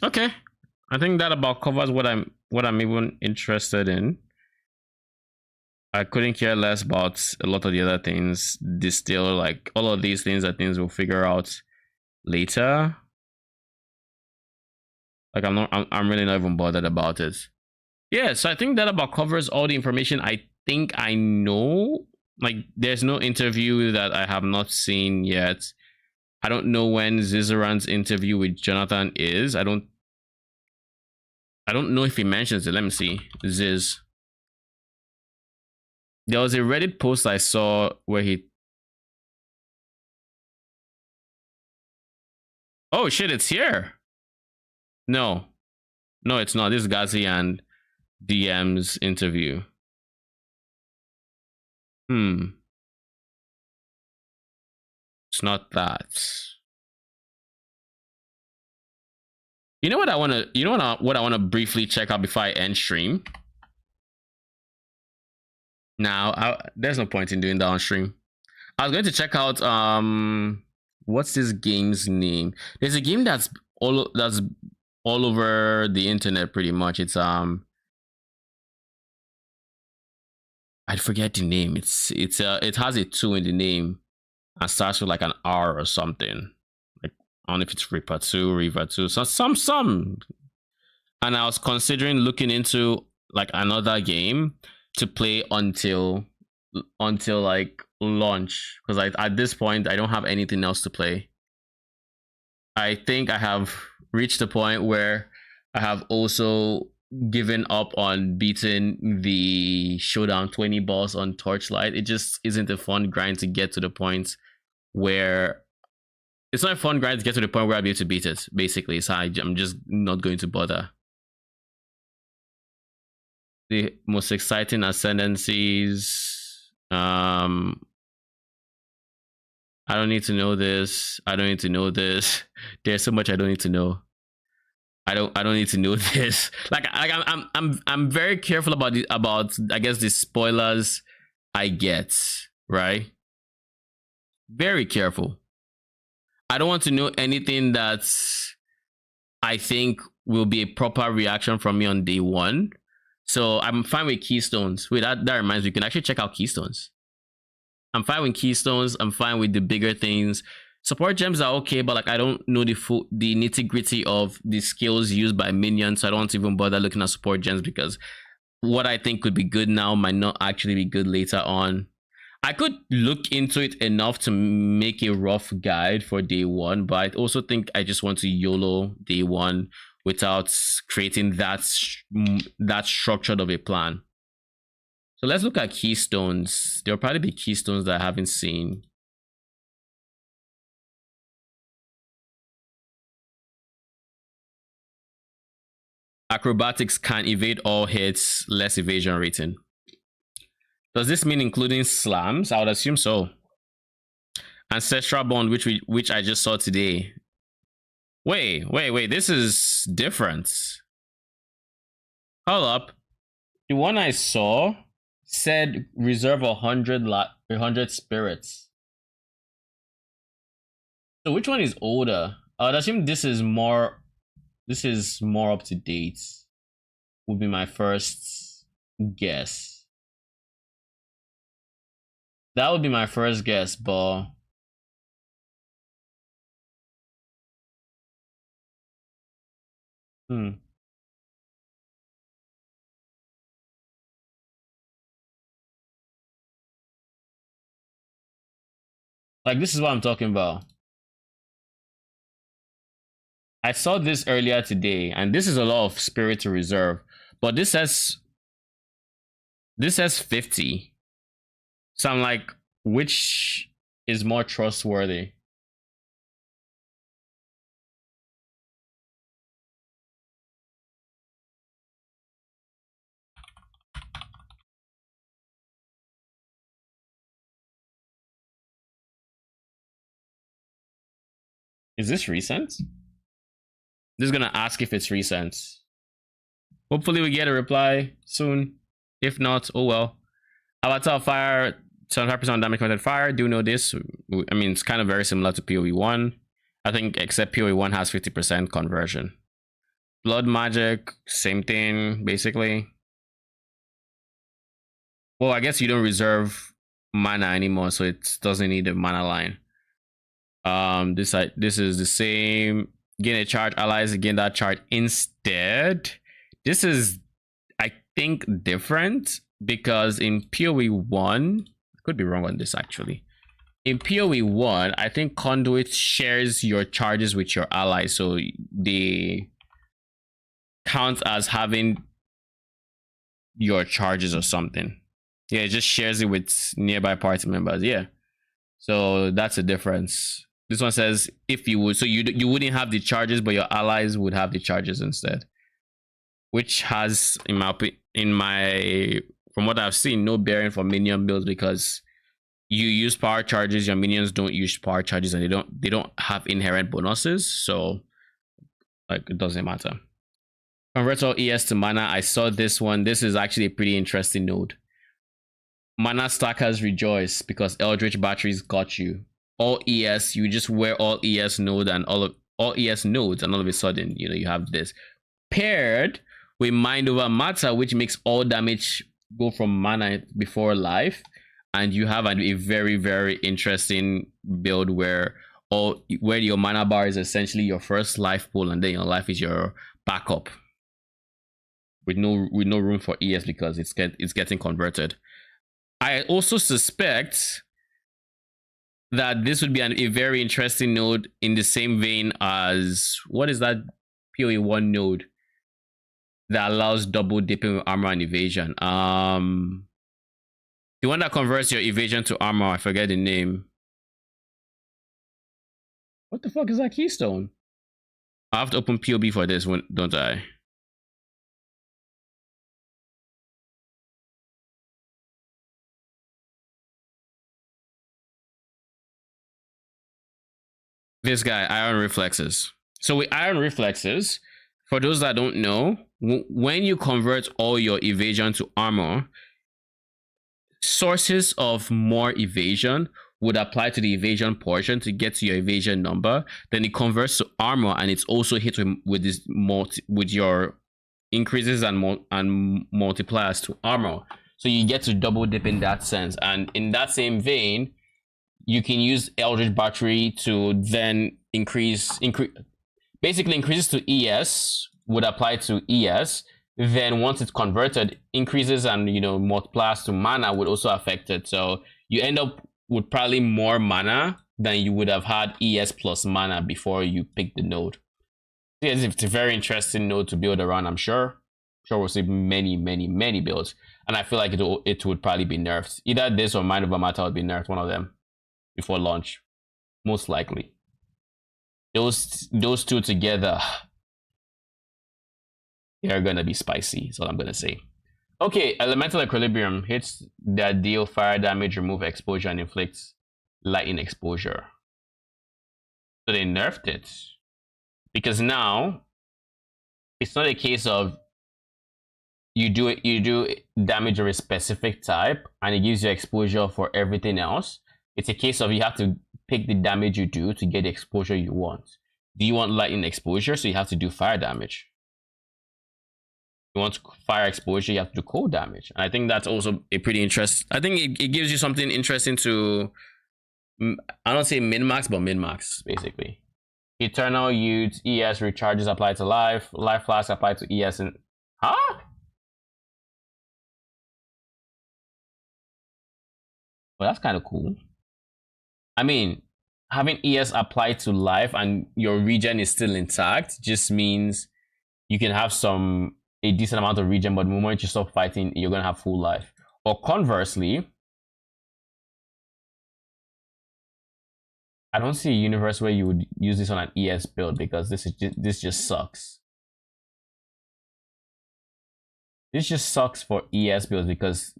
S1: Okay, I think that about covers what I'm even interested in. I couldn't care less about a lot of the other things. Distill, like all of these things are things we'll figure out later. Like I'm really not even bothered about it. Yeah, so I think that about covers all the information I think I know. Like there's no interview that I have not seen yet. I don't know when Zizaran's interview with Jonathan is. I don't know if he mentions it. Let me see. Ziz. There was a Reddit post I saw where he... Oh shit, it's here. No, it's not. This is Gazi and DM's interview. It's not that. You know what I want to... You know what I want to briefly check out before I end stream? Now, there's no point in doing that on stream. I was going to check out what's this game's name? There's a game that's all over the internet pretty much. It's I forget the name. It has a 2 in the name and starts with like an R or something. Like I don't know if it's River 2, some. And I was considering looking into like another game to play until like launch, because at this point I don't have anything else to play. I think I have reached the point where I have also given up on beating the Showdown 20 boss on Torchlight. It just isn't a fun grind to get to the point where... It's not a fun grind to get to the point where I'll be able to beat it, basically. So I'm just not going to bother. The most exciting ascendancies. I don't need to know this. I don't need to know this. There's so much I don't need to know. I don't need to know this. Like I'm very careful about I guess the spoilers I get, right? Very careful. I don't want to know anything that I think will be a proper reaction from me on day one. So I'm fine with Keystones. Wait, that reminds me, you can actually check out Keystones. I'm fine with Keystones. I'm fine with the bigger things. Support gems are okay, but like I don't know the nitty-gritty of the skills used by minions, so I don't even bother looking at support gems, because what I think could be good now might not actually be good later on. I could look into it enough to make a rough guide for day one, but I also think I just want to YOLO day one without creating that structured of a plan. So let's look at Keystones. There'll probably be Keystones that I haven't seen. Acrobatics can evade all hits, less evasion rating. Does this mean including slams? I would assume so. Ancestral Bond, which I just saw today. Wait. This is different. Hold up. The one I saw said reserve 100 spirits. So which one is older? I'd assume this is more up to date. Would be my first guess. That would be my first guess, but like, this is what I'm talking about. I saw this earlier today, and this is a lot of spirit to reserve, but this says 50. So I'm like, which is more trustworthy? Is this recent? This is gonna ask if it's recent. Hopefully we get a reply soon. If not, oh well. Avatar Fire, 75% damage content fire. Do know this. I mean, it's kind of very similar to PoE 1. I think except PoE 1 has 50% conversion. Blood Magic, same thing, basically. Well, I guess you don't reserve mana anymore, so it doesn't need a mana line. This is the same. Gain a charge, allies gain that charge instead. This is, I think, different because in PoE 1, I could be wrong on this actually. In PoE 1, I think Conduit shares your charges with your allies, so they count as having your charges or something. Yeah, it just shares it with nearby party members. Yeah, so that's a difference. This one says if you would, so you wouldn't have the charges, but your allies would have the charges instead, which has, in my from what I've seen, no bearing for minion builds because you use power charges, your minions don't use power charges, and they don't have inherent bonuses, so like it doesn't matter. Convert all ES to mana. I saw this one. This is actually a pretty interesting node. Mana stackers rejoice because Eldritch batteries got you. All ES, you just wear all ES node and all ES nodes, and all of a sudden, you know, you have this paired with Mind Over Matter, which makes all damage go from mana before life, and you have a very, very interesting build where your mana bar is essentially your first life pool, and then your life is your backup, with no room for ES because it's getting converted. I also suspect that this would be a very interesting node in the same vein as, what is that PoE 1 node that allows double dipping with armor and evasion? The one that converts your evasion to armor, I forget the name. What the fuck is that keystone? I have to open PoB for this one, don't I? This guy, Iron Reflexes. So with Iron Reflexes, for those that don't know, when you convert all your evasion to armor, sources of more evasion would apply to the evasion portion to get to your evasion number. Then it converts to armor, and it's also hit with this with your increases and multipliers to armor. So you get to double dip in that sense. And in that same vein, you can use Eldritch Battery to then basically increases to ES would apply to ES. Then once it's converted, increases and multipliers to mana would also affect it. So you end up with probably more mana than you would have had ES plus mana before you pick the node. Yeah, it's a very interesting node to build around. I'm sure we'll see many builds, and I feel like it would probably be nerfed. Either this or Mind Over Matter would be nerfed, one of them, before launch, most likely. Those two together, they're gonna be spicy, is all I'm gonna say. Okay, Elemental Equilibrium hits that deal fire damage, remove exposure, and inflicts lightning exposure. So they nerfed it because now it's not a case of you do damage of a specific type and it gives you exposure for everything else. It's a case of you have to pick the damage you do to get the exposure you want. Do you want lightning exposure? So you have to do fire damage. You want fire exposure, you have to do cold damage. And I think that's also a pretty interesting. I think it gives you something interesting to, I don't say min-max, but min-max basically. Eternal Youth ES recharges applied to life. Life flask applied to ES and huh? Well, that's kind of cool. I mean, having ES applied to life and your regen is still intact just means you can have a decent amount of regen, but the moment you stop fighting, you're gonna have full life. Or conversely, I don't see a universe where you would use this on an ES build because this just sucks. This just sucks for ES builds because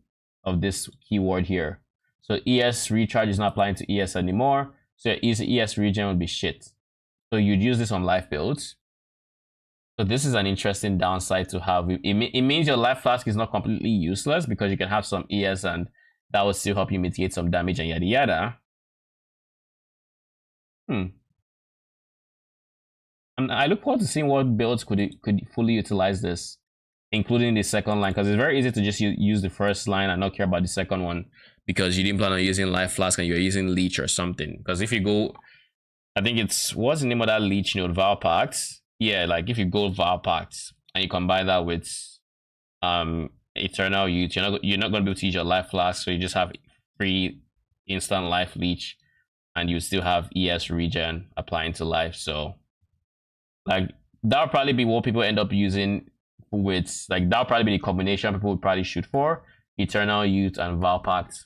S1: of this keyword here. So ES recharge is not applying to ES anymore. So ES regen would be shit. So you'd use this on life builds. So this is an interesting downside to have. It means your life flask is not completely useless because you can have some ES and that will still help you mitigate some damage and yada yada. And I look forward to seeing what builds could fully utilize this, including the second line, because it's very easy to just use the first line and not care about the second one because you didn't plan on using life flask and you're using leech or something. Because if you go, I think what's the name of that leech node, Val Pact? Yeah, like if you go Val Pact and you combine that with Eternal Youth, you're not going to be able to use your life flask, so you just have free instant life leech and you still have ES regen applying to life. So like that'll probably be what people end up using with, like that'll probably be the combination people would probably shoot for, Eternal Youth and Val Pact.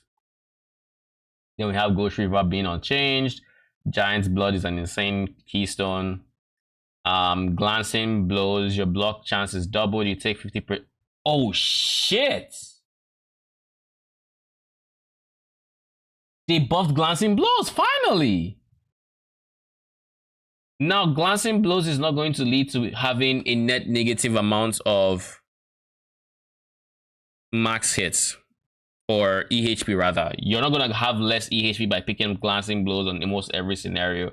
S1: Then we have Ghost River being unchanged. Giant's Blood is an insane keystone. Glancing Blows, your block chance is doubled. You take 50%. Oh shit! They buffed Glancing Blows finally. Now Glancing Blows is not going to lead to having a net negative amount of max hits or EHP rather. You're not gonna have less EHP by picking Glancing Blows on almost every scenario.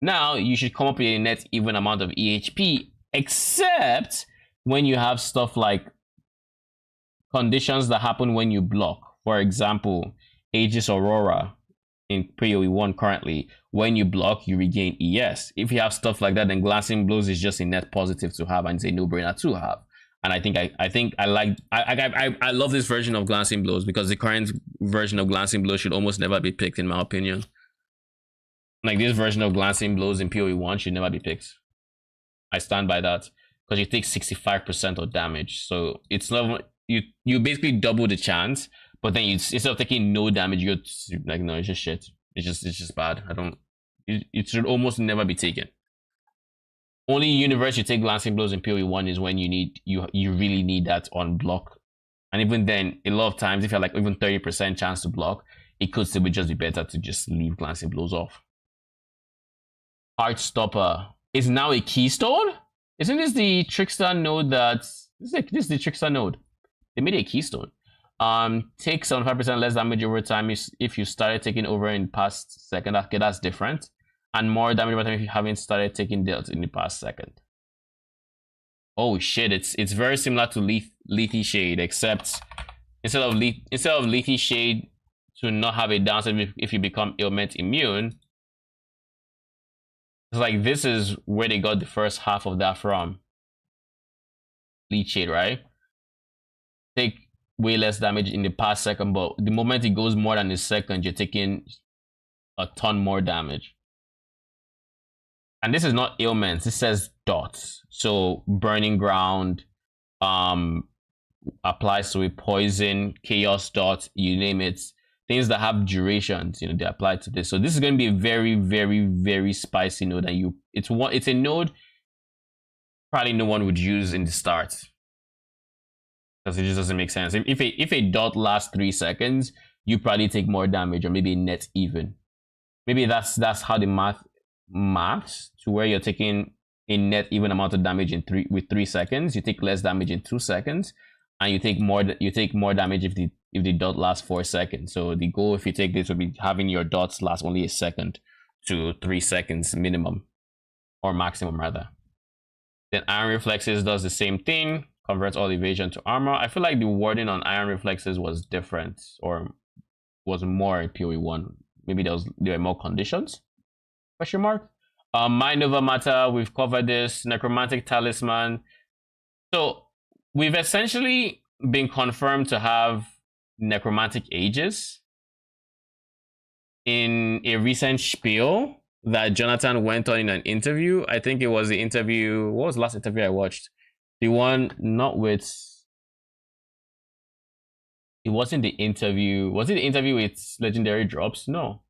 S1: Now you should come up with a net even amount of EHP, except when you have stuff like conditions that happen when you block. For example, Aegis Aurora in PoE 1 currently, when you block, you regain ES. If you have stuff like that, then Glancing Blows is just a net positive to have and it's a no-brainer to have. And I love this version of Glancing Blows because the current version of Glancing Blows should almost never be picked in my opinion. Like this version of Glancing Blows in PoE 1 should never be picked. I stand by that because you take 65% of damage. So it's not, you basically double the chance, but then instead of taking no damage, you're like, no, it's just shit. It's just bad. It should almost never be taken. Only universe you take Glancing Blows in PoE 1 is when you really need that on block. And even then, a lot of times, if you have like even 30% chance to block, it could still just be better to just leave Glancing Blows off. Heartstopper is now a keystone? Isn't this the Trickster node this is the Trickster node? They made a keystone. Take 75% less damage over time if you started taking over in past second. Okay, that's different. And more damage over time if you haven't started taking dealt in the past second. Oh shit, it's very similar to Lethy Shade, except instead of Lethy Shade to not have a downside if you become ailment immune. It's like this is where they got the first half of that from. Leech Shade, right? Take way less damage in the past second, but the moment it goes more than a second, you're taking a ton more damage. And this is not ailments, this says dots. So Burning Ground applies to a poison, chaos dot, you name it. Things that have durations, they apply to this. So this is going to be a very, very, very spicy node, and it's a node probably no one would use in the start because it just doesn't make sense. If a dot lasts 3 seconds, you probably take more damage or maybe net even. maybe that's how the math maps to where you're taking a net even amount of damage in 3 seconds. You take less damage in 2 seconds, and you take more damage if the dot lasts 4 seconds. So the goal, if you take this, would be having your dots last only a second to 3 seconds minimum, or maximum rather. Then Iron Reflexes does the same thing, converts all evasion to armor. I feel like the wording on Iron Reflexes was different, or was more in PoE 1. Maybe there were more conditions? Question mark. Mind over Matter, we've covered this. Necromantic Talisman. So we've essentially been confirmed to have necromantic ages. In a recent spiel that Jonathan went on in an interview, I think it was the interview, what was the last interview I watched? The one not with, it wasn't the interview, was it the interview with Legendary Drops? No,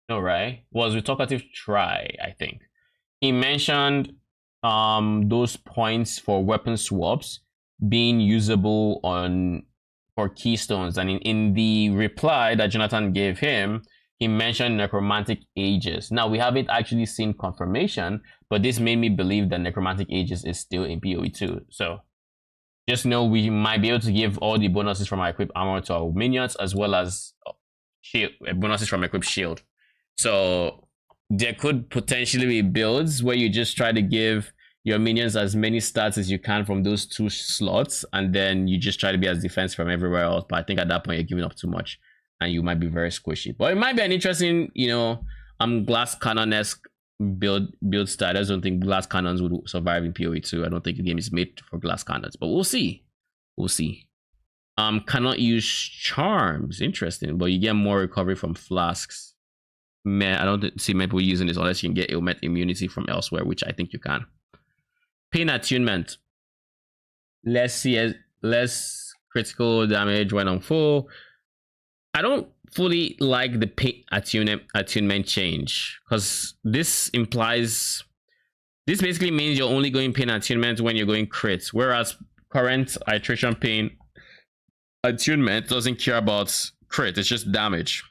S1: right? It was with Talkative Try, I think. He mentioned those points for weapon swaps being usable for keystones, and in the reply that Jonathan gave him, he mentioned necromantic ages. Now, we haven't actually seen confirmation, but this made me believe that necromantic ages is still in PoE 2. So just know we might be able to give all the bonuses from our equipped armor to our minions, as well as bonuses from equipped shield. So there could potentially be builds where you just try to give your minions as many stats as you can from those 2 slots, and then you just try to be as defense from everywhere else. But I think at that point you're giving up too much, and you might be very squishy. But it might be an interesting, glass cannon-esque build style. I just don't think glass cannons would survive in PoE 2. I don't think the game is made for glass cannons, but we'll see. Cannot use charms. Interesting, but you get more recovery from flasks. Man, I don't see many people using this unless you can get ailment immunity from elsewhere, which I think you can. Pain attunement. Less critical damage when on full. I don't fully like the pain attunement change, because this basically means you're only going pain attunement when you're going crits, whereas current iteration pain attunement doesn't care about crit, it's just damage.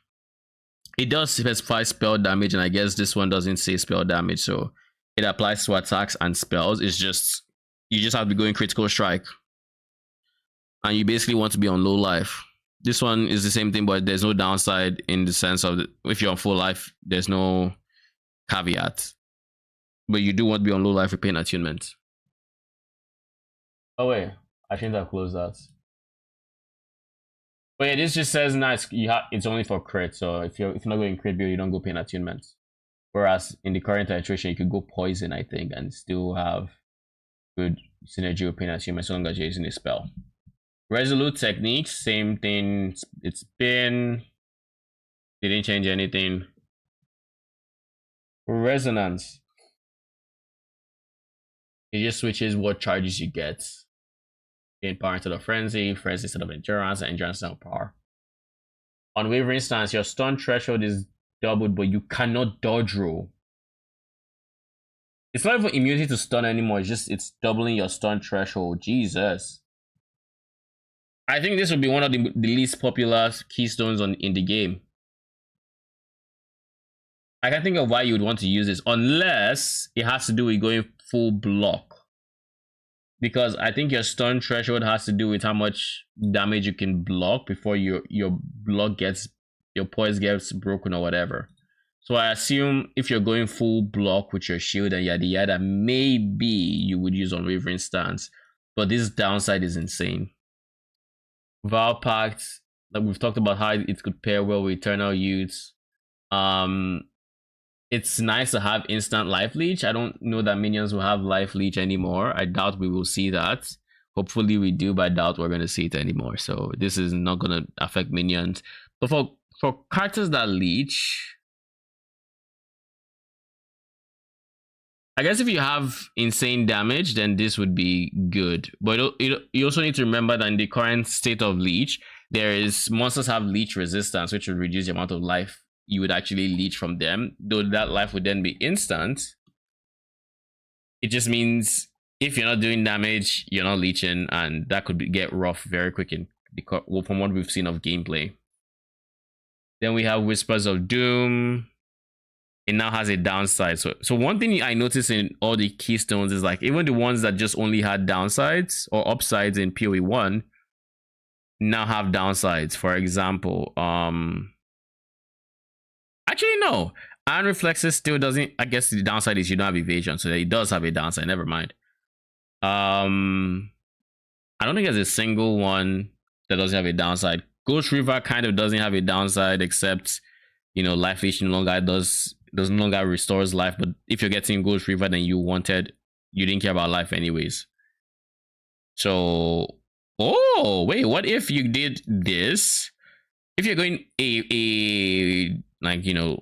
S1: It does specify spell damage, and I guess this one doesn't say spell damage, so it applies to attacks and spells. It's just, you just have to be going critical strike, and you basically want to be on low life. This one is the same thing, but there's no downside in the sense of if you're on full life, there's no caveat, but you do want to be on low life with pain attunement. Oh wait, I think I'll close that. But yeah, this just says nice. It's only for crit, so if you're not going crit build, you don't go pain attunement. Whereas in the current iteration, you could go poison, I think, and still have good synergy with pain attunement, so long as you're using a spell. Resolute techniques, same thing. It's been, didn't change anything. Resonance, it just switches what charges you get. Gain power instead of frenzy instead of endurance, and endurance instead of power. Unwavering stance, your stun threshold is doubled, but you cannot dodge roll. It's not even immunity to stun anymore, it's doubling your stun threshold. Jesus. I think this would be one of the least popular keystones in the game. I can't think of why you would want to use this, unless it has to do with going full block. Because I think your stun threshold has to do with how much damage you can block before your poise gets broken or whatever. So I assume if you're going full block with your shield and yada yada, maybe you would use Unwavering Stance. But this downside is insane. Vow Pact, like we've talked about how it could pair well with Eternal Youths. It's nice to have instant life leech. I don't know that minions will have life leech anymore. I doubt we will see that. Hopefully we do, but I doubt we're going to see it anymore. So this is not going to affect minions. But for characters that leech, I guess if you have insane damage, then this would be good. But you also need to remember that in the current state of leech, monsters have leech resistance, which will reduce the amount of life you would actually leech from them, though that life would then be instant. It just means if you're not doing damage, you're not leeching, and that could get rough very quick from what we've seen of gameplay. Then we have Whispers of Doom. It now has a downside. So one thing I noticed in all the keystones is like even the ones that just only had downsides or upsides in PoE 1 now have downsides. For example, actually no. Iron Reflexes still doesn't. I guess the downside is you don't have evasion, so it does have a downside. Never mind. I don't think there's a single one that doesn't have a downside. Ghost River kind of doesn't have a downside, except life leech no longer restores life. But if you're getting Ghost River, then you didn't care about life anyways. So, oh wait, what if you did this? If you're going a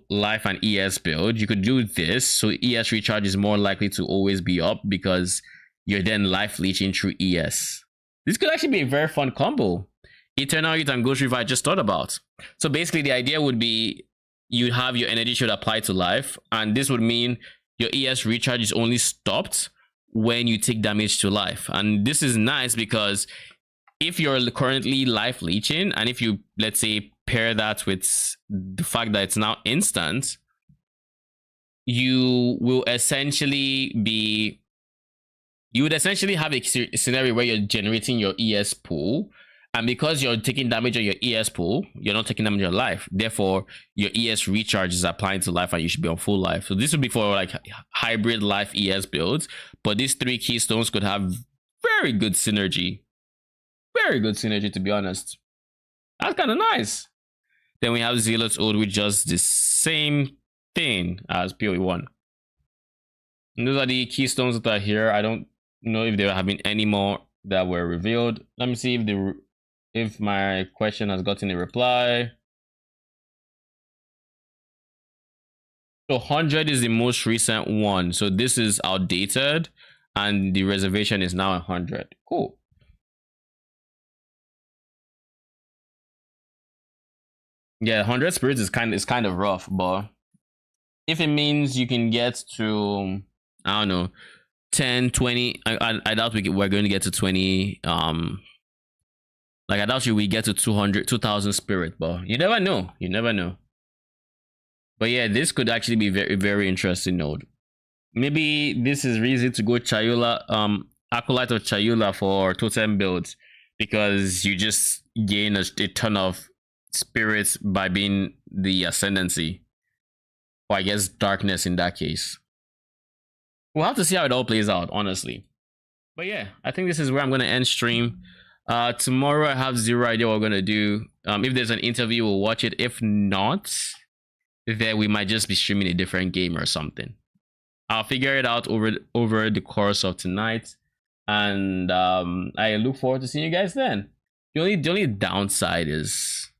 S1: life and ES build, you could do this. So ES recharge is more likely to always be up because you're then life leeching through ES. This could actually be a very fun combo. Eternal Youth and Ghost River I just thought about. So basically the idea would be you have your energy shield applied to life, and this would mean your ES recharge is only stopped when you take damage to life. And this is nice because if you're currently life leeching, and if you, let's say, pair that with the fact that it's now instant, you would essentially have a scenario where you're generating your ES pool, and because you're taking damage on your ES pool, you're not taking damage on life. Therefore, your ES recharge is applying to life, and you should be on full life. So this would be for like hybrid life ES builds, but these 3 keystones could have very good synergy. Very good synergy, to be honest. That's kind of nice. Then we have Zealot's Ode, which does the same thing as PoE 1. And those are the keystones that are here. I don't know if there have been any more that were revealed. Let me see if my question has gotten a reply. So 100 is the most recent one. So this is outdated, and the reservation is now 100. Cool. Yeah, 100 spirits is kind of rough, but if it means you can get to, I don't know, 10, 20, I doubt we're going to get to 20. Like I doubt we get to 2,000 spirit, but you never know. You never know. But yeah, this could actually be very, very interesting node. Maybe this is reason to go Chayula, Acolyte of Chayula for totem builds, because you just gain a ton of spirits by being the ascendancy, or I guess darkness in that case. We'll have to see how it all plays out, honestly. But yeah, I think this is where I'm going to end stream. Tomorrow I have zero idea what we're going to do. If there's an interview, we'll watch it. If not, then we might just be streaming a different game or something. I'll figure it out over the course of tonight, and I look forward to seeing you guys then. The only downside is,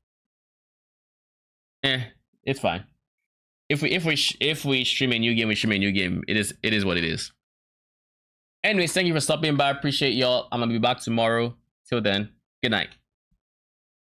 S1: it's fine. If we stream a new game, we stream a new game. It is what it is. Anyways, thank you for stopping by. I appreciate y'all. I'm gonna be back tomorrow. Till then, good night.